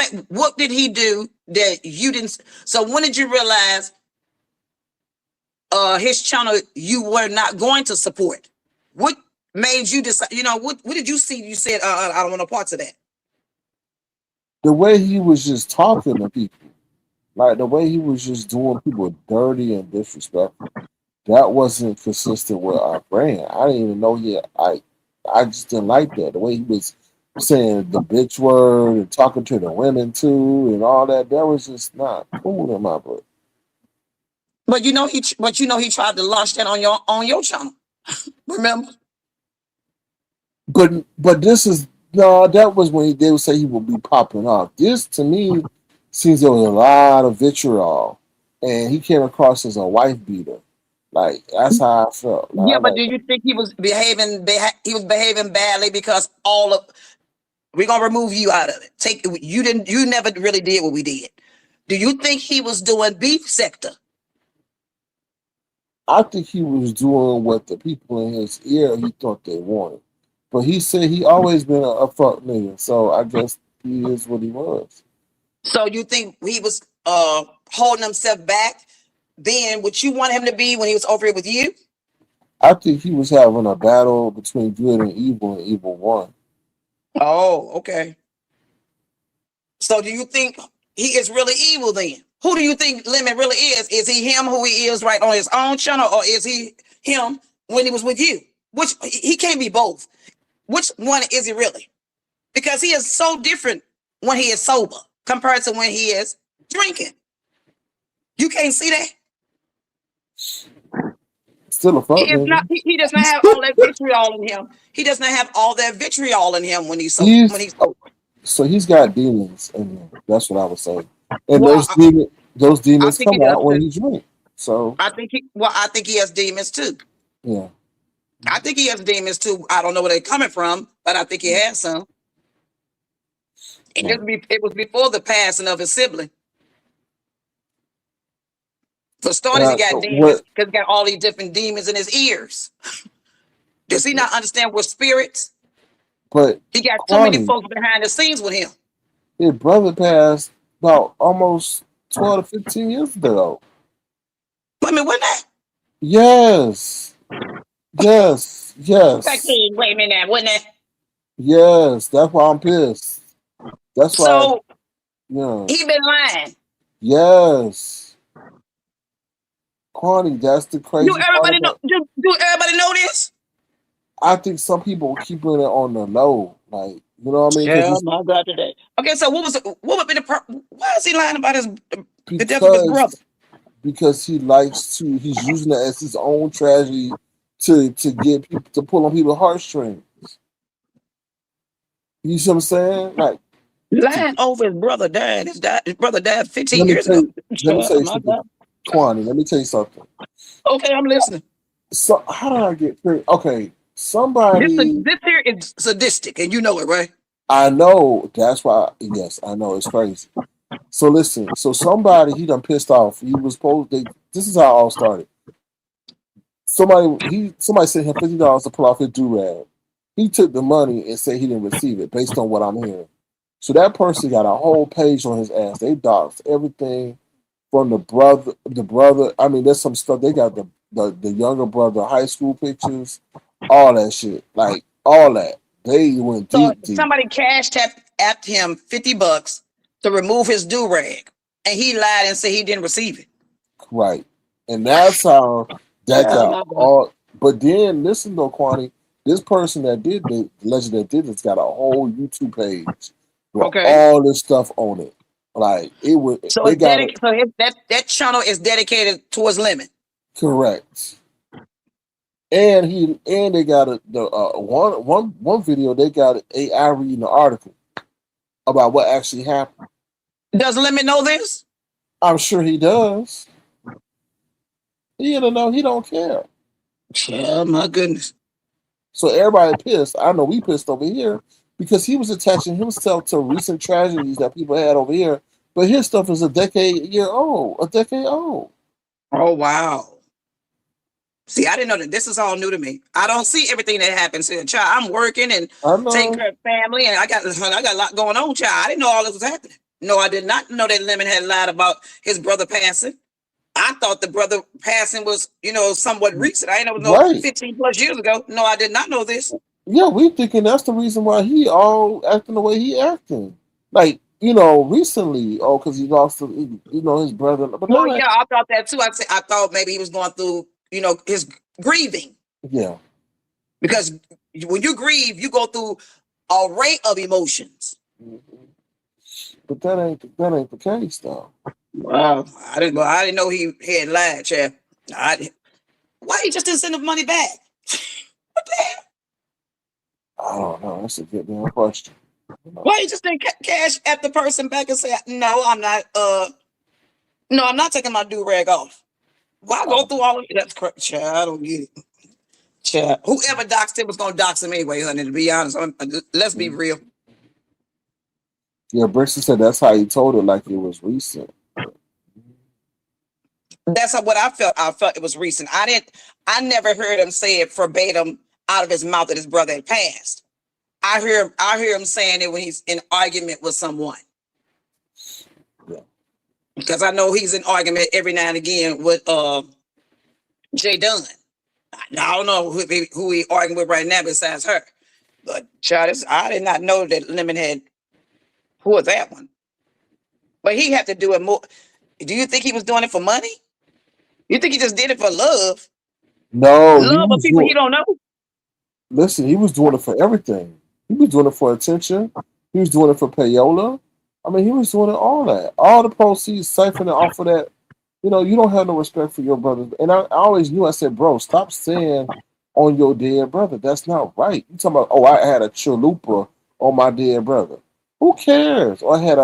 did he do that you didn't? So when did you realize his channel you were not going to support? What made you decide? You know, what did you see? You said, I don't want no parts of that. The way he was just talking to people, like the way he was just doing people dirty and disrespectful, that wasn't consistent with our brand. I didn't even know I just didn't like that. The way he was saying the bitch word and talking to the women too and all that, that was just not cool in my book. But he tried to launch that on your channel. Remember? But this is no, that was when they would say he would be popping off. This to me seems there was a lot of vitriol, and he came across as a wife beater. Like that's how I felt. Like, Yeah, but like, do you think he was behaving? He was behaving badly because we're gonna remove you out of it. You never really did what we did. Do you think he was doing beef sector? I think he was doing what the people in his ear he thought they wanted. But he said he always been a fuck nigga, so I guess he is what he was. So you think he was holding himself back then what you want him to be when he was over here with you? I think he was having a battle between good and evil won. Oh, okay. So do you think he is really evil then? Who do you think Lemon really is? Is he him who he is right on his own channel, or is he him when he was with you? Which he can't be both. Which one is he really? Because he is so different when he is sober compared to when he is drinking. You can't see that. Still a fuck He is nigga. not. He does not have all that vitriol in him. He does not have all that vitriol in him when he's sober. So he's got demons in him. That's what I would say. And Well, those demons think come out when he drinks. So I think he has demons too. yeah. I think he has demons too. I don't know where they're coming from, but I think he has some. It was before the passing of his sibling. For starters, he got demons because he got all these different demons in his ears. Does he not understand what spirits? But he got too many folks behind the scenes with him. His brother passed about almost 12 to 15 years ago. Wait a minute, wasn't that? Yes. Yes. Wait a minute, wasn't that? Yes, that's why I'm pissed. That's why. So yeah. He been lying. Yes. Kwani, that's the crazy part. Do everybody know this? I think some people keep it on the low, like you know what I mean. Yeah, my God, today. Okay, so what would be why is he lying about the death of his brother? Because he's using it as his own tragedy to get people to pull on people's heartstrings. You see what I'm saying? Like lying over his brother died. His brother died 15 years ago. Let me tell you something, Kwani. Let me tell you something. Okay, I'm listening. So how did I get through? Okay, somebody. This here is sadistic, and you know it, right? I know. That's why. Yes, I know. It's crazy. So listen. So somebody he done pissed off. He was supposed. This is how it all started. Somebody sent him $50 to pull off his do-rag. He took the money and said he didn't receive it, based on what I'm hearing. So that person got a whole page on his ass. They doxed everything from the brother. I mean, there's some stuff. They got the younger brother, high school pictures, all that shit. Like all that. They went deep. Somebody cash tapped him $50 to remove his do-rag. And he lied and said he didn't receive it. Right. And that's how that got all. But then, listen though, Kwani, this person that did the legend that did this got a whole YouTube page with all this stuff on it. Like it was. So that channel is dedicated towards Lemon. Correct. And they got one video. They got AI reading the article about what actually happened. Does Lemon know this? I'm sure he does. He don't know. He don't care. Oh my goodness. So everybody pissed. I know we pissed over here because he was attaching himself to recent tragedies that people had over here. But his stuff is a decade old. Oh wow. See, I didn't know that. This is all new to me. I don't see everything that happens here, child. I'm working and taking care of family, and I got a lot going on, child. I didn't know all this was happening. No, I did not know that Lemon had lied about his brother passing. I thought the brother passing was, somewhat recent. I didn't know it was no 15 plus years ago. No, I did not know this. Yeah, we thinking that's the reason why he all acting the way he acting. Like, recently, because he lost, his brother. But well, yeah, I thought that too. I thought maybe he was going through, his grieving. Yeah. Because when you grieve, you go through an array of emotions. Mm-hmm. But that ain't the case, though. Wow, I didn't know he had lied, Chad. Why he just didn't send the money back? What the hell? I don't know. That's a good damn question. Why he just didn't cash at the person back and say, no, I'm not. No, I'm not taking my do-rag off. Why go through all of it? That's correct, Chad. I don't get it. Chad, whoever doxed him was gonna dox him anyway, honey. To be honest, let's be real. Yeah, Brixton said that's how he told it, like it was recent. That's what I felt. I felt it was recent. I never heard him say it verbatim out of his mouth that his brother had passed. I hear him saying it when he's in argument with someone. Yeah. Because I know he's in argument every now and again with Jay Dunn. I don't know who he arguing with right now besides her. But child, I did not know that Lemon had. Who was that one? But he had to do it more. Do you think he was doing it for money? You think he just did it for love? No. Love of people he don't know? Listen, he was doing it for everything. He was doing it for attention. He was doing it for payola. I mean, he was doing it all that. All the proceeds siphoning off of that. You don't have no respect for your brother. And I always knew, I said, bro, stop saying on your dead brother. That's not right. You talking about, I had a chalupa on my dead brother. Who cares? Or I had a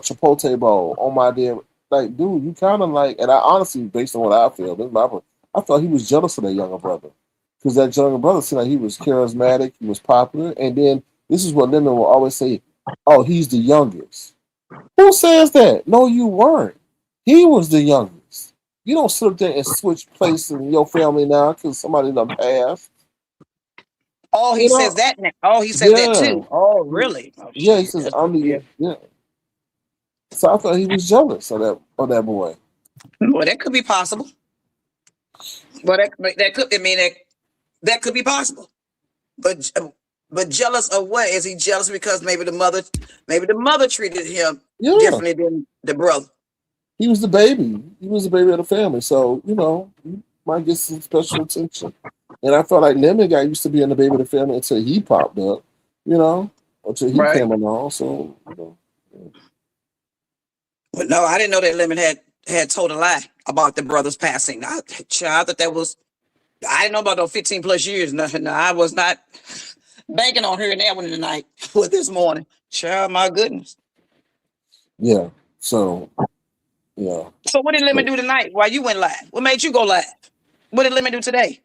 chipotle bowl on my dead. Like, dude, you kind of like, and I honestly, based on what I feel, I thought he was jealous of that younger brother. Because that younger brother seemed like he was charismatic, he was popular. And then this is what Lemon will always say, oh, he's the youngest. Who says that? No, you weren't. He was the youngest. You don't sit up there and switch places in your family now because somebody done passed. Oh, he says that now. Oh, he says that too. Oh, really? Oh, yeah, he says, yeah. So I thought he was jealous of that boy. Well, that could be possible. Well, that could be possible. But jealous of what? Is he jealous because maybe the mother treated him differently than the brother? He was the baby. He was the baby of the family. So, he might get some special attention. And I felt like Lemon got used to being the baby of the family until he popped up, until he came along. So, But no, I didn't know that Lemon had told a lie about the brother's passing. I thought that was, I didn't know about those 15 plus years. No, I was not banking on hearing that one tonight with this morning. Child, my goodness. Yeah. So, yeah. So what did Lemon do tonight while you went live? What made you go live? What did Lemon do today?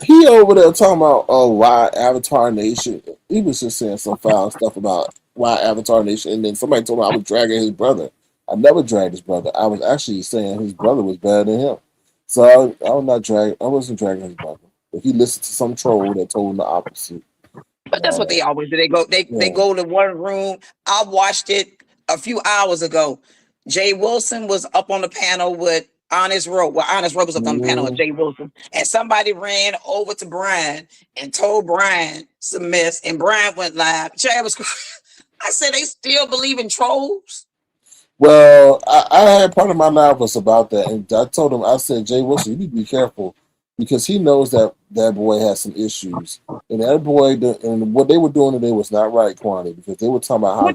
He over there talking about, why Avatar Nation. He was just saying some foul stuff about why Avatar Nation. And then somebody told me I was dragging his brother. I never dragged his brother. I was actually saying his brother was better than him. So I wasn't dragging his brother. But he listened to some troll that told him the opposite. But that's what they always do. They go to one room. I watched it a few hours ago. Jay Wilson was up on the panel with Honest Rowe. Well, Honest Rowe was up on the panel with Jay Wilson. And somebody ran over to Brian and told Brian some mess. And Brian went live. I said, they still believe in trolls? Well, I had part of my live was about that. And I told him, I said, Jay Wilson, you need to be careful. Because he knows that boy has some issues. And that boy, and what they were doing today was not right, Kwani, because they were talking about how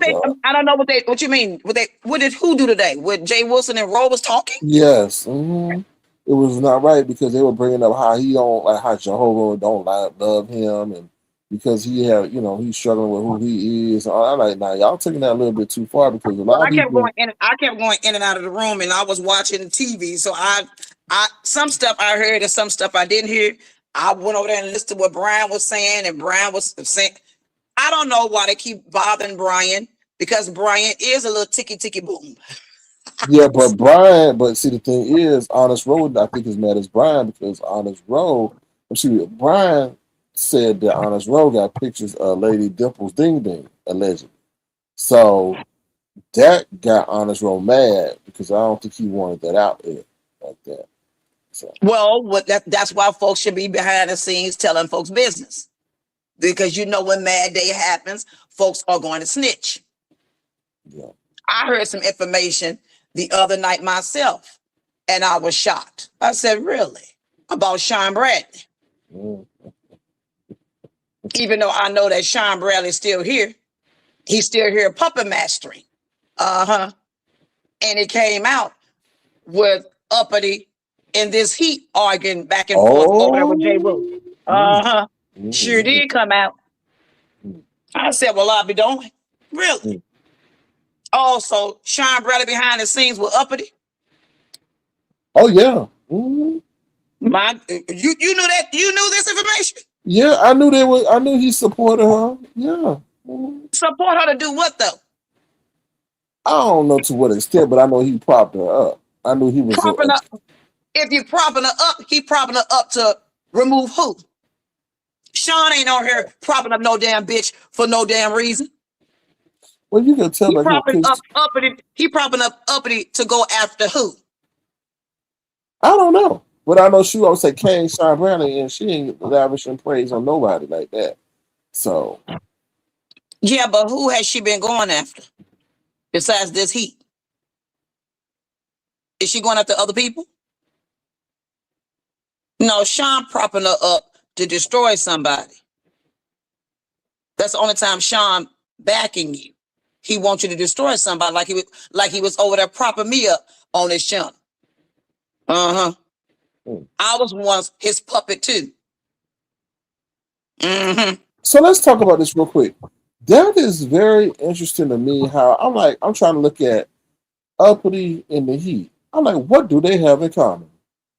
I don't know what you mean. What did who do today? What Jay Wilson and Rowe was talking? Yes. Mm-hmm. It was not right because they were bringing up how he don't, like how Jehovah don't love him. And, because he had, he's struggling with who he is. I'm like, nah, y'all taking that a little bit too far because a lot of people. I kept going in and out of the room, and I was watching TV. So I some stuff I heard and some stuff I didn't hear. I went over there and listened to what Brian was saying, and Brian was saying, I don't know why they keep bothering Brian, because Brian is a little ticky boom. Yeah, but see, the thing is, Honest Road, I think, is mad as Brian because Honest Road, Brian said that Honest Road got pictures of Lady Dimple's ding ding, allegedly. So that got Honest Road mad because I don't think he wanted that out there like that. So. Well, that's why folks should be behind the scenes telling folks business. Because when Mad Day happens, folks are going to snitch. Yeah. I heard some information the other night myself, and I was shocked. I said, really? About Sean Bradley. Even though I know that Sean Bradley's still here, he's still here puppet mastering. And it came out with Uppity in this heat arguing back and forth over there with J. Rue. Sure did come out. I said, well, I'll be doing. Really? Also, Sean Bradley behind the scenes with Uppity. Oh yeah. You knew that? You knew this information? Yeah, I knew I knew he supported her. Yeah. Support her to do what though? I don't know to what extent, but I know he propped her up. I knew he was propping up. If you're propping her up, he propping her up to remove who? Sean ain't on here propping up no damn bitch for no damn reason. Well, you can tell he propping up Uppity to go after who? I don't know. But I know she always say Kane Sean Bradley, and she ain't lavishing praise on nobody like that. So yeah, but who has she been going after besides this heat? Is she going after other people? No, Sean propping her up to destroy somebody. That's the only time Sean backing you. He wants you to destroy somebody, like he was over there propping me up on his channel. I was once his puppet too. So let's talk about this real quick. That is very interesting to me. How I'm trying to look at Uppity in the Heat. I'm like, what do they have in common?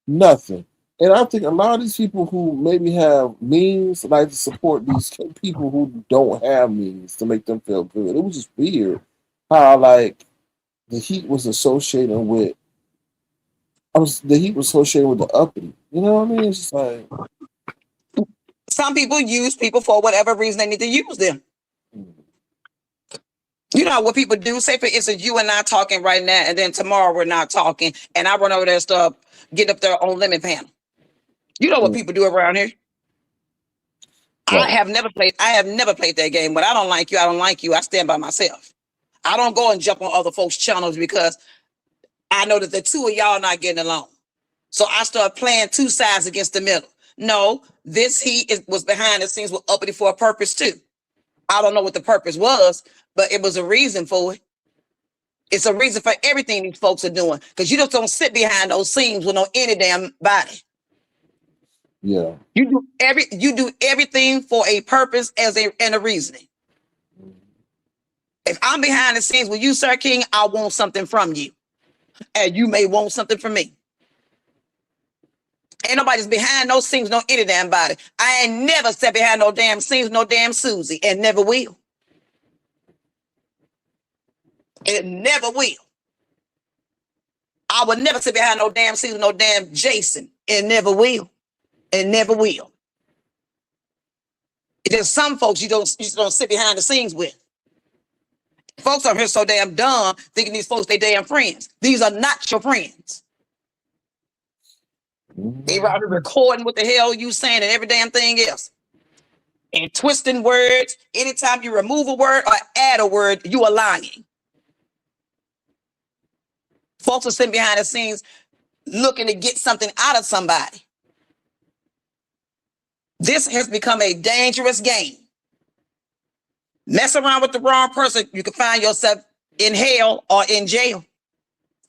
Nothing. And I think a lot of these people who maybe have means like to support these people who don't have means to make them feel good. It was just weird how the Heat was associated with. The Heat was associated with the Uppity. You know what I mean? It's just like some people use people for whatever reason they need to use them. You know what people do? Say for instance, you and I talking right now, and then tomorrow we're not talking, and I run over there and stuff, get up there on limit panel. You know what people do around here? Right. I have never played that game. When I don't like you, I don't like you. I stand by myself. I don't go and jump on other folks' channels because I know that the two of y'all not getting along. So I start playing two sides against the middle. No, this Heat was behind the scenes with Uppity for a purpose too. I don't know what the purpose was, but it was a reason for it. It's a reason for everything these folks are doing, because you just don't sit behind those scenes with no any damn body. Yeah. You do everything for a purpose and a reasoning. If I'm behind the scenes with you, Sir King, I want something from you. And you may want something from me. Ain't nobody's behind those scenes, no any damn body. I ain't never sat behind no damn scenes, no damn Susie, and never will. It never will. I would never sit behind no damn scenes, no damn Jason, and never will. And never will. There's some folks you just don't sit behind the scenes with. Folks are here so damn dumb, thinking these folks they damn friends. These are not your friends. They out here recording what the hell you saying and every damn thing else. And twisting words. Anytime you remove a word or add a word, you are lying. Folks are sitting behind the scenes looking to get something out of somebody. This has become a dangerous game. Mess around with the wrong person, you can find yourself in hell or in jail.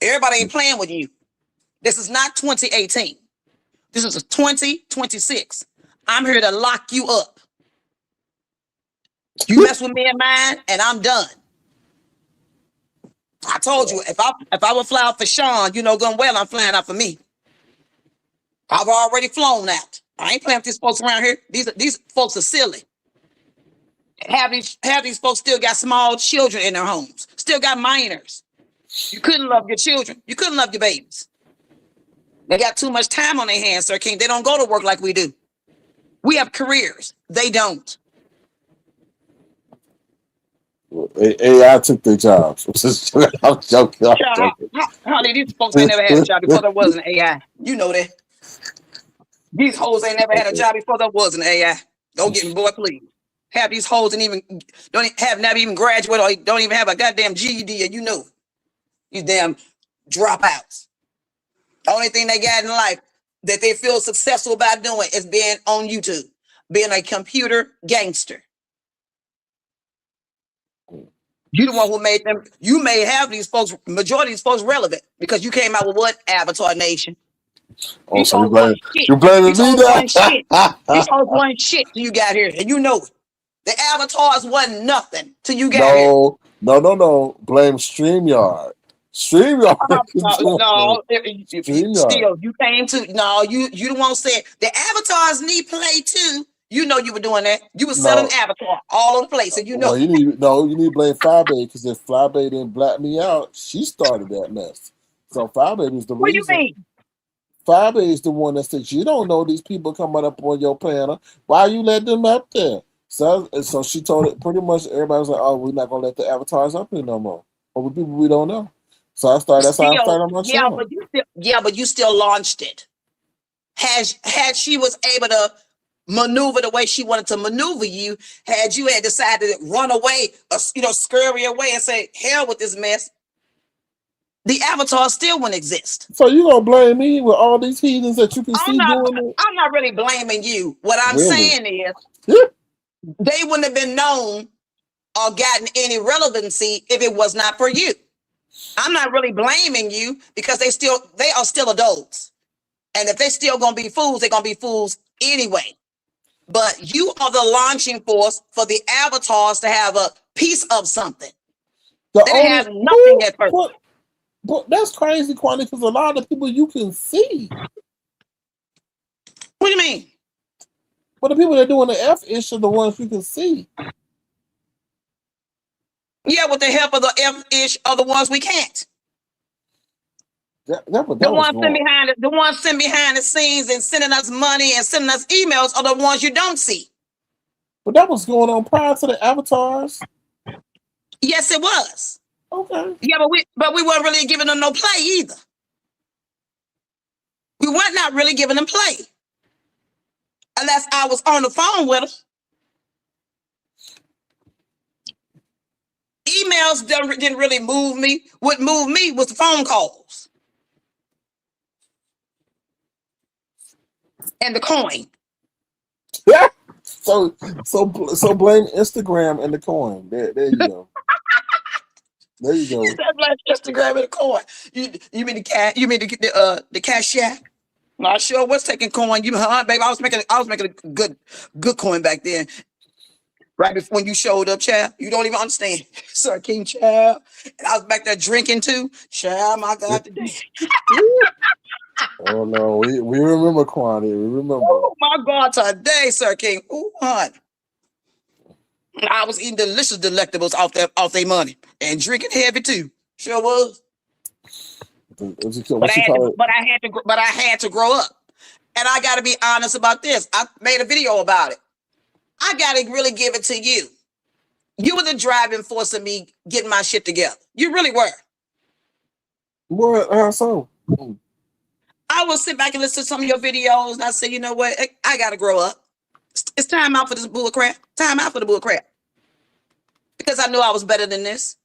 Everybody ain't playing with you. This is not 2018. This is 2026. I'm here to lock you up. You mess with me and mine, and I'm done. I told you, if I would fly out for Sean, you know good and well I'm flying out for me. I've already flown out. I ain't playing with these folks around here. These folks are silly. Have these folks still got small children in their homes, still got minors. You couldn't love your children. You couldn't love your babies. They got too much time on their hands, Sir King. They don't go to work like we do. We have careers. They don't. AI took their jobs. I'm joking. Honey, these folks ain't never had a job before there was an AI. You know that. These hoes ain't never had a job before there was an AI. Don't get me, boy, please. Have these hoes and even never even graduated or don't even have a goddamn GED, and you know these damn dropouts. The only thing they got in life that they feel successful about doing is being on YouTube, being a computer gangster. You the one who made them. You may have these folks, majority of these folks relevant because you came out with what? Avatar Nation. Oh, so you blaming me now? These folks weren't shit till you got here, and you know it. The avatars wasn't nothing till you got here. No. Blame StreamYard. StreamYard. Still, you came to you the one said the avatars need play too. You know you were doing that. You were selling avatar all over the place, and you know. Well, you need to blame Flybaby because if Flybaby didn't black me out, she started that mess. So Flybaby is the reason. What do you mean? Flybaby is the one that said you don't know these people coming up on your panel. Why you let them up there? So she told it pretty much. Everybody was like, "Oh, we're not gonna let the avatars up here no more." But with people we don't know. So I started. That's how I started on my channel. But you still launched it. Had she was able to maneuver the way she wanted to maneuver you, had you had decided to run away, or scurry away and say, hell with this mess, the avatar still wouldn't exist. So you gonna blame me with all these heathens that you can see doing it? I'm not really blaming you. What I'm saying is they wouldn't have been known or gotten any relevancy if it was not for you. I'm not really blaming you because they are still adults. And if they still gonna be fools, they're gonna be fools anyway. But you are the launching force for the avatars to have a piece of something. They didn't have nothing at first. But that's crazy, Kwani, because a lot of people you can see. What do you mean? But the people that are doing the F-ish are the ones you can see. Yeah, with the help of the F-ish are the ones we can't. The ones sitting behind the scenes and sending us money and sending us emails are the ones you don't see. But that was going on prior to the avatars. Yes, it was. Okay. Yeah, but we weren't really giving them no play either. We weren't not really giving them play. Unless I was on the phone with them. Emails didn't really move me. What moved me was the phone calls. And the coin. Yeah. So blame Instagram and the coin. There you go. There you go. Blame Instagram and the coin. You mean the Cash App? I sure was taking coin. Baby, I was making a good coin back then. Right before when you showed up, child. You don't even understand. Sir King, child. And I was back there drinking too. Child, my God, today. Oh no, we remember Kwani. We remember. Oh my God, today, Sir King. Ooh, hon. I was eating delicious delectables off their money and drinking heavy too. Sure was. But I had to grow up. And I gotta be honest about this. I made a video about it. I gotta really give it to you. You were the driving force of me getting my shit together. You really were. What? How so? I will sit back and listen to some of your videos and I say, you know what? I gotta grow up. It's time out for this bull crap. Time out for the bull crap. Because I knew I was better than this.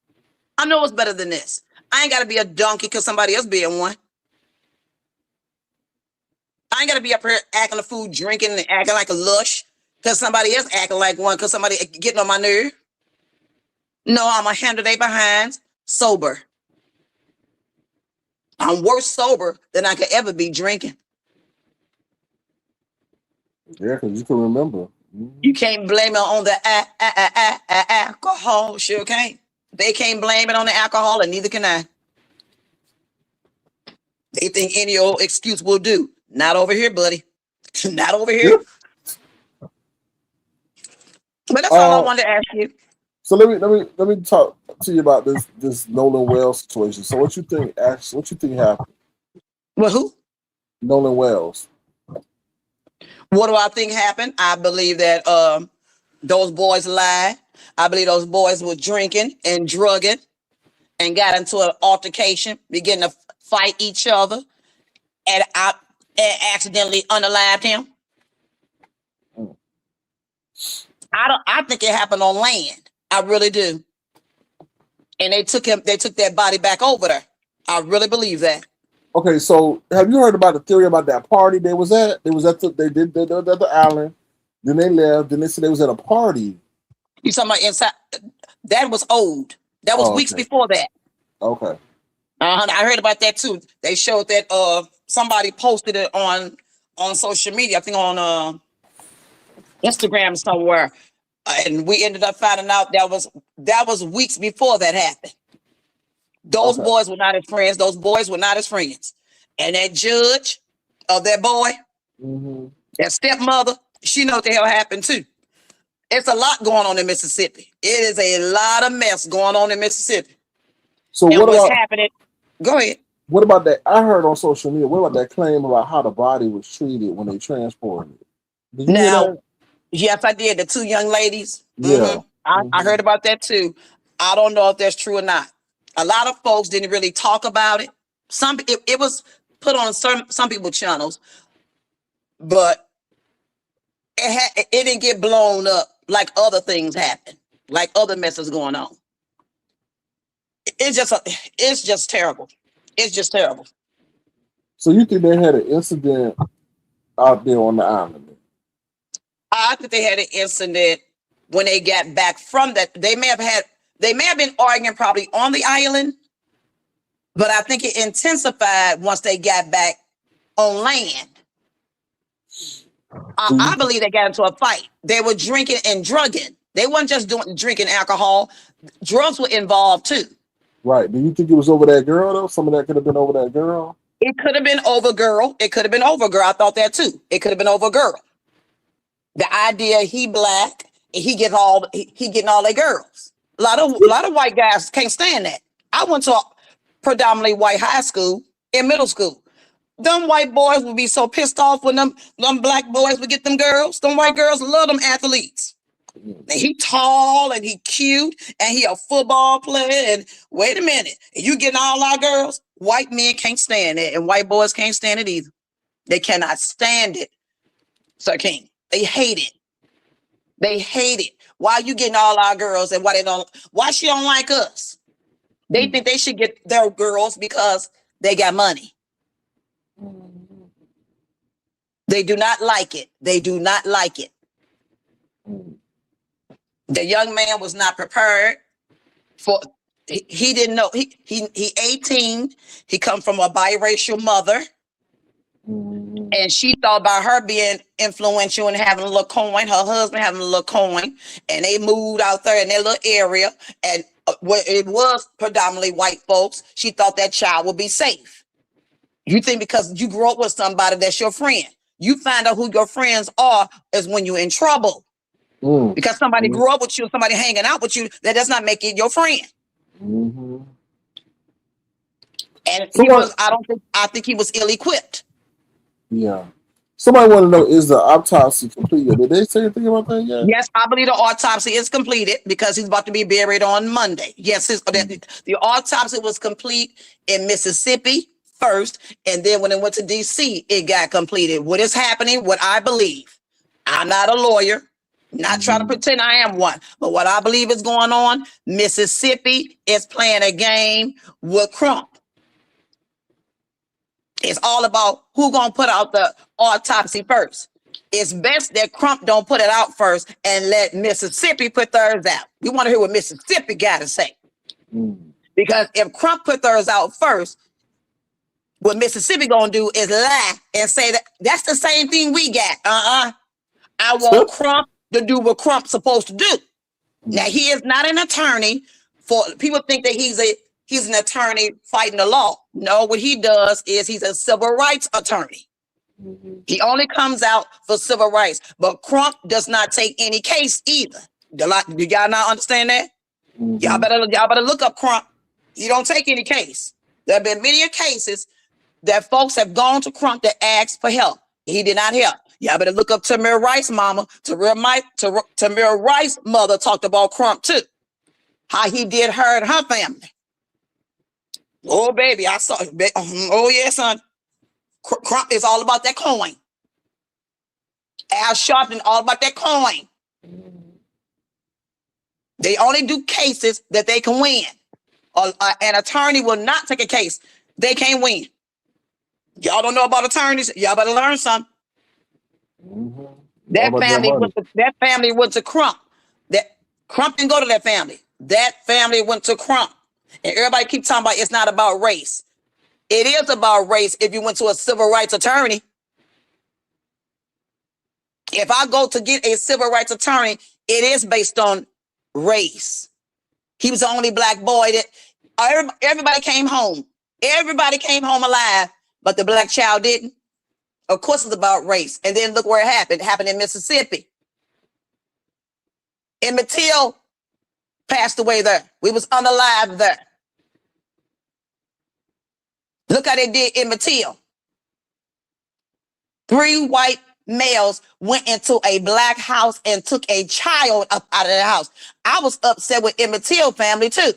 I know it's better than this. I ain't gotta be a donkey because somebody else being one. I ain't gotta be up here acting a fool, drinking and acting like a lush because somebody else acting like one because somebody getting on my nerve. No, I'm a handle they behinds sober. I'm worse sober than I could ever be drinking. Yeah, because you can remember. You can't blame it on the alcohol. Sure can't. They can't blame it on the alcohol, and neither can I. They think any old excuse will do. Not over here, buddy. Not over here. But that's all I wanted to ask you. So let me talk to you about this Nolan Wells situation. So what you think happened? Well, who? Nolan Wells. What do I think happened? I believe that those boys lied. I believe those boys were drinking and drugging and got into an altercation, beginning to fight each other, and accidentally unalived him. I think it happened on land. I really do. And they took that body back over there. I really believe that. Okay, so have you heard about the theory about that party they was at? They did the island, then they left, then they said they was at a party. You talking about inside? That was old. That was weeks before that. Okay. I heard about that too. They showed that somebody posted it on social media. I think on Instagram somewhere, and we ended up finding out that was weeks before that happened. Those boys were not his friends. Those boys were not his friends. And that judge of that boy, that stepmother, she know what the hell happened too. It's a lot going on in Mississippi. It is a lot of mess going on in Mississippi. So and what's happening? Go ahead. What about that? I heard on social media. What about that claim about how the body was treated when they transported it? Now, yes, I did. The two young ladies. Yeah. I heard about that too. I don't know if that's true or not. A lot of folks didn't really talk about it. It was put on some people's channels, but it didn't get blown up like other things happen, like other messes going on. It's just terrible. It's just terrible. So you think they had an incident out there on the island? I think they had an incident when they got back from that. They may have been arguing probably on the island, but I think it intensified once they got back on land. I believe they got into a fight. They were drinking and drugging. They weren't just drinking alcohol. Drugs were involved too. Right. Do you think it was over that girl though? Some of that could have been over that girl? It could have been over girl. It could have been over girl. I thought that too. It could have been over girl. The idea he black and he getting all their girls. A lot of white guys can't stand that. I went to a predominantly white high school in middle school. Them white boys would be so pissed off when them black boys would get them girls. Them white girls love them athletes. And he tall and he cute and he a football player. And wait a minute, you getting all our girls? White men can't stand it, and white boys can't stand it either. They cannot stand it, Sir King. They hate it. They hate it. Why you getting all our girls and why she don't like us? They think they should get their girls because they got money. They do not like it. They do not like it. The young man was not prepared for. He didn't know. He 18. He come from a biracial mother, and she thought about her being influential and having a little coin. Her husband having a little coin, and they moved out there in that little area. And where it was predominantly white folks, she thought that child would be safe. You think because you grew up with somebody that's your friend, you find out who your friends are is when you're in trouble. Because somebody grew up with you, somebody hanging out with you, that does not make it your friend. And I think he was ill-equipped. Yeah. Somebody want to know, is the autopsy completed? Did they say anything about that yet? Yes, I believe the autopsy is completed because he's about to be buried on Monday. Yes, the autopsy was complete in Mississippi first, and then when it went to D.C., it got completed. What is happening, what I believe, I'm not a lawyer, not trying to pretend I am one, but what I believe is going on, Mississippi is playing a game with Crump. It's all about who gonna put out the autopsy first. It's best that Crump don't put it out first and let Mississippi put theirs out. We want to hear what Mississippi got to say. Because if Crump put theirs out first, what Mississippi gonna do is lie and say that that's the same thing we got. I want Crump to do what Crump's supposed to do. Now, he is not an attorney. For people think that he's an attorney fighting the law. No, what he does is he's a civil rights attorney. He only comes out for civil rights, but Crump does not take any case either. Do y'all not understand that? Y'all better look up Crump. He don't take any case. There have been many cases that folks have gone to Crump to ask for help. He did not help. Y'all better look up Tamir Rice's mama. Tamir Rice's mother talked about Crump too. How he did her and her family. Oh, baby, I saw it. Oh, yeah, son. Crump is all about that coin. Al Sharpton, all about that coin. They only do cases that they can win. An attorney will not take a case they can't win. Y'all don't know about attorneys. Y'all better learn something. That family went to Crump. That Crump didn't go to that family. That family went to Crump. And everybody keep talking about it's not about race. It is about race if you went to a civil rights attorney. If I go to get a civil rights attorney, it is based on race. He was the only black boy that everybody came home. Everybody came home alive, but the black child didn't. Of course, it's about race. And then look where it happened. It happened in Mississippi. Emmett Till passed away there. We was unalive there. Look how they did Emmett Till. 3 white males went into a black house and took a child up out of the house. I was upset with Emmett Till family too.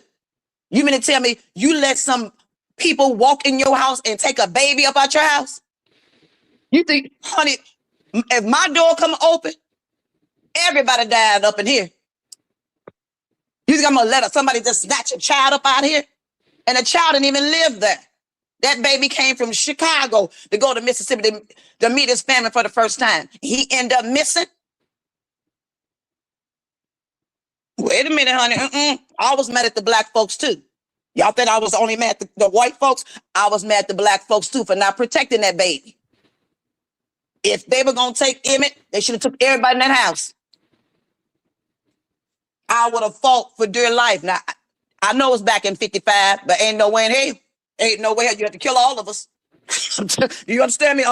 You mean to tell me you let some people walk in your house and take a baby up out your house? You think, honey, if my door come open, everybody died up in here. You think I'm gonna let somebody just snatch a child up out here? And the child didn't even live there. That baby came from Chicago to go to Mississippi to meet his family for the first time. He ended up missing. Wait a minute, honey. I was mad at the black folks too. Y'all think I was only mad at the white folks? I was mad at the black folks too for not protecting that baby. If they were going to take Emmett, they should have took everybody in that house. I would have fought for dear life. Now, I know it's back in 55, but ain't no way in hell. Ain't no way you have to kill all of us. Do you understand me?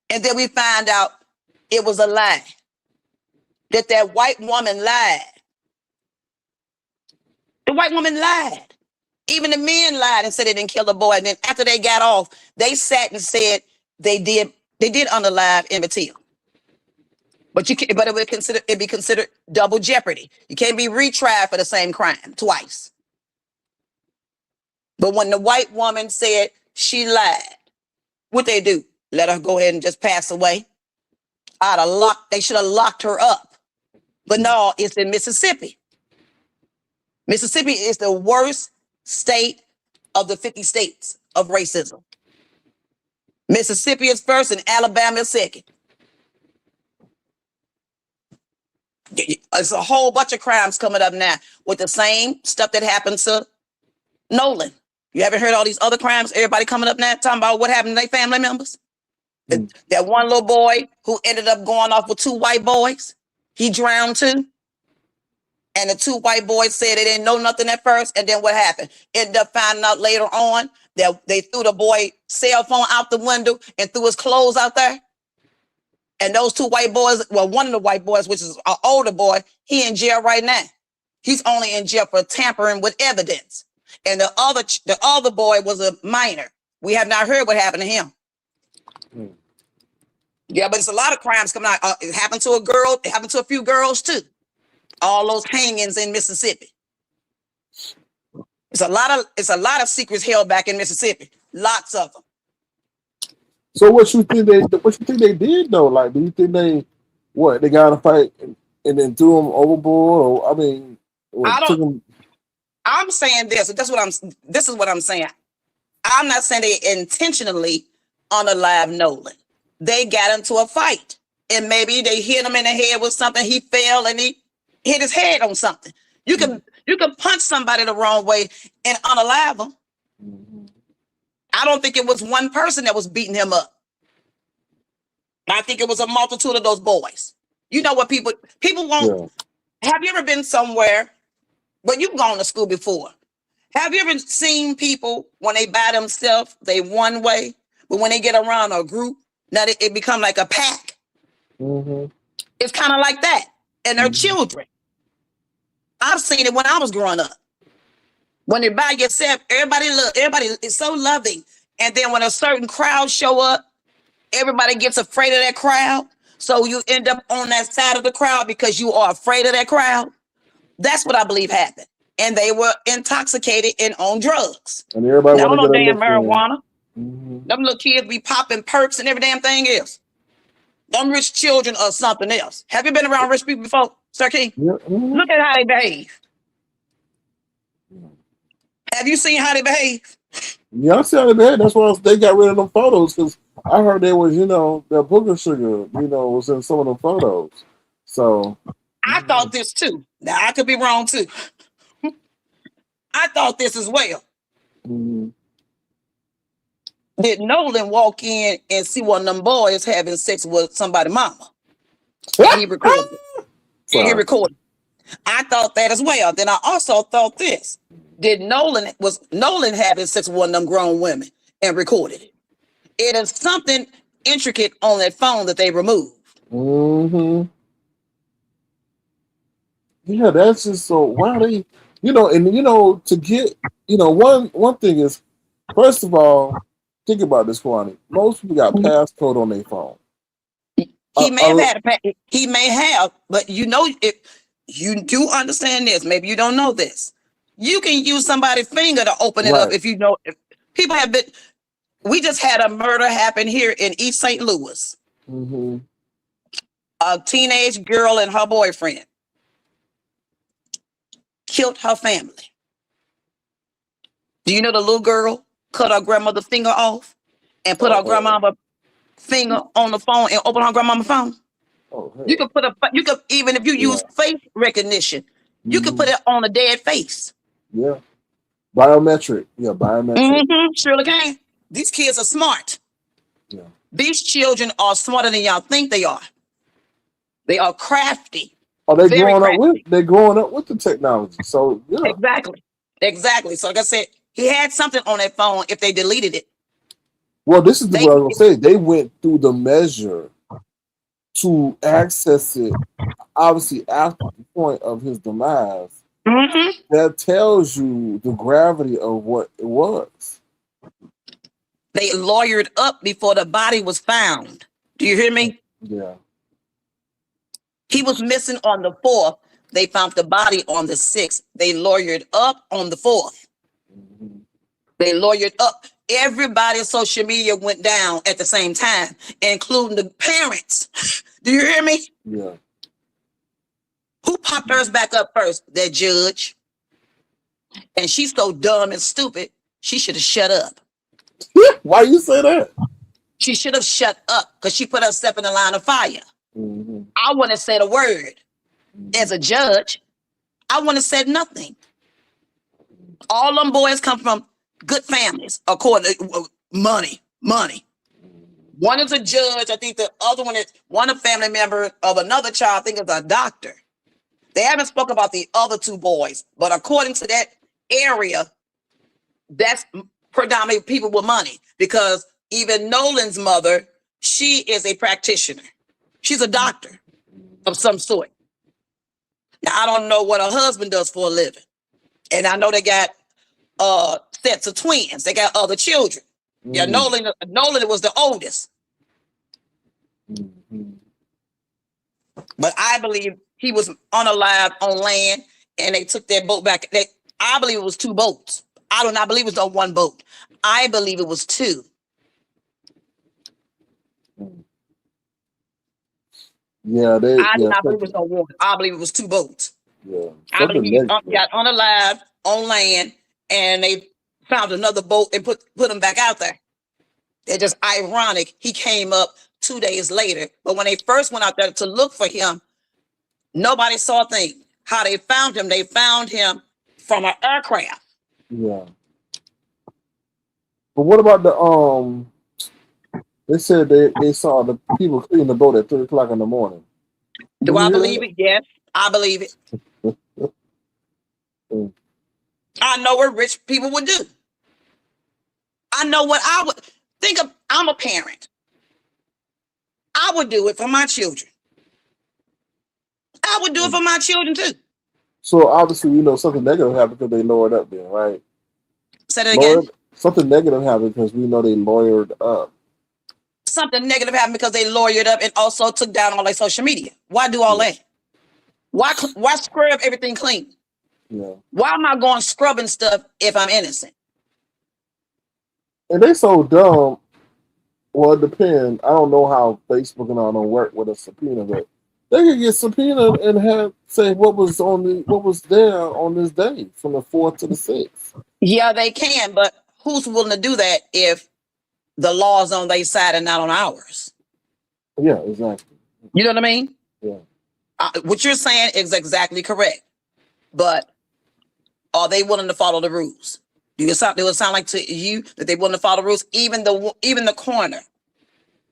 And then we find out it was a lie. That white woman lied. The white woman lied. Even the men lied and said they didn't kill the boy. And then after they got off, they sat and said they did unalive Emmett Till. But it'd be considered double jeopardy. You can't be retried for the same crime twice. But when the white woman said she lied, what they do? Let her go ahead and just pass away? They should have locked her up. But no, it's in Mississippi. Mississippi is the worst state of the 50 states of racism. Mississippi is first and Alabama is second. It's a whole bunch of crimes coming up now with the same stuff that happened to Nolan. You haven't heard all these other crimes? Everybody coming up now talking about what happened to their family members? That one little boy who ended up going off with 2 white boys, he drowned too. And the 2 white boys said they didn't know nothing at first. And then what happened? Ended up finding out later on that they threw the boy's cell phone out the window and threw his clothes out there. And those 2 white boys, well, one of the white boys, which is an older boy, he in jail right now. He's only in jail for tampering with evidence. And the other boy was a minor. We have not heard what happened to him. Yeah, but it's a lot of crimes coming out. It happened to a girl. It happened to a few girls too. All those hangings in Mississippi. It's a lot of secrets held back in Mississippi. Lots of them. So what you think they did though? Like, do you think they got to fight and then threw them overboard? Or I mean, I'm saying this. This is what I'm saying. I'm not saying they intentionally unalive Nolan. They got into a fight, and maybe they hit him in the head with something. He fell and he hit his head on something. You can punch somebody the wrong way and unalive them. I don't think it was one person that was beating him up. I think it was a multitude of those boys. You know what people won't. Have you ever been somewhere? Well, you've gone to school before. Have you ever seen people when they by themselves, they one way, but when they get around a group, now it become like a pack. Mm-hmm. It's kind of like that, and they're children. I've seen it when I was growing up. When you're by yourself, everybody is so loving, and then when a certain crowd show up, everybody gets afraid of that crowd. So you end up on that side of the crowd because you are afraid of that crowd. That's what I believe happened. And they were intoxicated and on drugs. And everybody want to no get damn marijuana. Mm-hmm. Them little kids be popping perks and every damn thing else. Them rich children or something else. Have you been around rich people before, Sir King? Yeah. Mm-hmm. Look at how they behave. Have you seen how they behave? Yeah, I see how they behave. That's why they got rid of them photos, because I heard there was, their booger sugar, was in some of them photos. So I thought this too. Now I could be wrong too. I thought this as well. Mm-hmm. Did Nolan walk in and see one of them boys having sex with somebody's mama? And he recorded it. And he recorded it. I thought that as well. Then I also thought this. Did Nolan having sex with one of them grown women and recorded it? It is something intricate on that phone that they removed. Mm-hmm. Yeah, that's just so why they, to get, one thing is, first of all, think about this, Kwani. Most people got passcode on their phone. He may have, but if you do understand this, maybe you don't know this. You can use somebody's finger to open it up if people have been. We just had a murder happen here in East St. Louis. Mm-hmm. A teenage girl and her boyfriend killed her family. Do you know the little girl cut her grandmother's finger off and put her grandmama's finger on the phone and open her grandmama's phone? You could even if you use face recognition, you could put it on a dead face. Yeah. Biometric. Yeah, biometric. Mm-hmm. Surely can. These kids are smart. Yeah. These children are smarter than y'all think they are. They are crafty. They're growing up with the technology. So yeah. Exactly. So like I said, he had something on that phone if they deleted it. Well, this is what I was gonna say. They went through the measure to access it, obviously after the point of his demise. Mm-hmm. That tells you the gravity of what it was. They lawyered up before the body was found. Do you hear me? Yeah. He was missing on the 4th. They found the body on the 6th. They lawyered up on the 4th. Mm-hmm. They lawyered up. Everybody's social media went down at the same time, including the parents. Do you hear me? Yeah. Who popped hers back up first? That judge. And she's so dumb and stupid, she should have shut up. Why you say that? She should have shut up because she put herself in the line of fire. Mm-hmm. I wouldn't have said a word. As a judge, I wouldn't have said nothing. All them boys come from good families, according to money. One is a judge. I think the other one is a family member of another child. I think is a doctor. They haven't spoken about the other 2 boys, but according to that area, that's predominantly people with money, because even Nolan's mother, she is a practitioner. She's a doctor of some sort. Now, I don't know what her husband does for a living. And I know they got sets of twins. They got other children. Mm-hmm. Yeah, Nolan was the oldest. Mm-hmm. But I believe he was unalive on land, and they took that boat back. I believe it was 2 boats. I do not believe it was on 1 boat. I believe it was 2. Yeah, I do not believe it was on 1. I believe it was 2 boats. Yeah, I believe he got unalive on land, and they found another boat and put him back out there. It's just ironic. He came up 2 days later, but when they first went out there to look for him, nobody saw a thing. How they found him from an aircraft. Yeah. But what about the they said they saw the people cleaning the boat at 3 o'clock in the morning. Do I believe it? Yes, I believe it. I know what rich people would do. I know what I would think of. I'm a parent. I would do it for my children. I would do it for my children too. So obviously, we know something negative happened because they lowered up there, right? Say that again. Something negative happened because we know they lawyered up. Something negative happened because they lawyered up and also took down all their social media. Why do all that? Why scrub everything clean? Yeah. Why am I going scrubbing stuff if I'm innocent? And they so dumb. Well, it depends. I don't know how Facebook and all don't work with a subpoena, but they could get subpoenaed and have say what was there on this day from the 4th to the 6th. Yeah, they can, but who's willing to do that if the law's on their side and not on ours? Yeah, exactly. You know what I mean? Yeah. What you're saying is exactly correct, but are they willing to follow the rules? Do it sound like to you that they willing to follow the rules? Even the coroner.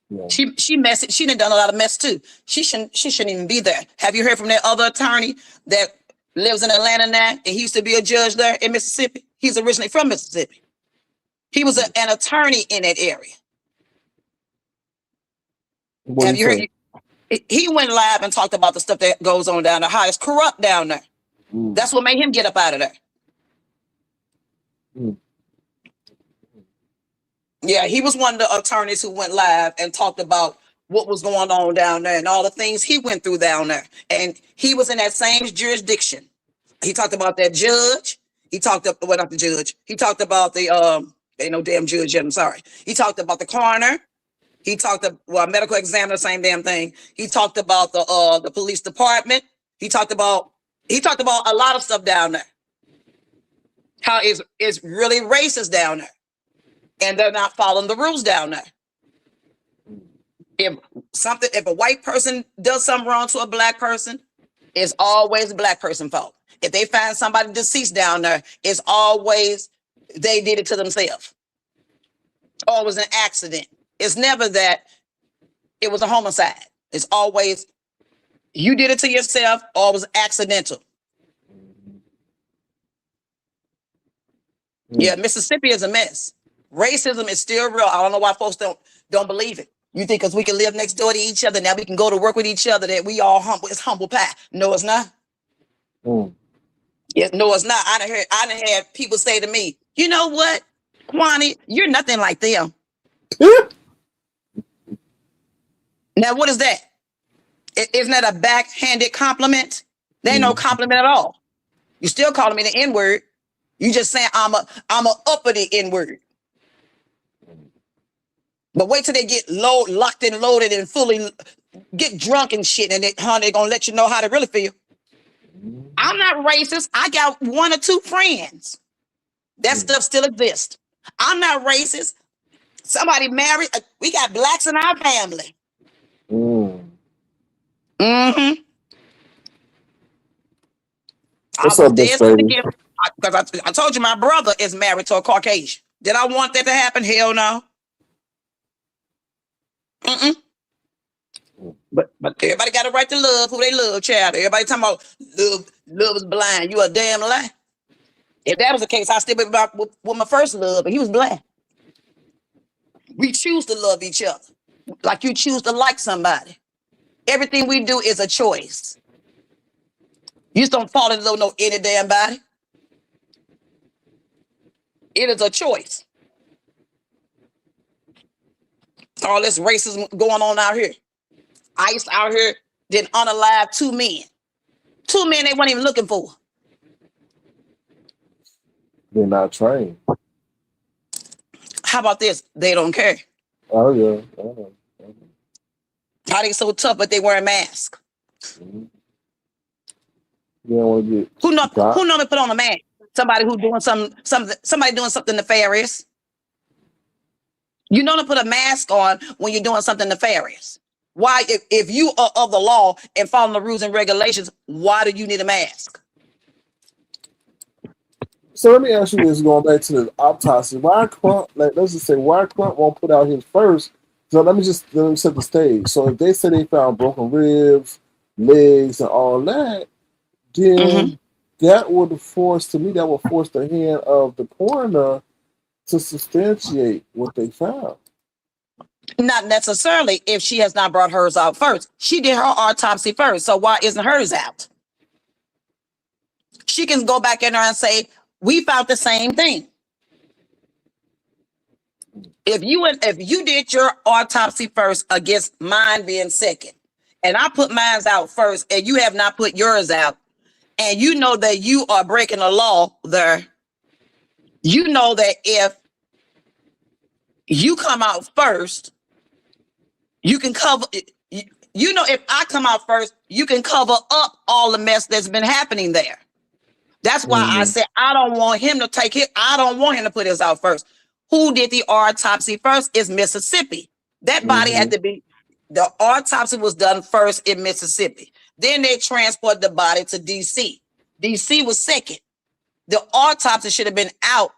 Yeah. She messed. She done a lot of mess too. She shouldn't even be there. Have you heard from that other attorney that lives in Atlanta now, and he used to be a judge there in Mississippi? He's originally from Mississippi. He was an attorney in that area. Have you heard? He went live and talked about the stuff that goes on down there, how it's corrupt down there. That's what made him get up out of there. Yeah, he was one of the attorneys who went live and talked about what was going on down there and all the things he went through down there. And he was in that same jurisdiction. He talked about that judge. He talked about, well, not the judge. He talked about the, ain't no damn judge yet, I'm sorry. He talked about the coroner. He talked about, medical examiner, same damn thing. He talked about the police department. He talked about a lot of stuff down there. How it's really racist down there. And they're not following the rules down there. If a white person does something wrong to a black person, it's always a black person's fault. If they find somebody deceased down there, it's always they did it to themselves. Or it was an accident. It's never that it was a homicide. It's always you did it to yourself or it was accidental. Yeah, Mississippi is a mess. Racism is still real. I don't know why folks don't believe it. You think because we can live next door to each other, now we can go to work with each other, that we all humble. It's humble pie. No, it's not. Yes, no, it's not. I done had people say to me, you know what, Kwani, you're nothing like them. Now, what is that? Isn't that a backhanded compliment? There ain't no compliment at all. You still calling me the N-word. You just saying I'm a uppity N-word. But wait till they get locked and loaded and fully get drunk and shit, and they're gonna let you know how they really feel. I'm not racist. I got one or two friends. That stuff still exists. I'm not racist. Somebody married. We got blacks in our family. What's up, Miss Baby? Because I told you my brother is married to a Caucasian. Did I want that to happen? Hell no. But everybody got a right to love who they love, child. Everybody talking about love is blind. You a damn lie. If that was the case, I'd still be with my first love, but he was blind. We choose to love each other like you choose to like somebody. Everything we do is a choice. You just don't fall in love with any damn body. It is a choice. All this racism going on out here. ICE out here didn't unalive two men. Two men they weren't even looking for. They're not trained. How about this? They don't care. Oh, yeah. How they so tough, but they wear a mask? You don't want to get who normally put on a mask? Somebody who doing somebody doing something nefarious. You know to put a mask on when you're doing something nefarious. Why, if you are of the law and following the rules and regulations, why do you need a mask? So let me ask you this, going back to the autopsy. Why Crump, let's just say, why Crump won't put out his first? So let me set the stage. So if they say they found broken ribs, legs and all that, Mm-hmm. then that would force the hand of the coroner to substantiate what they found. Not necessarily if she has not brought hers out first. She did her autopsy first, so why isn't hers out? She can go back in there and say, we found the same thing. If you did your autopsy first against mine being second, and I put mine out first, and you have not put yours out, and you know that you are breaking the law there, you know that if you come out first, you can cover it. You know, if I come out first, you can cover up all the mess that's been happening there. That's why I said I don't want him to take it. I don't want him to put his out first. Who did the autopsy first is Mississippi. That body had to be, the autopsy was done first in Mississippi. Then they transported the body to DC. DC was second. The autopsy should have been out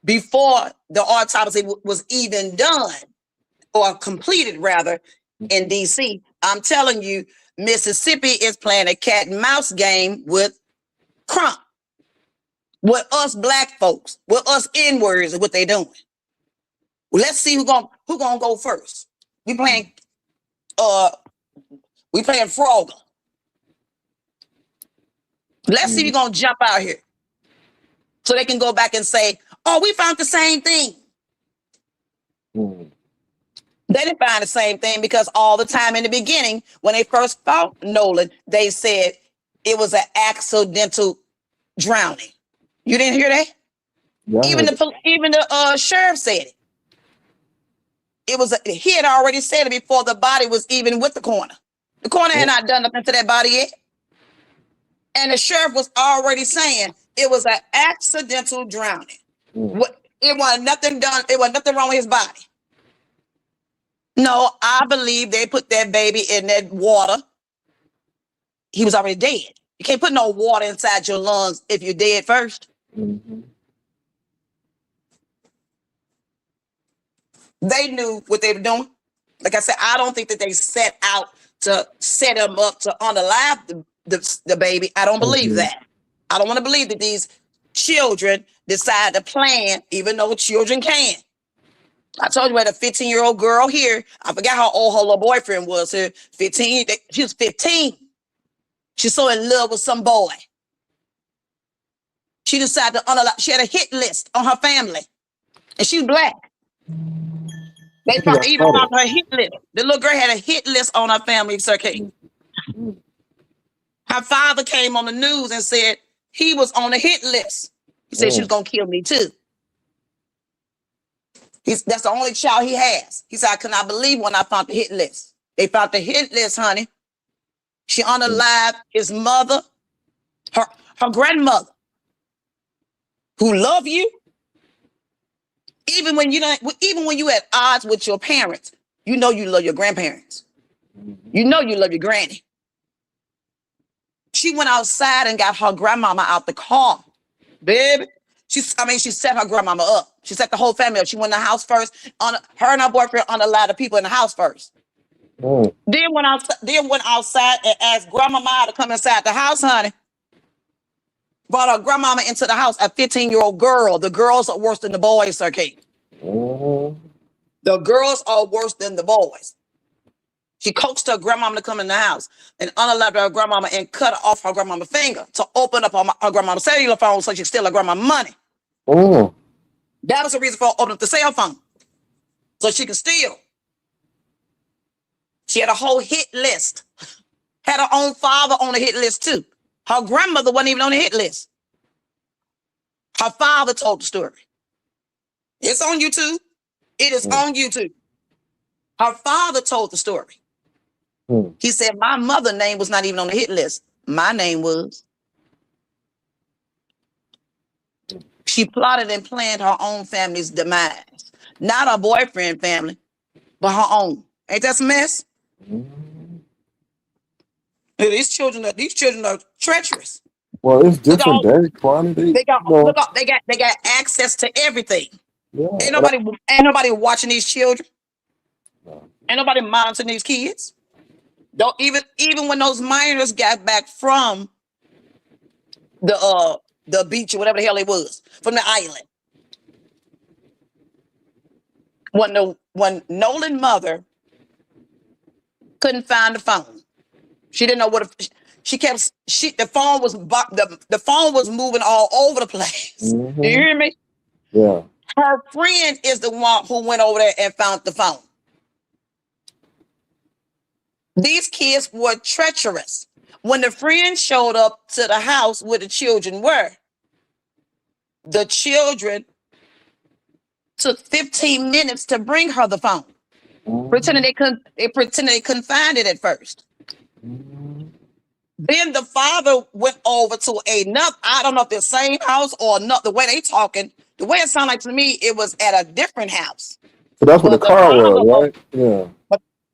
before the autopsy was even done or completed rather in DC. I'm telling you, Mississippi is playing a cat and mouse game with Crump, with us black folks, with us N-words and what they doing. Well, let's see who gonna go first. We playing Frogger. Let's see who's gonna jump out here. So they can go back and say, oh, we found the same thing. They didn't find the same thing because all the time in the beginning, when they first found Nolan, they said it was an accidental drowning. You didn't hear that? Yeah, even the sheriff said it. He had already said it before the body was even with the coroner. The coroner had not done nothing to that body yet. And the sheriff was already saying it was an accidental drowning. It wasn't nothing done. It wasn't nothing wrong with his body. No, I believe they put that baby in that water. He was already dead. You can't put no water inside your lungs if you're dead first. They knew what they were doing. Like I said, I don't think that they set out to set him up to unalive the baby. I don't believe that. I don't want to believe that these children decide to plan, even though children can. I told you we had a 15-year-old girl here. I forgot how old her little boyfriend was. Her 15. She was 15. She's so in love with some boy. She decided to unalive. She had a hit list on her family, and she's black. They even found her hit list. The little girl had a hit list on her family circuit. Her father came on the news and said he was on a hit list. He said she was gonna kill me too. That's the only child he has. He said, I could not believe when I found the hit list. They found the hit list, honey. She unalived his mother, her grandmother, who love you. Even when you at odds with your parents, you know you love your grandparents. You know you love your granny. She went outside and got her grandmama out the car, baby. She set her grandmama up. She set the whole family up. She went in the house first. Her and her boyfriend unalived the people in the house first. Then went outside and asked grandmama to come inside the house, honey. Brought her grandmama into the house, a 15-year-old girl. The girls are worse than the boys, Sir Kate. The girls are worse than the boys. She coaxed her grandmama to come in the house and unalived her grandmama and cut off her grandmama's finger to open up her grandmama's cellular phone so she could steal her grandma's money. That was the reason for opening up the cell phone. So she could steal. She had a whole hit list. Had her own father on the hit list too. Her grandmother wasn't even on the hit list. Her father told the story. It's on YouTube. It is on YouTube. Her father told the story. He said, my mother's name was not even on the hit list. My name was. She plotted and planned her own family's demise. Not her boyfriend family, but her own. Ain't that some mess? These children are treacherous. Well, it's different day quantity. They got access to everything. Ain't nobody watching these children. Ain't nobody monitoring these kids. Don't even when those miners got back from the beach or whatever the hell it was, from the island. When Nolan's mother couldn't find the phone, she didn't know the phone was moving all over the place. Mm-hmm. Do you hear me? Yeah. Her friend is the one who went over there and found the phone. These kids were treacherous. When the friend showed up to the house where the children were, the children took 15 minutes to bring her the phone. Mm-hmm. Pretending they couldn't find it at first. Mm-hmm. Then the father went over to another, I don't know if the same house or not, the way they talking, the way it sounded like to me, it was at a different house. So that's what the car was, right? Yeah.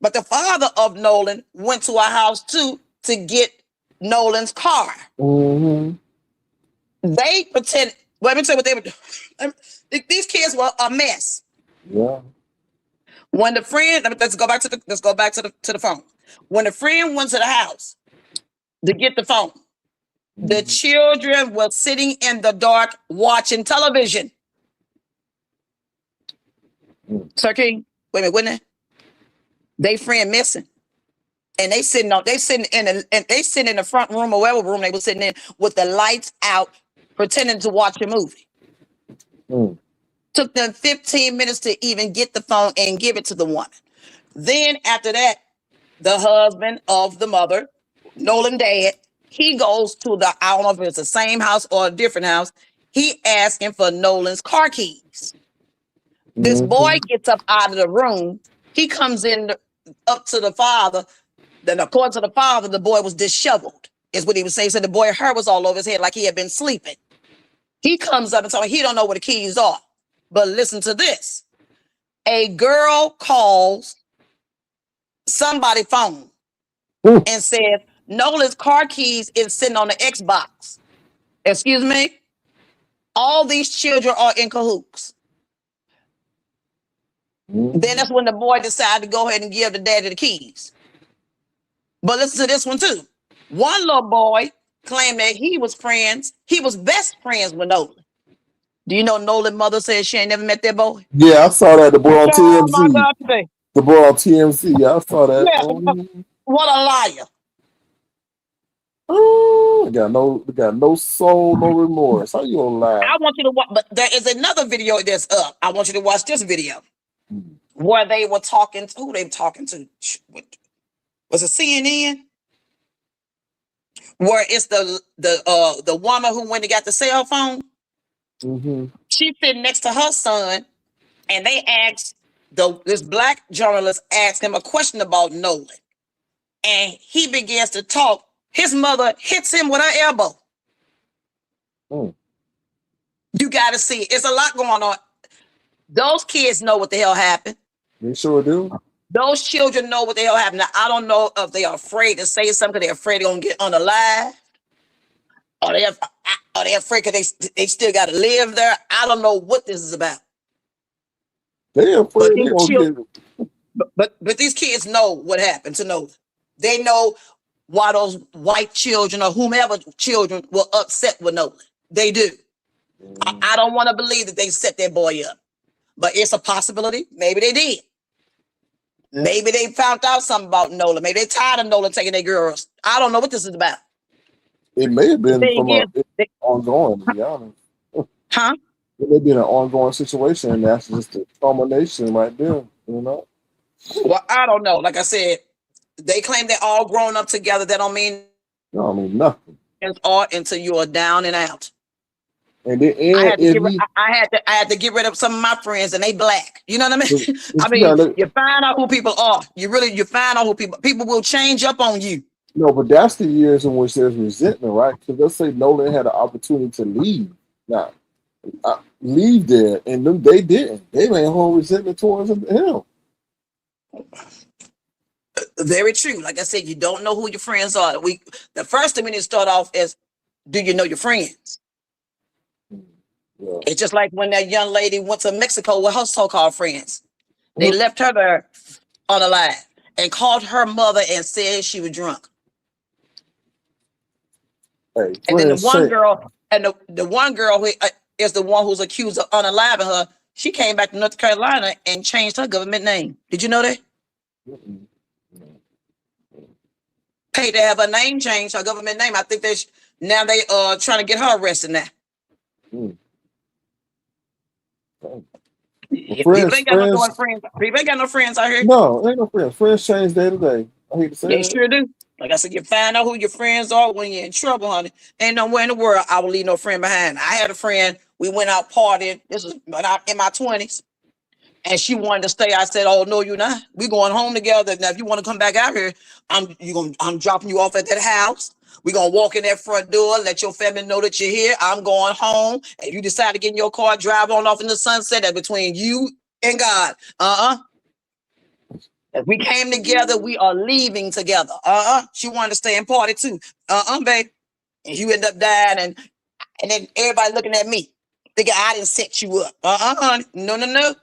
But the father of Nolan went to a house too to get Nolan's car. Mm-hmm. They pretend. Let me tell you what they were doing. These kids were a mess. Yeah. When the friend, let's go back to the phone. When the friend went to the house to get the phone, the children were sitting in the dark watching television. Sir King, wait a minute, wouldn't they friend missing, and they sitting in the front room or whatever room they were sitting in with the lights out, pretending to watch a movie. Took them 15 minutes to even get the phone and give it to the woman. Then after that, the husband of the mother, Nolan dad, he goes to I don't know if it's the same house or a different house. He asking for Nolan's car keys. This boy gets up out of the room. He comes in up to the father. Then according to the father, the boy was disheveled, is what he was saying. So the boy hair was all over his head like he had been sleeping. He comes up and tells me he don't know where the keys are. But listen to this. A girl calls somebody's phone and says, Nolan's car keys is sitting on the Xbox. Excuse me? All these children are in cahoots. Then that's when the boy decided to go ahead and give the daddy the keys. But listen to this one too. One little boy claimed that he was best friends with Nolan. Do you know Nolan's mother said she ain't never met that boy? Yeah, I saw that. The boy on Oh TMZ. my God, today. The boy on TMZ. Yeah, I saw that. Yeah, what a liar. They got no soul, no remorse. How you gonna lie? I want you to watch, but there is another video that's up. I want you to watch this video where they were talking to, who they were talking to? Was it CNN? Where it's the woman who went and got the cell phone. She's sitting next to her son, and they asked this black journalist asked him a question about Nolan, and he begins to talk. His mother hits him with her elbow. You got to see. It's a lot going on. Those kids know what the hell happened. They sure do. Those children know what the hell happened. Now, I don't know if they are afraid to say something because they're afraid they're going to get unalive. Or they're afraid because they still got to live there. I don't know what this is about. They're afraid they're going to get... But these kids know what happened to Nolan. They know why those white children or whomever children were upset with Nolan. They do. I don't want to believe that they set that boy up. But it's a possibility. Maybe they did. Maybe they found out something about Nolan. Maybe they tired of Nolan taking their girls. I don't know what this is about. It may have been ongoing, to be honest. Huh? It may be an ongoing situation, and that's just a culmination right there, you know? Well, I don't know. Like I said, they claim they're all grown up together. That don't mean nothing. It's all until you are down and out. And then, I had to get rid of some of my friends, and they black. You know what I mean? I mean, you find out who people are. You find out who people will change up on you. No, but that's the years in which there's resentment, right? Because let's say Nolan had an opportunity to leave. Now, leave there, and them they didn't. They made a whole resentment towards him. Very true. Like I said, you don't know who your friends are. The first thing we need to start off is, do you know your friends? Yeah. It's just like when that young lady went to Mexico with her so-called friends. They left her there unalive. and called her mother and said she was drunk. Hey, and then the one girl, and the one girl who is the one who's accused of unaliving her, she came back to North Carolina and changed her government name. Did you know that? Paid to have her name changed, her government name. I think now they trying to get her arrested now. People ain't got no friends. People ain't got no friends out here. No, ain't no friends. Friends change day to day. I hate to say they that. Sure do. Like I said, you find out who your friends are when you're in trouble, honey. Ain't nowhere in the world I will leave no friend behind. I had a friend. We went out partying. This was when I in my 20s. And she wanted to stay. I said, "Oh no, you're not. We going home together. Now, if you want to come back out here, I'm dropping you off at that house. We're gonna walk in that front door, let your family know that you're here. I'm going home. And you decide to get in your car, drive on off in the sunset. That's between you and God. If we came together, we are leaving together. She wanted to stay and party too. Babe. And you end up dying, and then everybody looking at me, thinking I didn't set you up. Honey. No. No.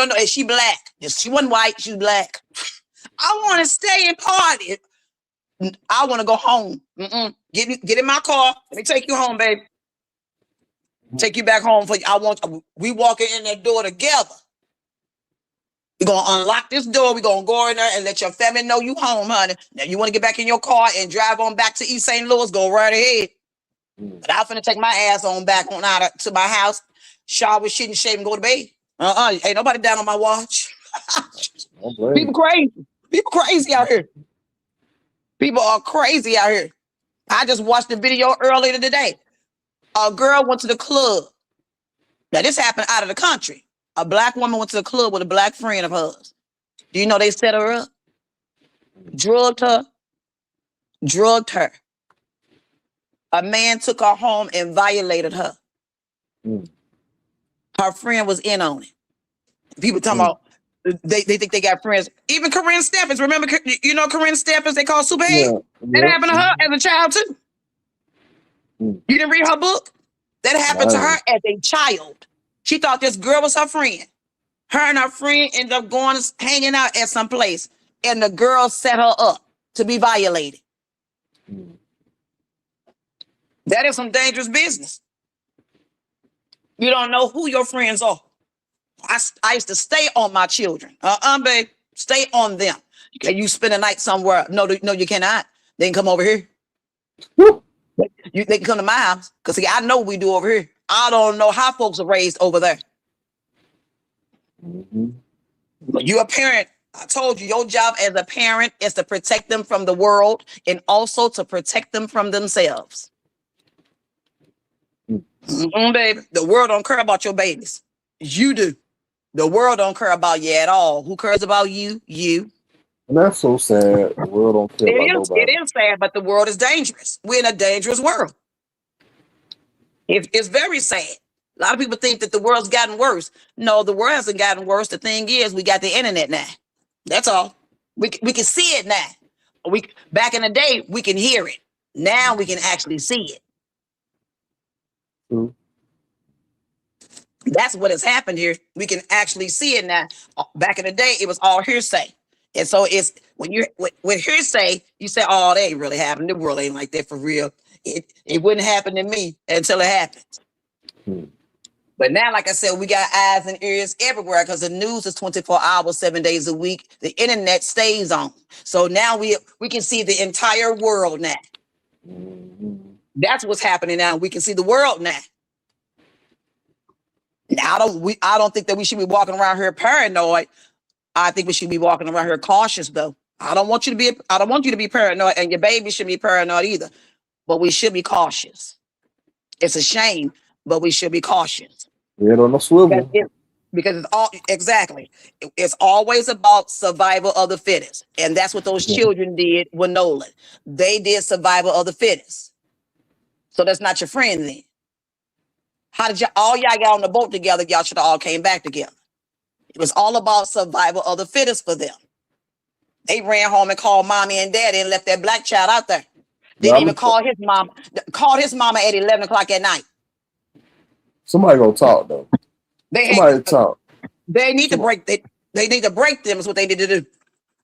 And she black. She wasn't white. She was black. I want to stay and party. I want to go home. Get in my car. Let me take you home, baby. Take you back home. We walking in that door together. We're going to unlock this door. We're going to go in there and let your family know you home, honey. Now, you want to get back in your car and drive on back to East St. Louis, go right ahead. But I'm finna take my ass on back on out to my house, shower, shit, and shave, and go to bed. Ain't nobody down on my watch. People crazy. People crazy out here. People are crazy out here. I just watched the video earlier today. A girl went to the club. Now, this happened out of the country. A black woman went to the club with a black friend of hers. Do you know they set her up? Drugged her. A man took her home and violated her. Her friend was in on it. People talking about they think they got friends. Even Corinne Stephens. Remember, Corinne Stephens, they call Superhead? That happened to her as a child too. You didn't read her book? That happened to her as a child. She thought this girl was her friend. Her and her friend ended up hanging out at some place, and the girl set her up to be violated. That is some dangerous business. You don't know who your friends are. I used to stay on my children. Babe, stay on them. Can you spend a night somewhere? No, you cannot. They can come over here. They can come to my house. Because, see, I know what we do over here. I don't know how folks are raised over there. But you're a parent. I told you, your job as a parent is to protect them from the world and also to protect them from themselves. Baby, the world don't care about your babies. You do. The world don't care about you at all. Who cares about you? You. And that's so sad. The world don't care about nobody. It is sad, but the world is dangerous. We're in a dangerous world. It's very sad. A lot of people think that the world's gotten worse. No, the world hasn't gotten worse. The thing is, we got the internet now. That's all. We can see it now. Back in the day, we can hear it. Now we can actually see it. That's what has happened here. We can actually see it now. Back in the day, it was all hearsay. And so it's when you're with hearsay, you say, "Oh, that ain't really happened. The world ain't like that for real. It wouldn't happen to me until it happens." But now, like I said, we got eyes and ears everywhere because the news is 24 hours, 7 days a week. The internet stays on. So now we can see the entire world now. That's what's happening now. We can see the world now. Now, I don't think that we should be walking around here paranoid. I think we should be walking around here cautious, though. I don't want you to be paranoid, and your baby shouldn't be paranoid either. But we should be cautious. It's a shame, but we should be cautious. Yeah, on the swivel. Because it's always about survival of the fittest, and that's what those children did with Nolan. They did survival of the fittest. So that's not your friend then. How did y'all get on the boat together? Y'all should have all came back together. It was all about survival of the fittest for them. They ran home and called mommy and daddy and left that black child out there. They didn't even call his mom. Called his mama at 11 o'clock at night. Somebody gonna talk though. Somebody talk. They need to break. They need to break them. Is what they need to do.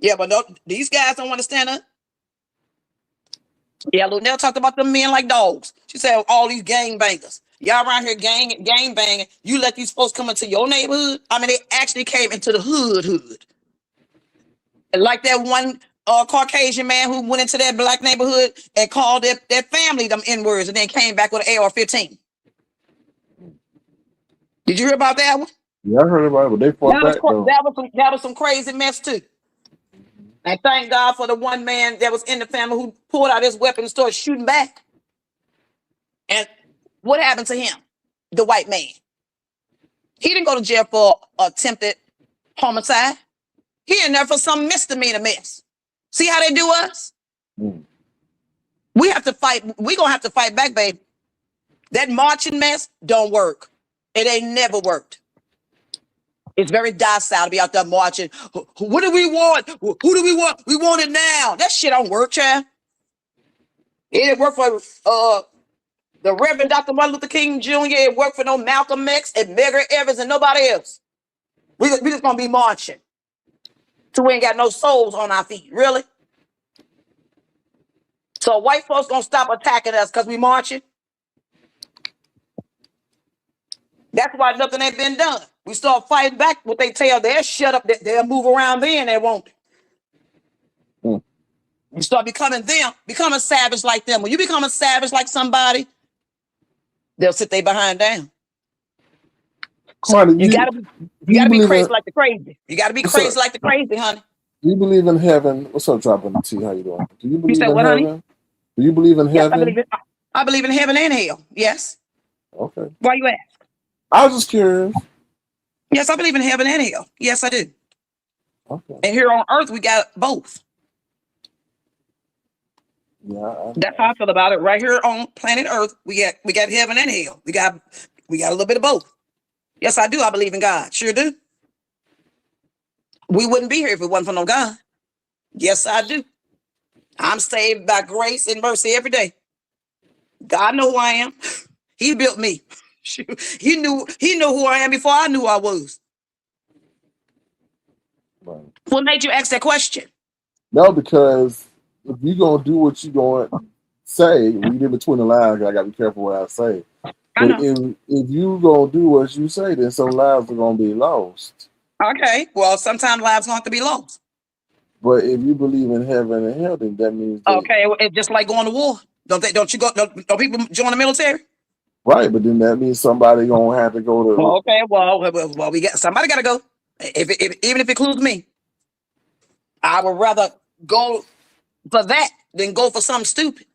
Yeah, but no, these guys don't want to stand up. Yeah, Lunell talked about them men like dogs. She said all these gang bangers. Y'all around here gang banging. You let these folks come into your neighborhood. I mean, they actually came into the hood. And like that one Caucasian man who went into that black neighborhood and called their family them N-words and then came back with an AR-15. Did you hear about that one? Yeah, I heard about it, but they fought back though. That was some crazy mess too. And thank God for the one man that was in the family who pulled out his weapon and started shooting back. And what happened to him? The white man. He didn't go to jail for attempted homicide. He in there for some misdemeanor mess. See how they do us? Mm. We have to fight. We're going to have to fight back, baby. That marching mess don't work. It ain't never worked. It's very docile to be out there marching. What do we want? Who do we want? We want it now. That shit don't work, child. It didn't work for the Reverend Dr. Martin Luther King Jr. It worked for no Malcolm X and Medgar Evers and nobody else. We just gonna be marching. So we ain't got no souls on our feet, really? So white folks gonna stop attacking us because we marching? That's why nothing ain't been done. We start fighting back what they tell. They'll shut up. They'll move around then. They won't. Mm. You start becoming savage like them. When you become a savage like somebody, they'll sit their behind down. So you gotta be crazy like the crazy. You gotta be crazy like the crazy, honey. Do you believe in heaven? What's up, dropping the T? How you doing? Do you believe in heaven? Honey? Do you believe in heaven? Yes, I believe in heaven and hell. Yes. Okay. Why you ask? I was just curious. Yes, I believe in heaven and hell. Yes, I do. Okay. And here on earth, we got both. Yeah, that's how I feel about it. Right here on planet Earth, we got heaven and hell. We got a little bit of both. Yes, I do. I believe in God. Sure do. We wouldn't be here if it wasn't for no God. Yes, I do. I'm saved by grace and mercy every day. God knows who I am. He built me. He knew who I am before I knew who I was. Right. What made you ask that question? No, because if you're going to do what you're going to say, read in between the lines, I got to be careful what I say. But if you going to do what you say, then some lives are going to be lost. Okay. Well, sometimes lives going to have to be lost. But if you believe in heaven and hell, then that means that... Okay. It's just like going to war. Don't people join the military? Right, but then that means somebody going to have to go to... Okay. Well, somebody got to go. Even if it includes me. I would rather go for that than go for something stupid.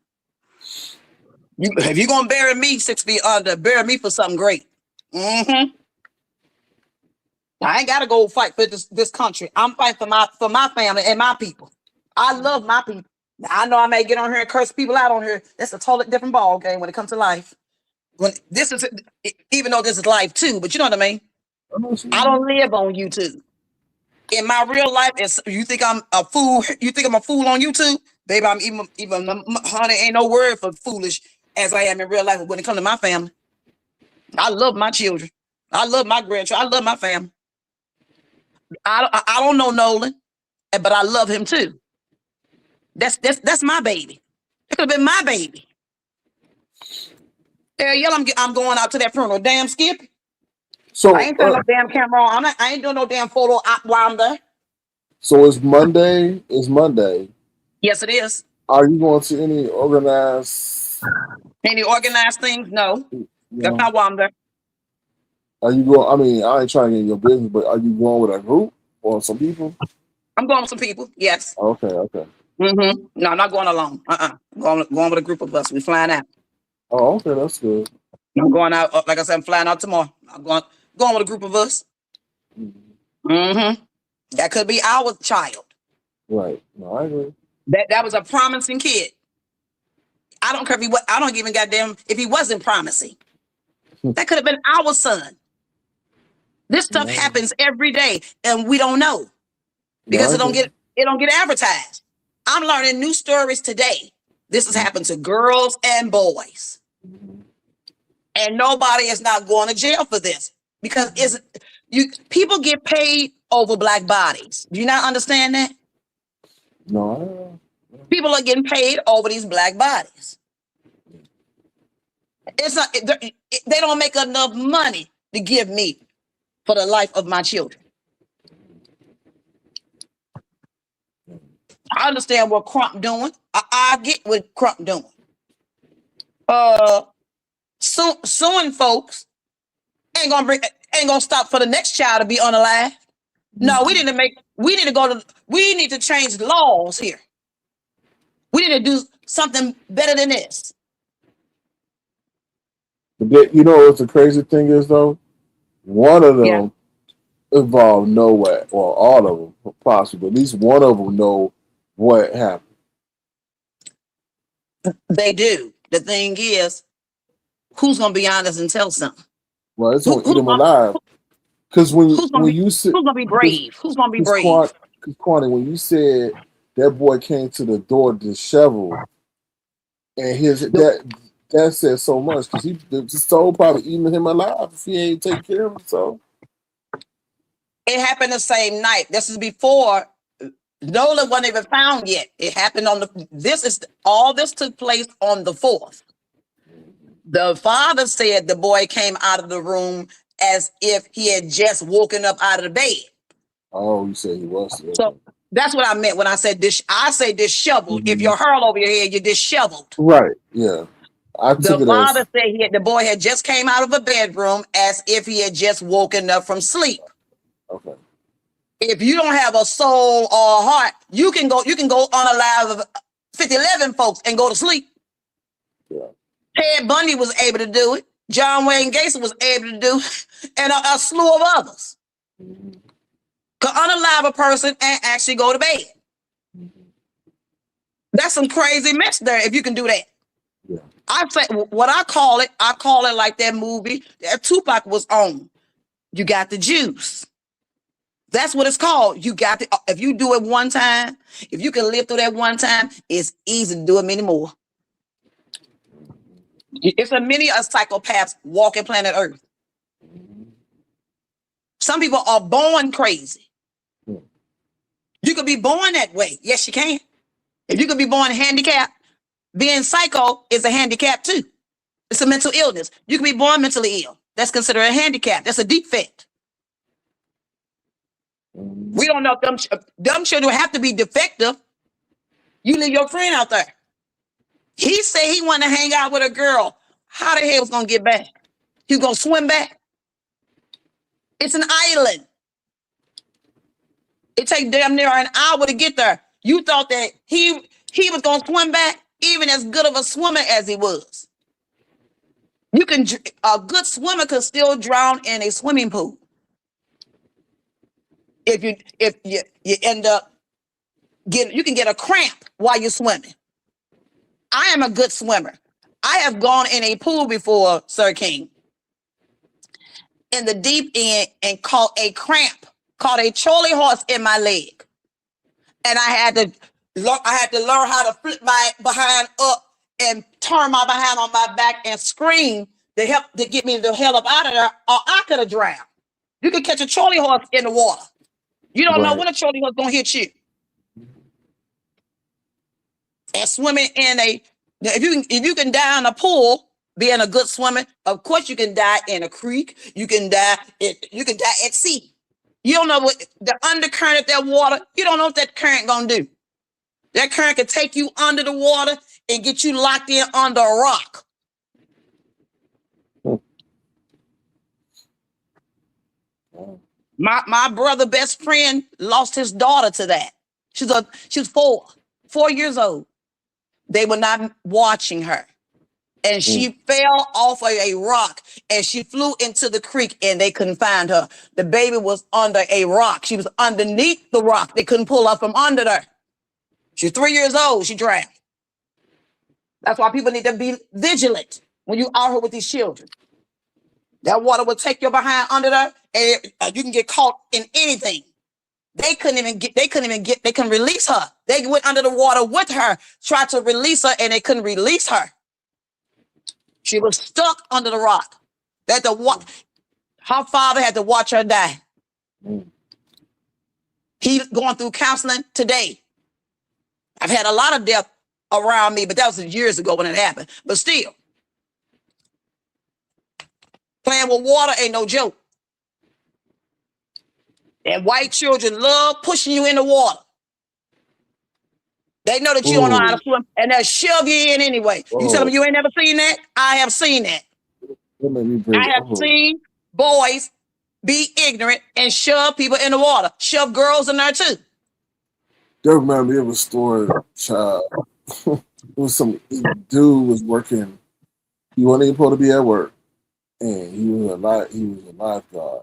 If you're going to bury me 6 feet under, bury me for something great. Mm-hmm. I ain't got to go fight for this country. I'm fighting for my family and my people. I love my people. Now, I know I may get on here and curse people out on here. That's a totally different ball game when it comes to life. Even though this is life too, but you know what I mean? I don't live on YouTube. In my real life, you think I'm a fool? You think I'm a fool on YouTube? Baby, I'm even honey, ain't no word for foolish as I am in real life when it comes to my family. I love my children. I love my grandchildren. I love my family. I don't know Nolan, but I love him too. That's my baby. It could have been my baby. Yall, I'm going out to that funeral. Damn, Skip. So I ain't turning no damn camera on. I ain't doing no damn photo while I'm there. So it's Monday. It's Monday. Yes, it is. Are you going to any organized things? No. That's not why I'm there. Are you going? I mean, I ain't trying to get in your business, but are you going with a group or some people? I'm going with some people. Yes. Okay. Mm-hmm. No, I'm not going alone. I'm going with a group of us. We flying out. Oh, okay, that's good. I'm going out. Like I said, I'm flying out tomorrow. I'm going with a group of us. Mm-hmm. That could be our child. Right. No, I agree. That was a promising kid. I don't care if I don't even goddamn if he wasn't promising. That could have been our son. This stuff happens every day, and we don't know because it don't get advertised. I'm learning new stories today. This has happened to girls and boys, and nobody is not going to jail for this because people get paid over black bodies. Do you not understand that? No. People are getting paid over these black bodies. It's not. They don't make enough money to give me for the life of my children. I understand what Crump doing. I get what Crump doing. Suing folks ain't gonna stop for the next child to be unalive. No, we need to change laws here. We need to do something better than this. You know what the crazy thing is though? One of them involved nowhere, or all of them possibly. At least one of them know what happened. They do. The thing is, who's gonna be honest and tell something? Well, it's gonna eat them alive. Because who's gonna be brave? Who's gonna be brave? Because Kwani, when you said that boy came to the door disheveled, and that said so much, because the soul probably eating him alive if he ain't take care of himself. It happened the same night. This is before Nola wasn't even found yet. It happened on this took place on the 4th. The father said the boy came out of the room as if he had just woken up out of the bed. Oh, you said he was. So that's what I meant when I said this. I say disheveled. Mm-hmm. If you're hurled over your head, you're disheveled. Right. Yeah. The father said the boy had just came out of a bedroom as if he had just woken up from sleep. Okay. If you don't have a soul or a heart, you can go unalive of 50-11 folks and go to sleep. Yeah. Ted Bundy was able to do it. John Wayne Gacy was able to do it, and a slew of others. Could unalive a person and actually go to bed. That's some crazy mess there if you can do that. Yeah. I say what I call it like that movie that Tupac was on. You got the juice. That's what it's called. If you do it one time, if you can live through that one time, it's easy to do it many more. It's many psychopaths walking planet Earth. Some people are born crazy. You could be born that way. Yes, you can. If you could be born handicapped, being psycho is a handicap too. It's a mental illness. You can be born mentally ill. That's considered a handicap. That's a defect. We don't know if dumb children have to be defective. You leave your friend out there. He said he wanted to hang out with a girl. How the hell was going to get back? He was going to swim back? It's an island. It takes damn near an hour to get there. You thought that he was going to swim back, even as good of a swimmer as he was. A good swimmer could still drown in a swimming pool. If you end up you can get a cramp while you're swimming. I am a good swimmer. I have gone in a pool before, Sir King, in the deep end and caught a cramp, caught a Charlie horse in my leg. And I had to learn how to flip my behind up and turn my behind on my back and scream to get me the hell up out of there, or I could have drowned. You could catch a Charlie horse in the water. You don't know when a Charlie horse gonna hit you. And swimming if you can die in a pool, being a good swimmer, of course you can die in a creek. You can die at sea. You don't know what the undercurrent of that water. You don't know what that current gonna do. That current can take you under the water and get you locked in under a rock. My brother, best friend, lost his daughter to that. She was 4 years old. They were not watching her. And she fell off of a rock and she flew into the creek and they couldn't find her. The baby was under a rock. She was underneath the rock. They couldn't pull her from under there. She's 3 years old. She drowned. That's why people need to be vigilant when you out here with these children. That water will take your behind under there and you can get caught in anything. They couldn't release her. They went under the water with her, tried to release her, and they couldn't release her. She was stuck under the rock. Her father had to watch her die. He's going through counseling today. I've had a lot of death around me, but that was years ago when it happened. But still, playing with water ain't no joke. And white children love pushing you in the water. They know that you don't know how to swim, and they'll shove you in anyway. You tell them you ain't never seen that? I have seen that. I have seen boys be ignorant and shove people in the water, shove girls in there too. That reminded me of a story, child. It was some dude was working. He wasn't even supposed to be at work, and he was a lifeguard.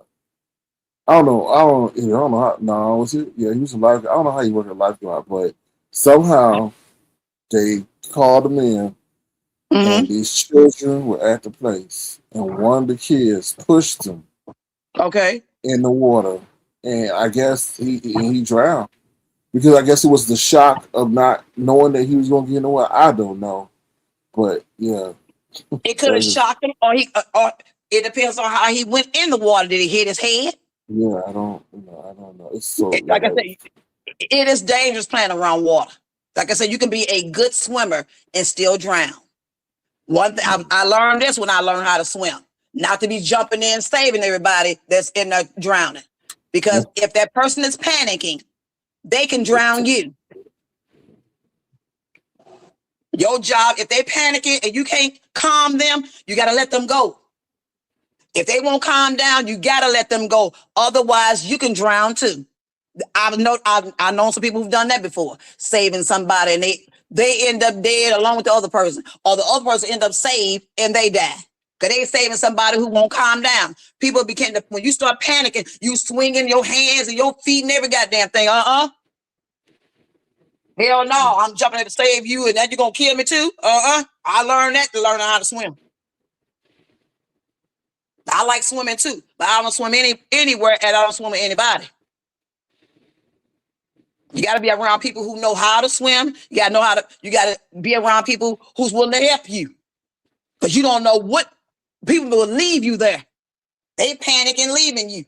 I don't know how. No, was it? Yeah, he was a lifeguard. I don't know how he worked a lifeguard, but somehow they called him in, and these children were at the place, and one of the kids pushed him. Okay. In the water, and I guess he drowned because I guess it was the shock of not knowing that he was going to get in the water. I don't know, but yeah, it could have shocked him, or it depends on how he went in the water. Did he hit his head? Yeah, I don't know. It's so like I said, it is dangerous playing around water. Like I said, you can be a good swimmer and still drown. One thing I learned this when I learned how to swim, not to be jumping in saving everybody that's in there drowning, because if that person is panicking, they can drown you. Your job, if they panicking and you can't calm them, you got to let them go. If they won't calm down, you got to let them go. Otherwise, you can drown too. I've known some people who've done that before, saving somebody and they end up dead along with the other person, or the other person end up saved and they die because they saving somebody who won't calm down. People when you start panicking, you swinging your hands and your feet and every goddamn thing. Hell no, I'm jumping in to save you and then you're going to kill me too? I learned that to learn how to swim. I like swimming too, but I don't swim anywhere and I don't swim with anybody. You got to be around people who know how to swim. You got to be around people who's willing to help you. Because you don't know what people will leave you there. They panic and leaving you.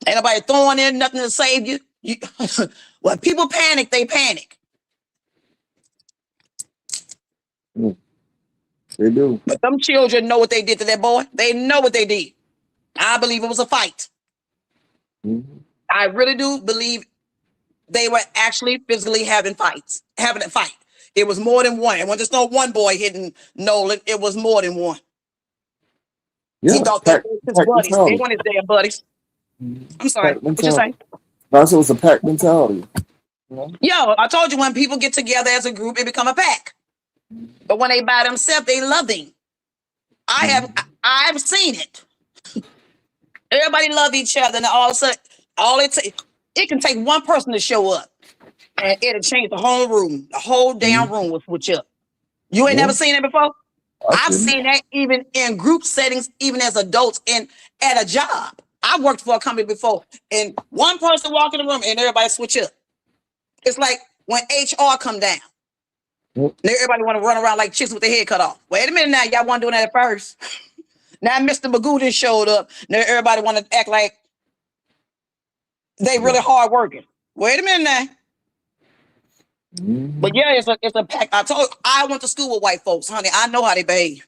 Ain't nobody throwing in nothing to save you. When people panic, they panic. They do. But them children know what they did to that boy. They know what they did. I believe it was a fight. I really do believe they were actually physically having a fight. It was more than one. And when there's no one boy hitting Nolan, it was more than one. Yeah, he thought that was his buddies. They weren't his damn buddies. I'm sorry. What you say? I said it was a pack mentality. Yo, I told you when people get together as a group, it become a pack. But when they by themselves, they love him. I've seen it. Everybody love each other, and all of a sudden, it can take one person to show up, and it'll change the whole room. The whole damn room will switch up. You ain't never seen it before? I've seen that even in group settings, even as adults and at a job. I worked for a company before, and one person walk in the room, and everybody switch up. It's like when HR come down. Everybody want to run around like chicks with their head cut off. Wait a minute now, y'all want doing that at first. Now Mr. Magoo done showed up. Now everybody want to act like they really hard working. Wait a minute now. But yeah, it's a pack. I went to school with white folks, honey. I know how they behave.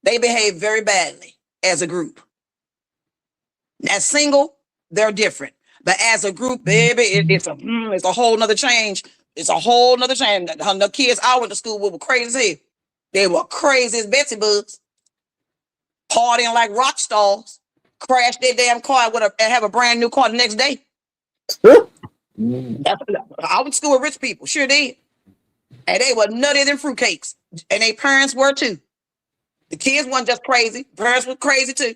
They behave very badly as a group. As single, they're different. But as a group, baby, it's a whole nother change. It's a whole nother change. The kids I went to school with were crazy as hell. They were crazy as Betsy Bugs. Partying like rock stars. Crash their damn car and have a brand new car the next day. I went to school with rich people. Sure did. And they were nuttier than fruitcakes. And their parents were too. The kids weren't just crazy. Parents were crazy too.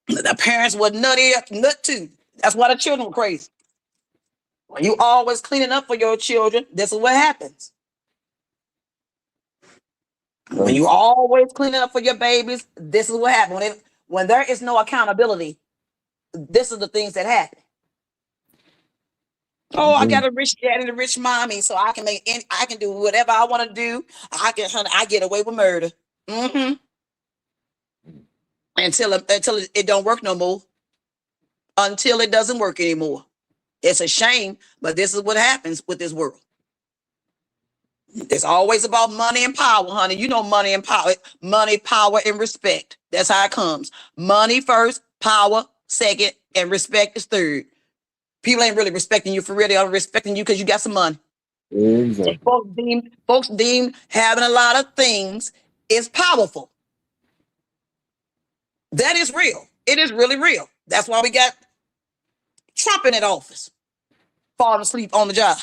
The parents were nut too. That's why the children were crazy. When you always cleaning up for your children, this is what happens. When you always cleaning up for your babies, this is what happens. When there is no accountability, this is the things that happen. Oh, I got a rich dad and a rich mommy, so I can do whatever I want to do. I get away with murder. Until it don't work no more. until it doesn't work anymore. It's a shame, but this is what happens with this world. It's always about money and power, honey. You know, money and power, and respect. That's how it comes. Money first, power second, and respect is third. People ain't really respecting you for real. They are respecting you because you got some money. Exactly. Folks deem having a lot of things is powerful. That is real. It is really real. That's why we got Trump in that office, falling asleep on the job.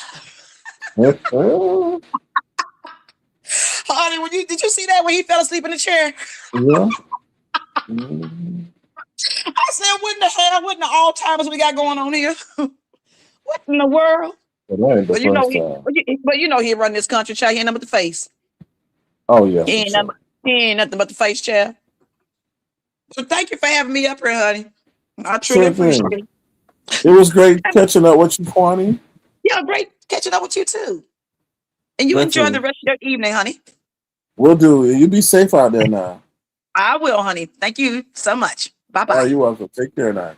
Honey, did you see that when he fell asleep in the chair? Yeah. I said, what in the hell? What in the Alzheimer's we got going on here? What in the world? But you know he run this country, child. He ain't nothing but the face. Oh yeah. He ain't nothing but the face, child. So thank you for having me up here, honey. I truly appreciate it. It was great catching up with you, Kwani. Yeah, great catching up with you too. And you enjoy the rest of your evening, honey. Will do. You be safe out there now. I will, honey. Thank you so much. Bye-bye. All right, you're welcome. Take care now.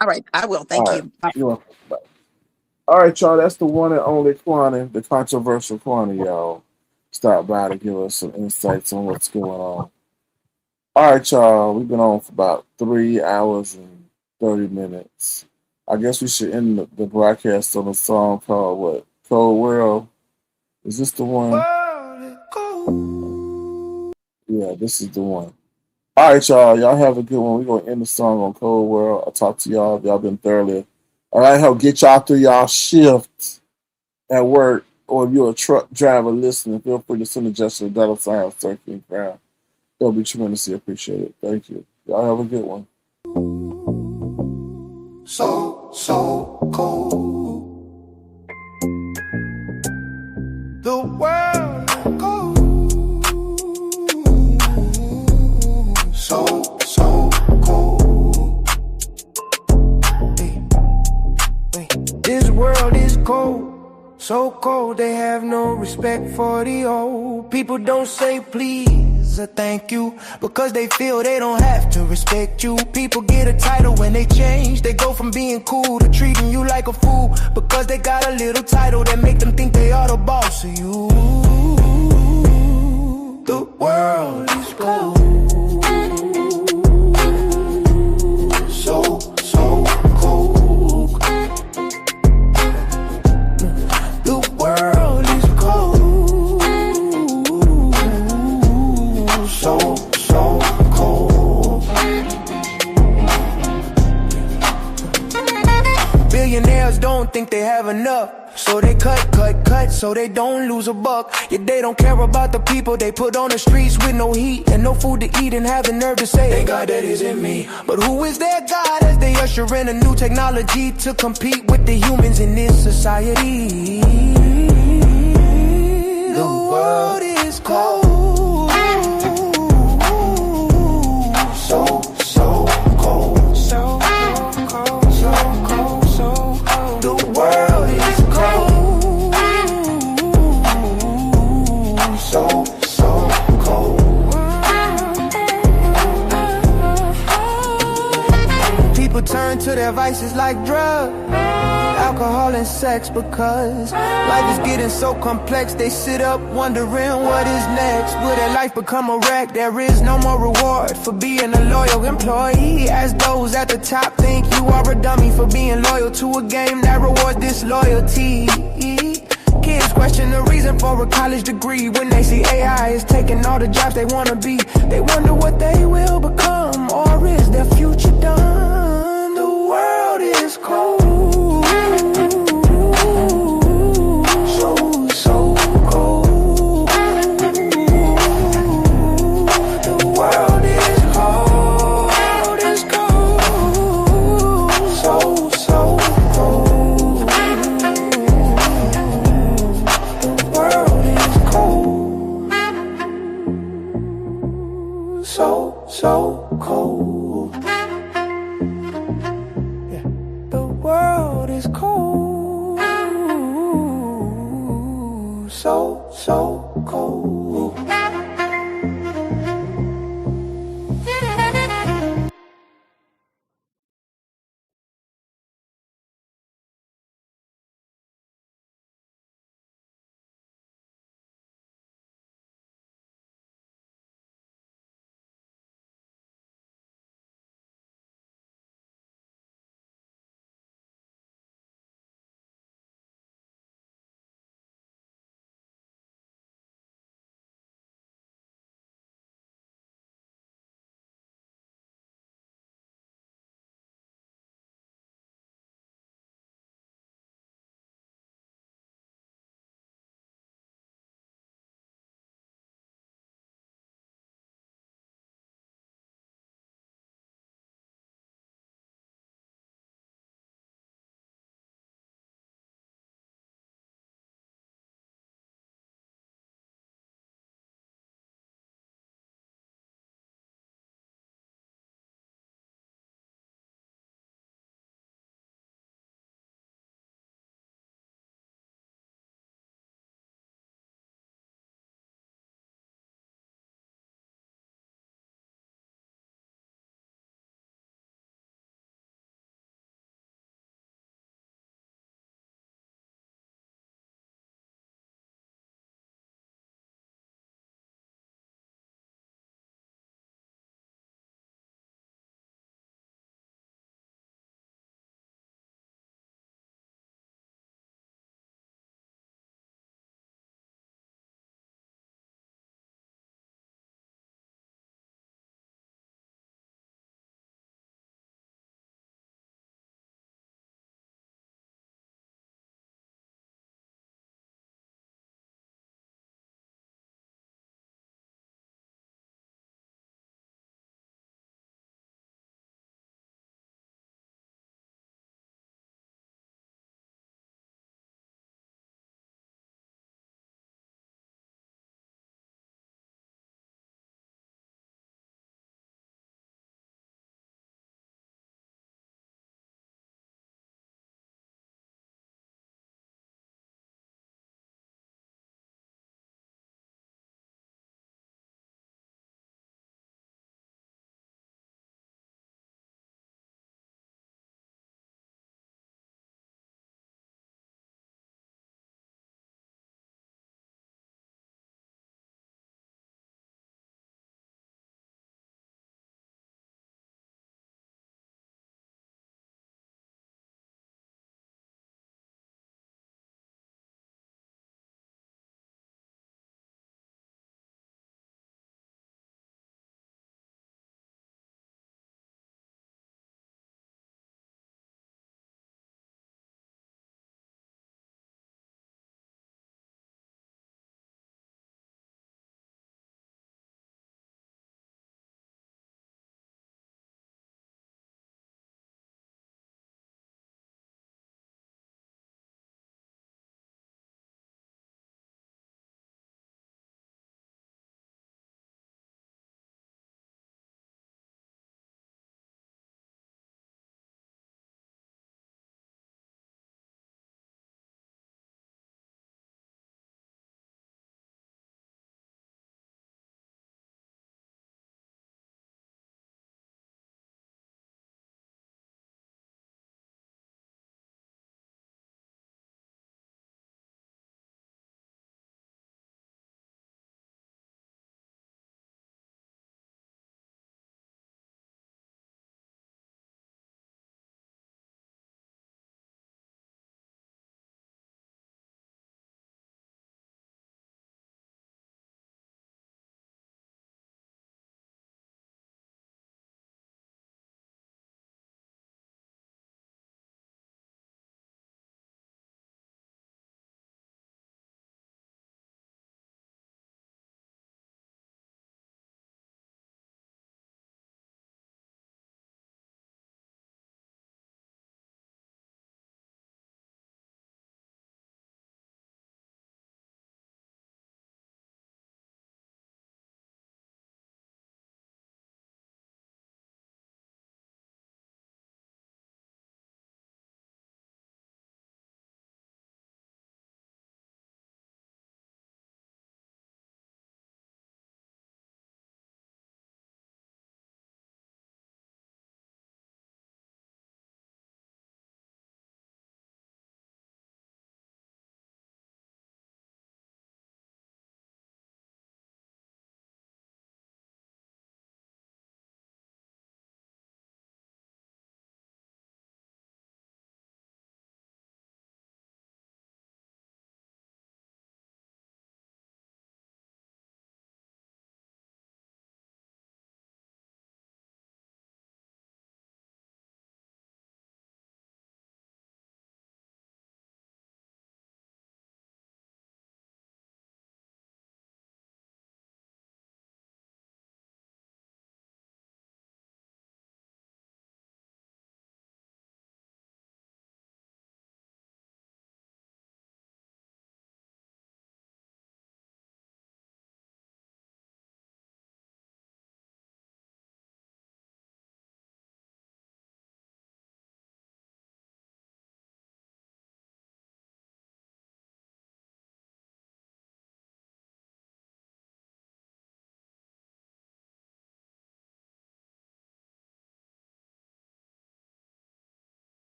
All right, I will. Thank you. Bye. You're welcome. Bye. All right, y'all. That's the one and only Kwani, the controversial Kwani, y'all. Stop by to give us some insights on what's going on. All right, y'all. We've been on for about 3 hours and 30 minutes. I guess we should end the broadcast on a song called what? Cold World. Is this the one? Yeah, this is the one. All right, y'all. Y'all have a good one. We're going to end the song on Cold World. I'll talk to y'all if y'all been thoroughly. All right, help get y'all through y'all shift at work, or if you're a truck driver listening, feel free to send a gesture $, circling crown. It'll be tremendously appreciated. Thank you. Y'all have a good one. So cold. The world cold. So cold. Hey. This world is cold. So cold, they have no respect for the old. People don't say please or thank you because they feel they don't have to respect you. People get a title when they change. They go from being cool to treating you like a fool because they got a little title that make them think they are the boss of you. The world is cold. So cold. The world is cold. So cold. Billionaires don't think they have enough, so they cut, so they don't lose a buck. Yet they don't care about the people they put on the streets with no heat and no food to eat and have the nerve to say, thank God that isn't me. But who is their God as they usher in a new technology to compete with the humans in this society? The world is cold. So cold. So cold. The world is cold. So cold. People turn to their vices like drugs, alcohol and sex, because life is getting so complex. They sit up wondering what is next. Will their life become a wreck? There is no more reward for being a loyal employee, as those at the top think you are a dummy for being loyal to a game that rewards disloyalty. Kids question the reason for a college degree when they see AI is taking all the jobs they want to be. They wonder what they will become, or is their future done? The world is cold. So cold. The world is cold. So cold. The world is cold. So cold. Yeah. The world is cold. So cold.